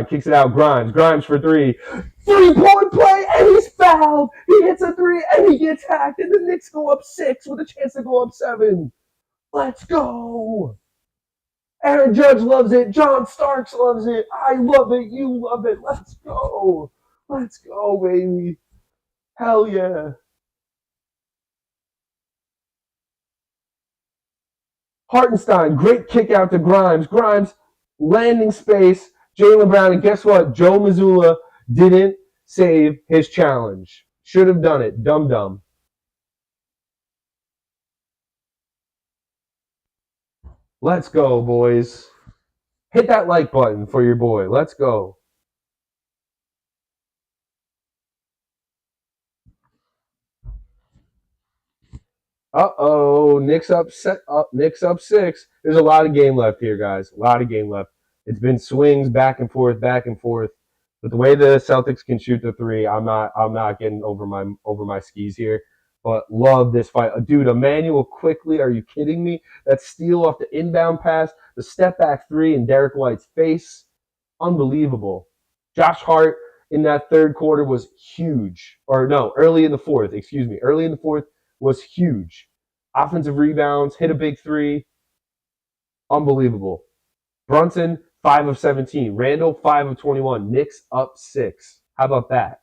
kicks it out. Grimes for three. 3-point play, and he's fouled. He hits a three, and he gets hacked, and the Knicks go up 6 with a chance to go up 7. Let's go. Aaron Judge loves it. John Starks loves it. I love it. You love it. Let's go. Let's go, baby. Hell yeah. Hartenstein, great kick out to Grimes. Grimes, landing space. Jalen Brown, and guess what? Joe Mazzulla didn't save his challenge. Should have done it. Dumb. Let's go, boys. Hit that like button for your boy. Let's go. Uh-oh. Knicks up 6. There's a lot of game left here, guys. A lot of game left. It's been swings back and forth. But the way the Celtics can shoot the three, I'm not getting over my skis here. But love this fight. Dude, Emmanuel Quickly, are you kidding me? That steal off the inbound pass, the step back three in Derek White's face. Unbelievable. Josh Hart in that third quarter was huge. Or no, early in the fourth was huge. Offensive rebounds, hit a big three. Unbelievable. Brunson, 5 of 17. Randall, 5 of 21. Knicks up 6. How about that?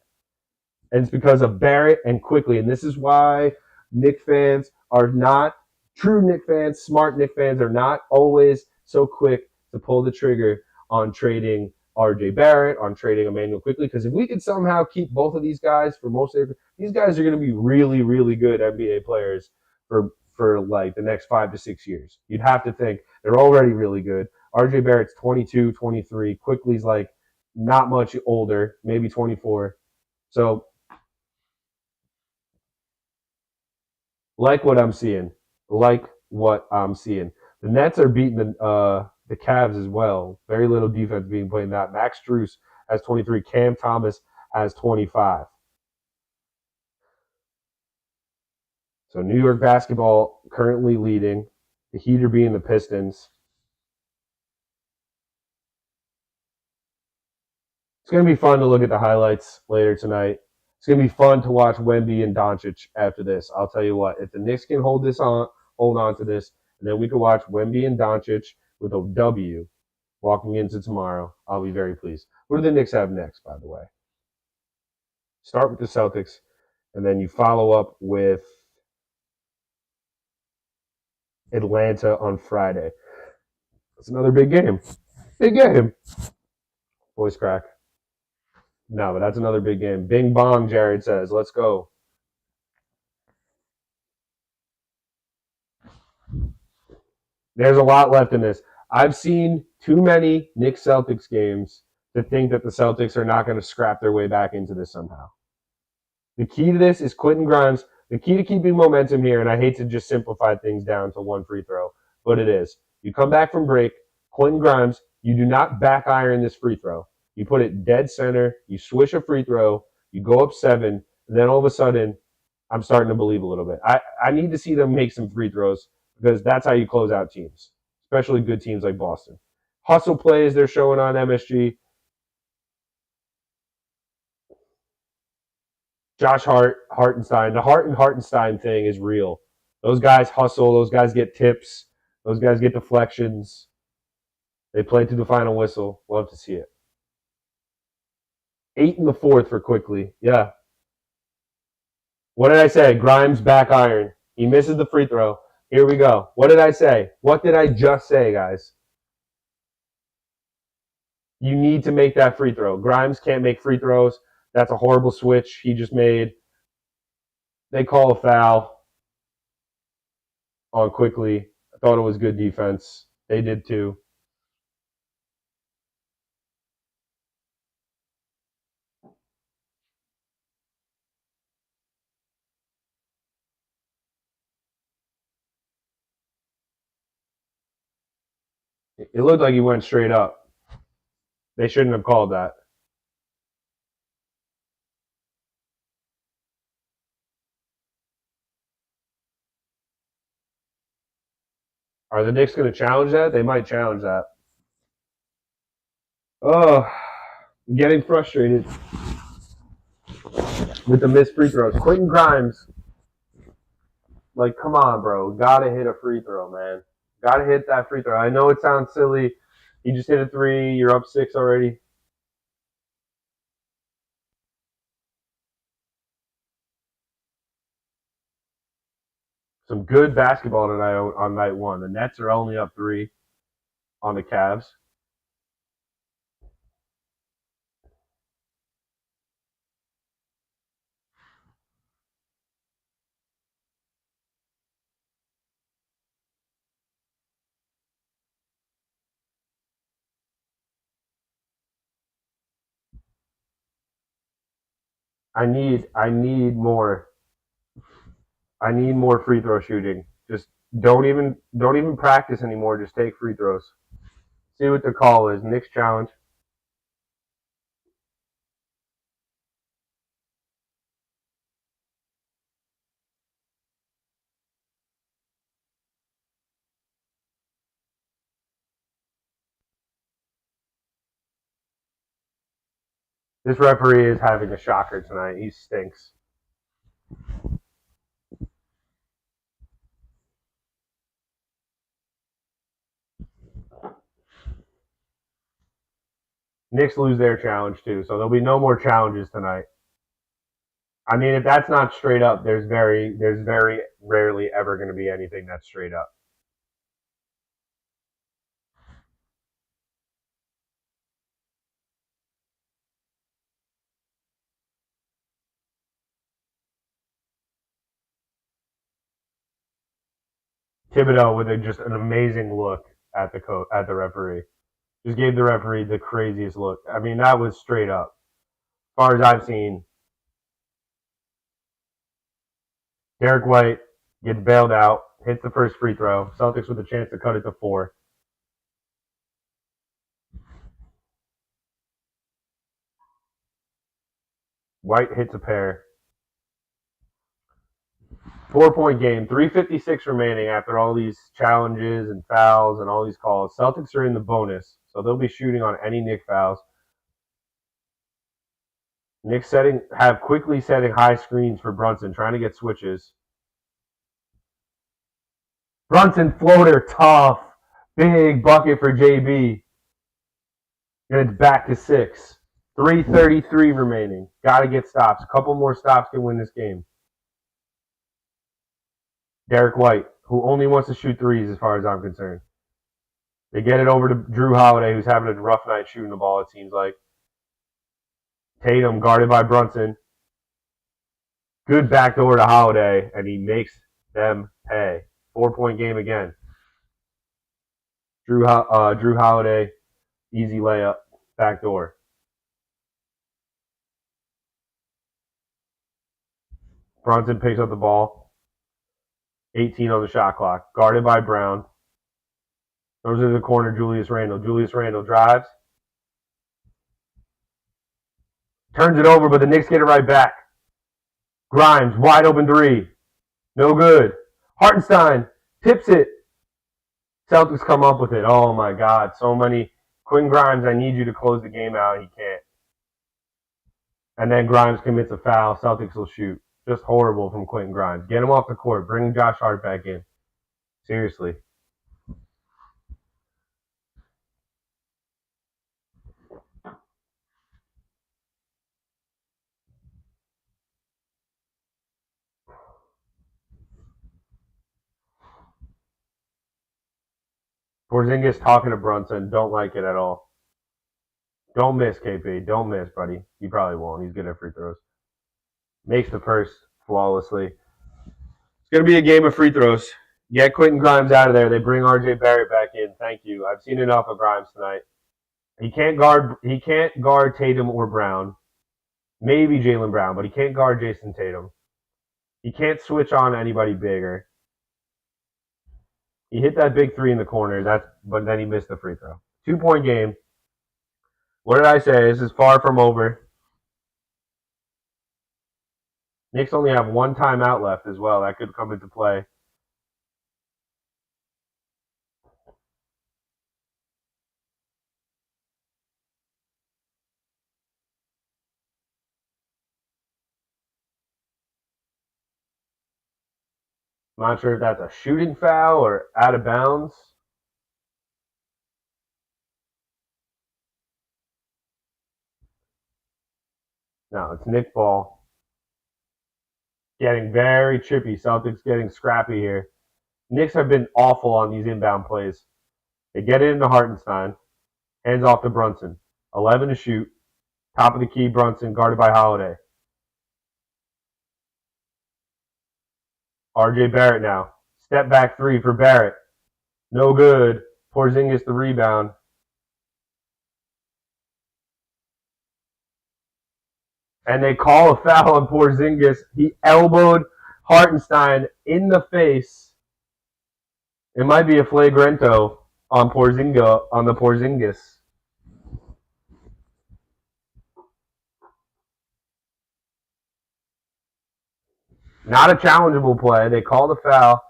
And it's because of Barrett and Quickly. And this is why Knicks fans are not, true Knicks fans, smart Knicks fans are not always so quick to pull the trigger on trading RJ Barrett, on trading Emmanuel Quickly. Because if we could somehow keep both of these guys for most of these guys are going to be really, really good NBA players for like the next 5 to 6 years. You'd have to think they're already really good. RJ Barrett's 22, 23. Quickly's like not much older, maybe 24. So like what I'm seeing. The Nets are beating the Cavs as well. Very little defense being played in that. Max Strus has 23. Cam Thomas has 25. So New York basketball currently leading. The Heat are beating the Pistons. It's going to be fun to look at the highlights later tonight. It's going to be fun to watch Wemby and Doncic after this. I'll tell you what, if the Knicks can hold on to this, and then we can watch Wemby and Doncic with a W walking into tomorrow, I'll be very pleased. What do the Knicks have next, by the way? Start with the Celtics, and then you follow up with Atlanta on Friday. It's another big game. Big game. Voice crack. No, but that's another big game. Bing bong, Jared says. Let's go. There's a lot left in this. I've seen too many Knicks Celtics games to think that the Celtics are not going to scrap their way back into this somehow. The key to this is Quentin Grimes. The key to keeping momentum here, and I hate to just simplify things down to one free throw, but it is. You come back from break, Quentin Grimes, you do not back iron this free throw. You put it dead center, you swish a free throw, you go up 7, and then all of a sudden, I'm starting to believe a little bit. I need to see them make some free throws because that's how you close out teams, especially good teams like Boston. Hustle plays they're showing on MSG. Josh Hartenstein. The Hart and Hartenstein thing is real. Those guys hustle. Those guys get tips. Those guys get deflections. They play to the final whistle. Love to see it. 8 in the fourth for Quickly. Yeah. What did I say? Grimes back iron. He misses the free throw. Here we go. What did I say? What did I just say, guys? You need to make that free throw. Grimes can't make free throws. That's a horrible switch he just made. They call a foul on Quickly. I thought it was good defense. They did too. It looked like he went straight up. They shouldn't have called that. Are the Knicks going to challenge that? They might challenge that. Oh, I'm getting frustrated with the missed free throws. Quentin Grimes, like, come on, bro. Gotta hit a free throw, man. Gotta hit that free throw. I know it sounds silly. You just hit a 3. You're up 6 already. Some good basketball tonight on night 1. The Nets are only up 3 on the Cavs. I need more. I need more free throw shooting. Just don't even practice anymore. Just take free throws. See what the call is. Knicks challenge. This referee is having a shocker tonight. He stinks. Knicks lose their challenge too, so there'll be no more challenges tonight. I mean, if that's not straight up, there's very rarely ever going to be anything that's straight up. Thibodeau with just an amazing look at the referee. Just gave the referee the craziest look. I mean, that was straight up. As far as I've seen, Derek White gets bailed out, hits the first free throw. Celtics with a chance to cut it to 4. White hits a pair. 4-point game, 3:56 remaining after all these challenges and fouls and all these calls. Celtics are in the bonus, so they'll be shooting on any Knicks fouls. Knicks have quickly setting high screens for Brunson, trying to get switches. Brunson floater, tough. Big bucket for JB. And it's back to 6. 3:33 remaining. Got to get stops. A couple more stops can win this game. Derek White, who only wants to shoot 3s as far as I'm concerned. They get it over to Drew Holiday, who's having a rough night shooting the ball, it seems like. Tatum guarded by Brunson. Good backdoor to Holiday, and he makes them pay. 4-point game again. Drew Holiday, easy layup, backdoor. Brunson picks up the ball. 18 on the shot clock. Guarded by Brown. Throws it to the corner, Julius Randle. Julius Randle drives. Turns it over, but the Knicks get it right back. Grimes, wide open three. No good. Hartenstein tips it. Celtics come up with it. Oh my God, so many. Quinn Grimes, I need you to close the game out. He can't. And then Grimes commits a foul. Celtics will shoot. Just horrible from Quentin Grimes. Get him off the court. Bring Josh Hart back in. Seriously. Porzingis talking to Brunson. Don't like it at all. Don't miss, KP. Don't miss, buddy. You probably won't. He's good at free throws. Makes the first flawlessly. It's going to be a game of free throws. Get Quentin Grimes out of there. They bring RJ Barrett back in. Thank you. I've seen enough of Grimes tonight. He can't guard Tatum or Brown. Maybe Jalen Brown, but he can't guard Jayson Tatum. He can't switch on anybody bigger. He hit that big three in the corner, but then he missed the free throw. 2-point game. What did I say? This is far from over. Knicks only have one timeout left as well. That could come into play. I'm not sure if that's a shooting foul or out of bounds. No, it's Knick ball. Getting very chippy. Celtics getting scrappy here. Knicks have been awful on these inbound plays. They get it into Hartenstein. Hands off to Brunson. 11 to shoot. Top of the key, Brunson, guarded by Holiday. RJ Barrett now. Step back three for Barrett. No good. Porzingis the rebound. And they call a foul on Porzingis. He elbowed Hartenstein in the face. It might be a flagrante on the Porzingis. Not a challengeable play. They call the foul.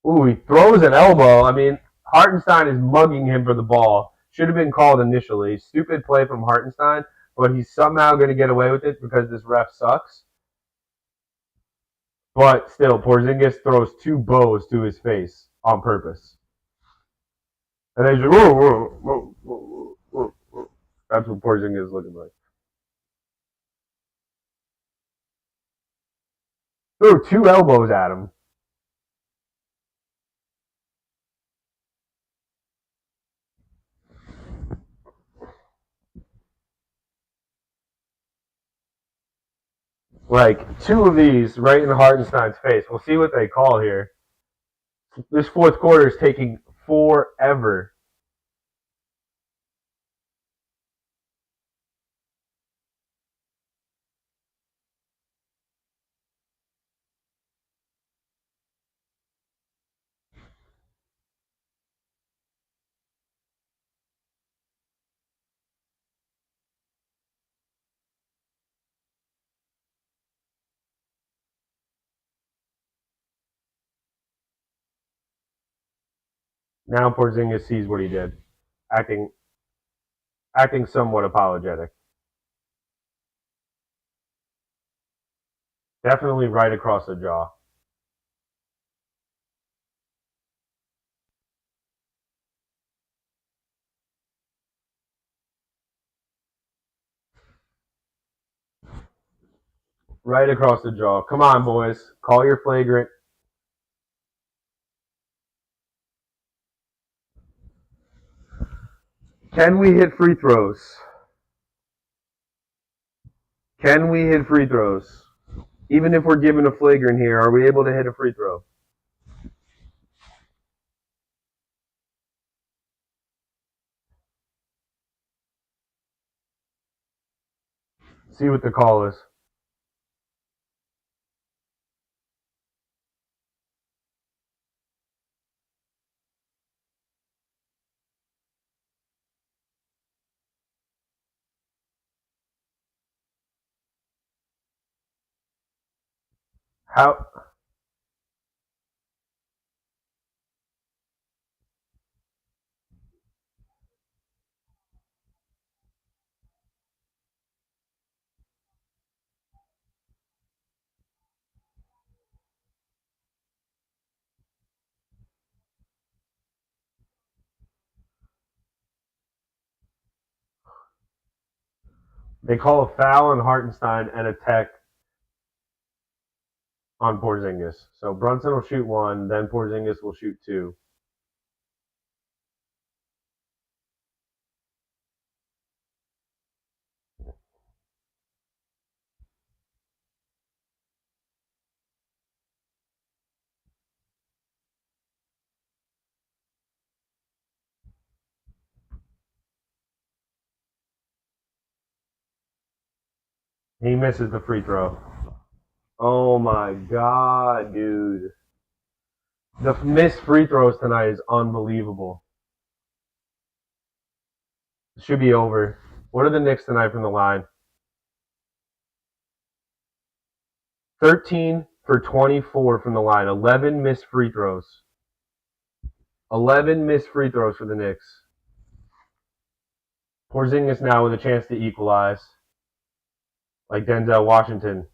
Ooh, he throws an elbow. I mean, Hartenstein is mugging him for the ball. Should have been called initially. Stupid play from Hartenstein, but he's somehow going to get away with it because this ref sucks. But still, Porzingis throws two bows to his face on purpose. And they just, whoa. That's what Porzingis is looking like. Threw two elbows at him. Like, two of these right in Hartenstein's face. We'll see what they call here. This fourth quarter is taking forever. Now Porzingis sees what he did, acting somewhat apologetic. Definitely right across the jaw. Right across the jaw. Come on, boys. Call your flagrant. Can we hit free throws? Can we hit free throws? Even if we're given a flagrant here, are we able to hit a free throw? See what the call is. How? They call a foul on Hartenstein and a tech on Porzingis. So Brunson will shoot one, then Porzingis will shoot two. He misses the free throw. Oh my god, dude. The missed free throws tonight is unbelievable. It should be over. What are the Knicks tonight from the line? 13 for 24 from the line. 11 missed free throws. 11 missed free throws for the Knicks. Porzingis now with a chance to equalize. Like Denzel Washington.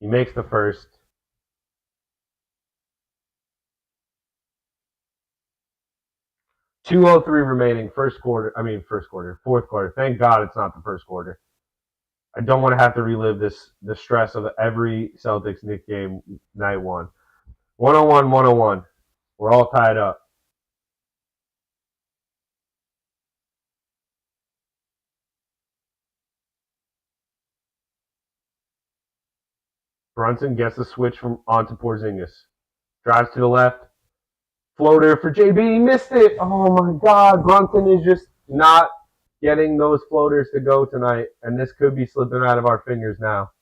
He makes the first. .203 remaining. Fourth quarter. Thank God it's not the first quarter. I don't want to have to relive the stress of every Celtics Knicks game night one. 101-101. We're all tied up. Brunson gets the switch from onto Porzingis. Drives to the left. Floater for JB. Missed it. Oh my God. Brunson is just not getting those floaters to go tonight. And this could be slipping out of our fingers now.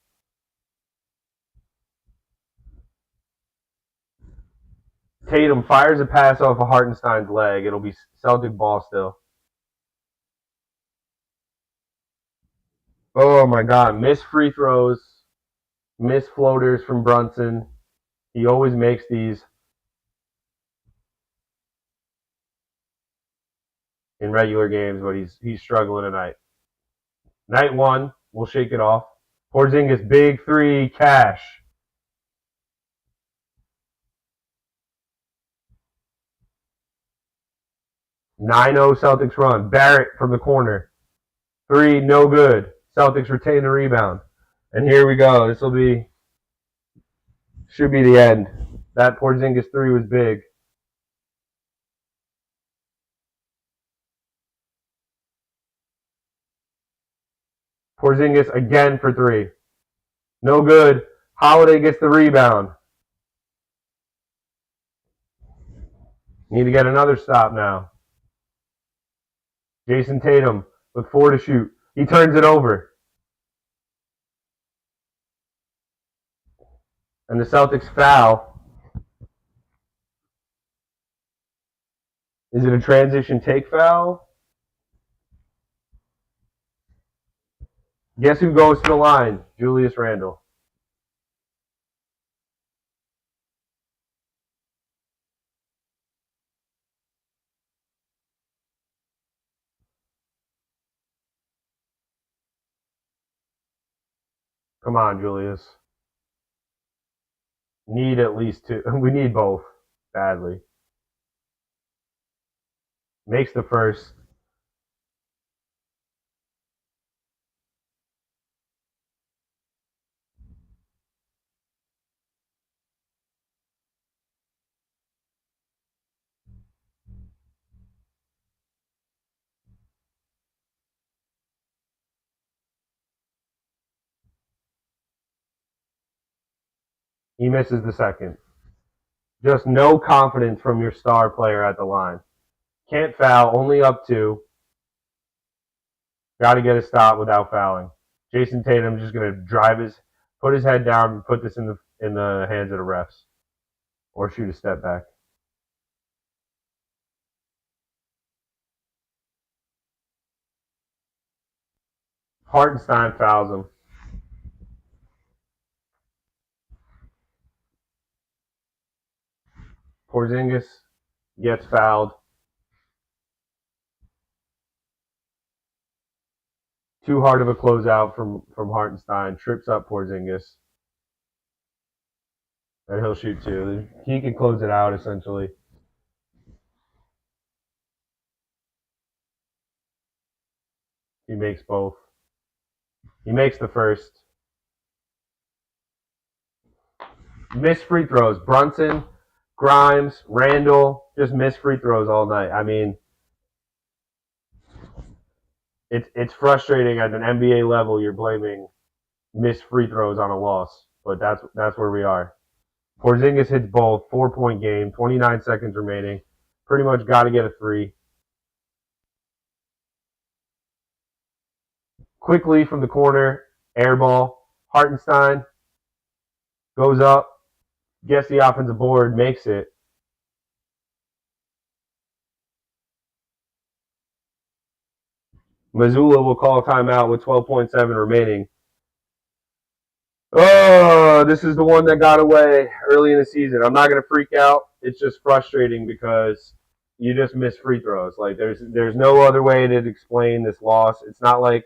Tatum fires a pass off of Hartenstein's leg. It'll be Celtic ball still. Oh my God. Missed free throws. Missed floaters from Brunson. He always makes these in regular games, but he's struggling tonight. Night one, we'll shake it off. Porzingis, big three, cash. 9-0 Celtics run. Barrett from the corner. Three, no good. Celtics retain the rebound. And here we go. This should be the end. That Porzingis three was big. Porzingis again for three. No good. Holiday gets the rebound. Need to get another stop now. Jayson Tatum with 4 to shoot. He turns it over. And the Celtics foul. Is it a transition take foul? Guess who goes to the line? Julius Randle. Come on, Julius. Need at least two. We need both badly. Makes the first. He misses the second. Just no confidence from your star player at the line. Can't foul, only up 2. Got to get a stop without fouling. Jayson Tatum just going to put his head down and put this in the hands of the refs. Or shoot a step back. Hartenstein fouls him. Porzingis gets fouled. Too hard of a closeout from Hartenstein. Trips up Porzingis. And he'll shoot 2. He can close it out, essentially. He makes both. He makes the first. Missed free throws. Brunson, Grimes, Randall, just missed free throws all night. I mean, it's frustrating at an NBA level. You're blaming missed free throws on a loss, but that's where we are. Porzingis hits both. 4-point game. 29 seconds remaining. Pretty much got to get a 3. Quickly from the corner, air ball. Hartenstein goes up, gets the offensive board, makes it. Missoula will call a timeout with 12.7 remaining. Oh, this is the one that got away early in the season. I'm not going to freak out. It's just frustrating because you just miss free throws. Like there's no other way to explain this loss. It's not like,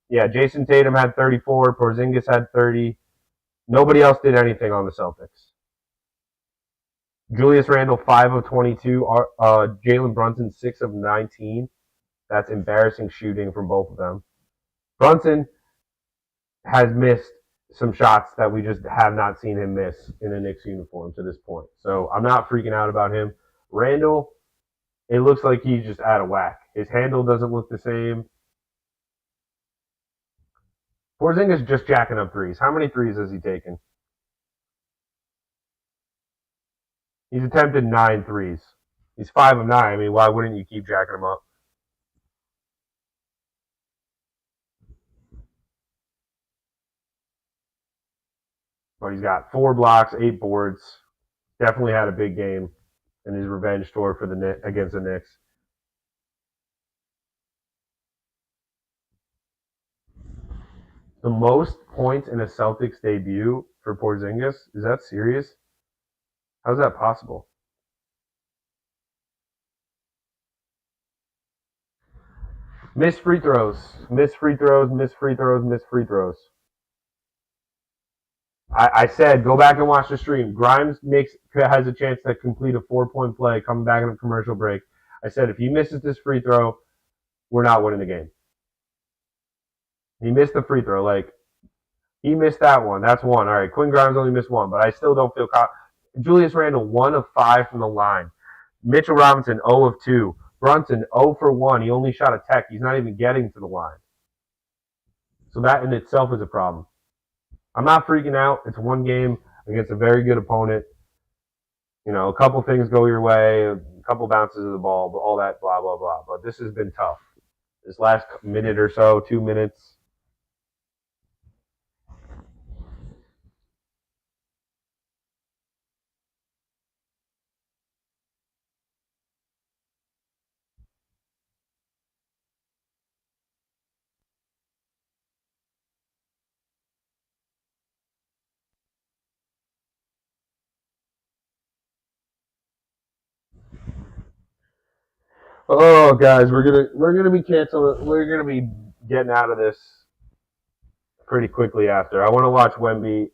yeah, Jayson Tatum had 34, Porzingis had 30. Nobody else did anything on the Celtics. Julius Randle 5 of 22. Jalen Brunson 6 of 19. That's embarrassing shooting from both of them. Brunson has missed some shots that we just have not seen him miss in a Knicks uniform to this point. So I'm not freaking out about him. Randall, it looks like he's just out of whack. His handle doesn't look the same. Porzingis just jacking up threes. How many threes has he taken? He's attempted 9 threes. He's 5 of 9. I mean, why wouldn't you keep jacking him up? But he's got 4 blocks, 8 boards. Definitely had a big game in his revenge tour for against the Knicks. The most points in a Celtics debut for Porzingis? Is that serious? How's that possible? Missed free throws. Missed free throws, missed free throws, missed free throws. I said, go back and watch the stream. Grimes has a chance to complete a 4-point play coming back in a commercial break. I said, if he misses this free throw, we're not winning the game. He missed the free throw. He missed that one. That's one. All right, Quinn Grimes only missed one, but I still don't feel confident. Julius Randle, 1 of 5 from the line. Mitchell Robinson, 0 of 2. Brunson, 0 for 1. He only shot a tech. He's not even getting to the line. So that in itself is a problem. I'm not freaking out. It's one game against a very good opponent. You know, a couple things go your way, a couple bounces of the ball, but all that blah, blah, blah. But this has been tough. This last minute or so, 2 minutes. Oh, guys, we're gonna be canceling. We're gonna be getting out of this pretty quickly after. I want to watch Wemby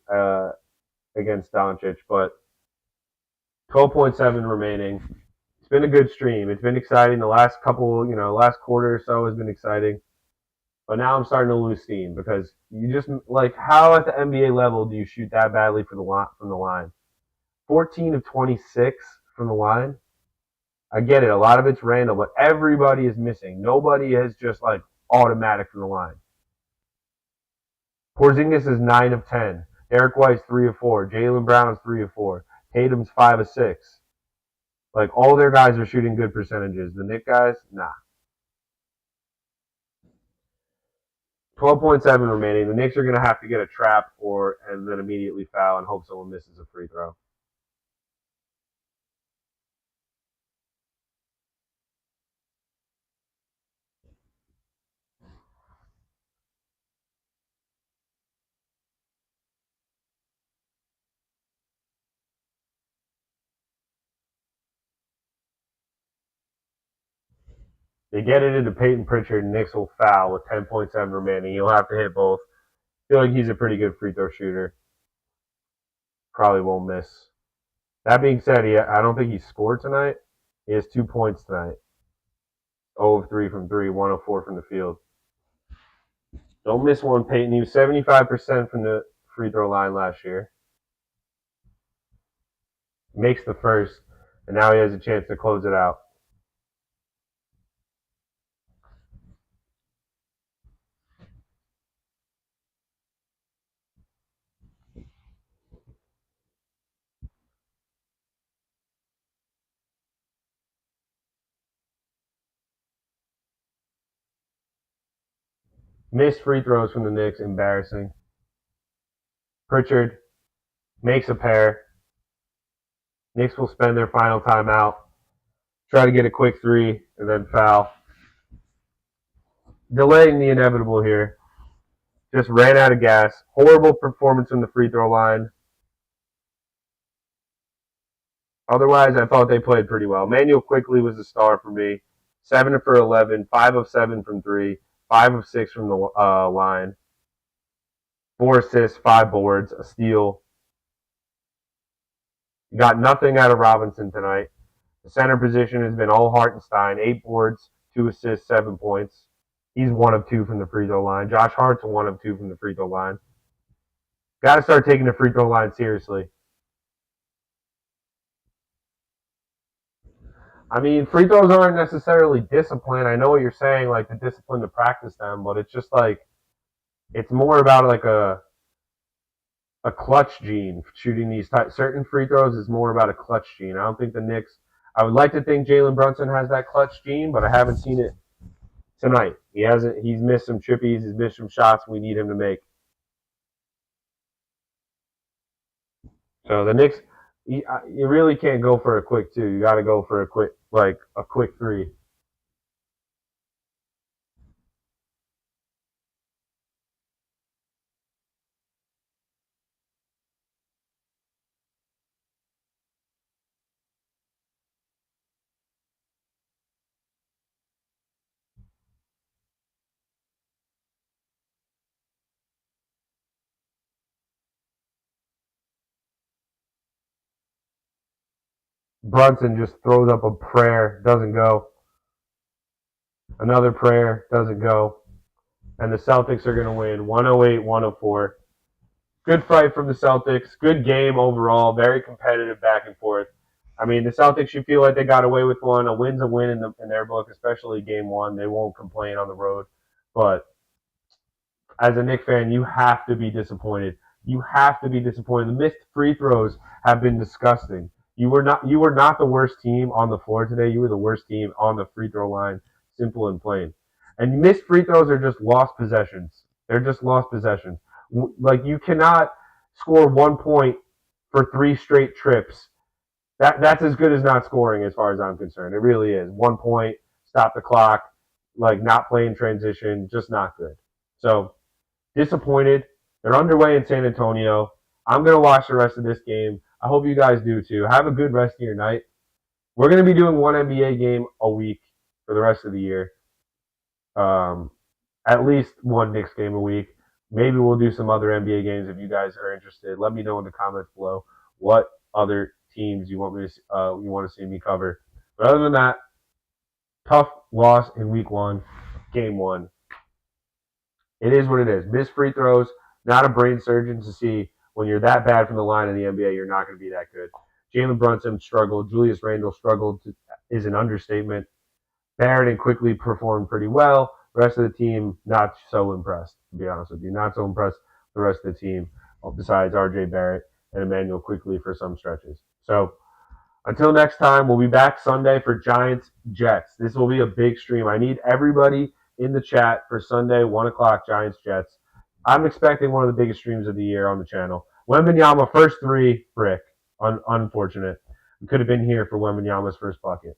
against Doncic, but 12.7 remaining. It's been a good stream. It's been exciting. The last last quarter or so has been exciting. But now I'm starting to lose steam because you just how at the NBA level do you shoot that badly from the line? 14 of 26 from the line. I get it. A lot of it's random, but everybody is missing. Nobody is just automatic from the line. Porzingis is 9 of 10. Derek White's 3 of 4. Jalen Brown's 3 of 4. Tatum's 5 of 6. Like, all their guys are shooting good percentages. The Knicks guys, nah. 12.7 remaining. The Knicks are going to have to get a trap and then immediately foul and hope someone misses a free throw. They get it into Peyton Pritchard, and Knicks will foul with 10.7 remaining. He'll have to hit both. I feel like he's a pretty good free throw shooter. Probably won't miss. That being said, I don't think he scored tonight. He has 2 points tonight. 0 of 3 from 3, 1 of 4 from the field. Don't miss one, Peyton. He was 75% from the free throw line last year. Makes the first, and now he has a chance to close it out. Missed free throws from the Knicks, embarrassing. Pritchard makes a pair. Knicks will spend their final timeout, try to get a quick three, and then foul. Delaying the inevitable here. Just ran out of gas. Horrible performance from the free throw line. Otherwise, I thought they played pretty well. Manuel Quickly was the star for me. 7 for 11, 5 of 7 from 3, 5 of 6 from the line. 4 assists, 5 boards, a steal. Got nothing out of Robinson tonight. The center position has been all Hartenstein. 8 boards, 2 assists, 7 points. He's 1 of 2 from the free throw line. Josh Hart's 1 of 2 from the free throw line. Got to start taking the free throw line seriously. I mean, free throws aren't necessarily discipline. I know what you're saying, like the discipline to practice them, but it's just like it's more about like a clutch gene. Shooting these certain free throws is more about a clutch gene. I don't think the Knicks. I would like to think Jalen Brunson has that clutch gene, but I haven't seen it tonight. He hasn't. He's missed some trippies. He's missed some shots we need him to make. So the Knicks, you really can't go for a quick two. You got to go for a quick three. Brunson just throws up a prayer, doesn't go. Another prayer, doesn't go. And the Celtics are going to win 108, 104. Good fight from the Celtics. Good game overall. Very competitive back and forth. I mean, the Celtics, you feel like they got away with one. A win's a win in their book, especially game one. They won't complain on the road. But as a Knicks fan, you have to be disappointed. You have to be disappointed. The missed free throws have been disgusting. You were not the worst team on the floor today. You were the worst team on the free throw line, simple and plain. And missed free throws are just lost possessions. They're just lost possessions. Like, you cannot score 1 point for 3 straight trips. That's as good as not scoring as far as I'm concerned. It really is. 1 point, stop the clock, like not playing transition, just not good. So disappointed. They're underway in San Antonio. I'm going to watch the rest of this game. I hope you guys do too. Have a good rest of your night. We're going to be doing one NBA game a week for the rest of the year. At least one Knicks game a week. Maybe we'll do some other NBA games if you guys are interested. Let me know in the comments below what other teams you want to see me cover. But other than that, tough loss in week 1, game 1. It is what it is. Missed free throws, not a brain surgeon to see when you're that bad from the line in the NBA, you're not going to be that good. Jalen Brunson struggled. Julius Randle struggled is an understatement. Barrett and Quickly performed pretty well. The rest of the team, not so impressed, to be honest with you. Not so impressed with the rest of the team. besides R.J. Barrett and Emmanuel Quickly for some stretches. So until next time, we'll be back Sunday for Giants Jets. This will be a big stream. I need everybody in the chat for Sunday, 1 o'clock, Giants Jets. I'm expecting one of the biggest streams of the year on the channel. Wembanyama, first three, brick. Unfortunate. We could have been here for Wembanyama's first bucket.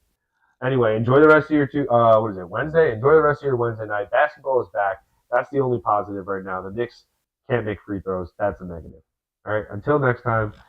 Anyway, enjoy the rest of your Wednesday? Enjoy the rest of your Wednesday night. Basketball is back. That's the only positive right now. The Knicks can't make free throws. That's a negative. All right, until next time.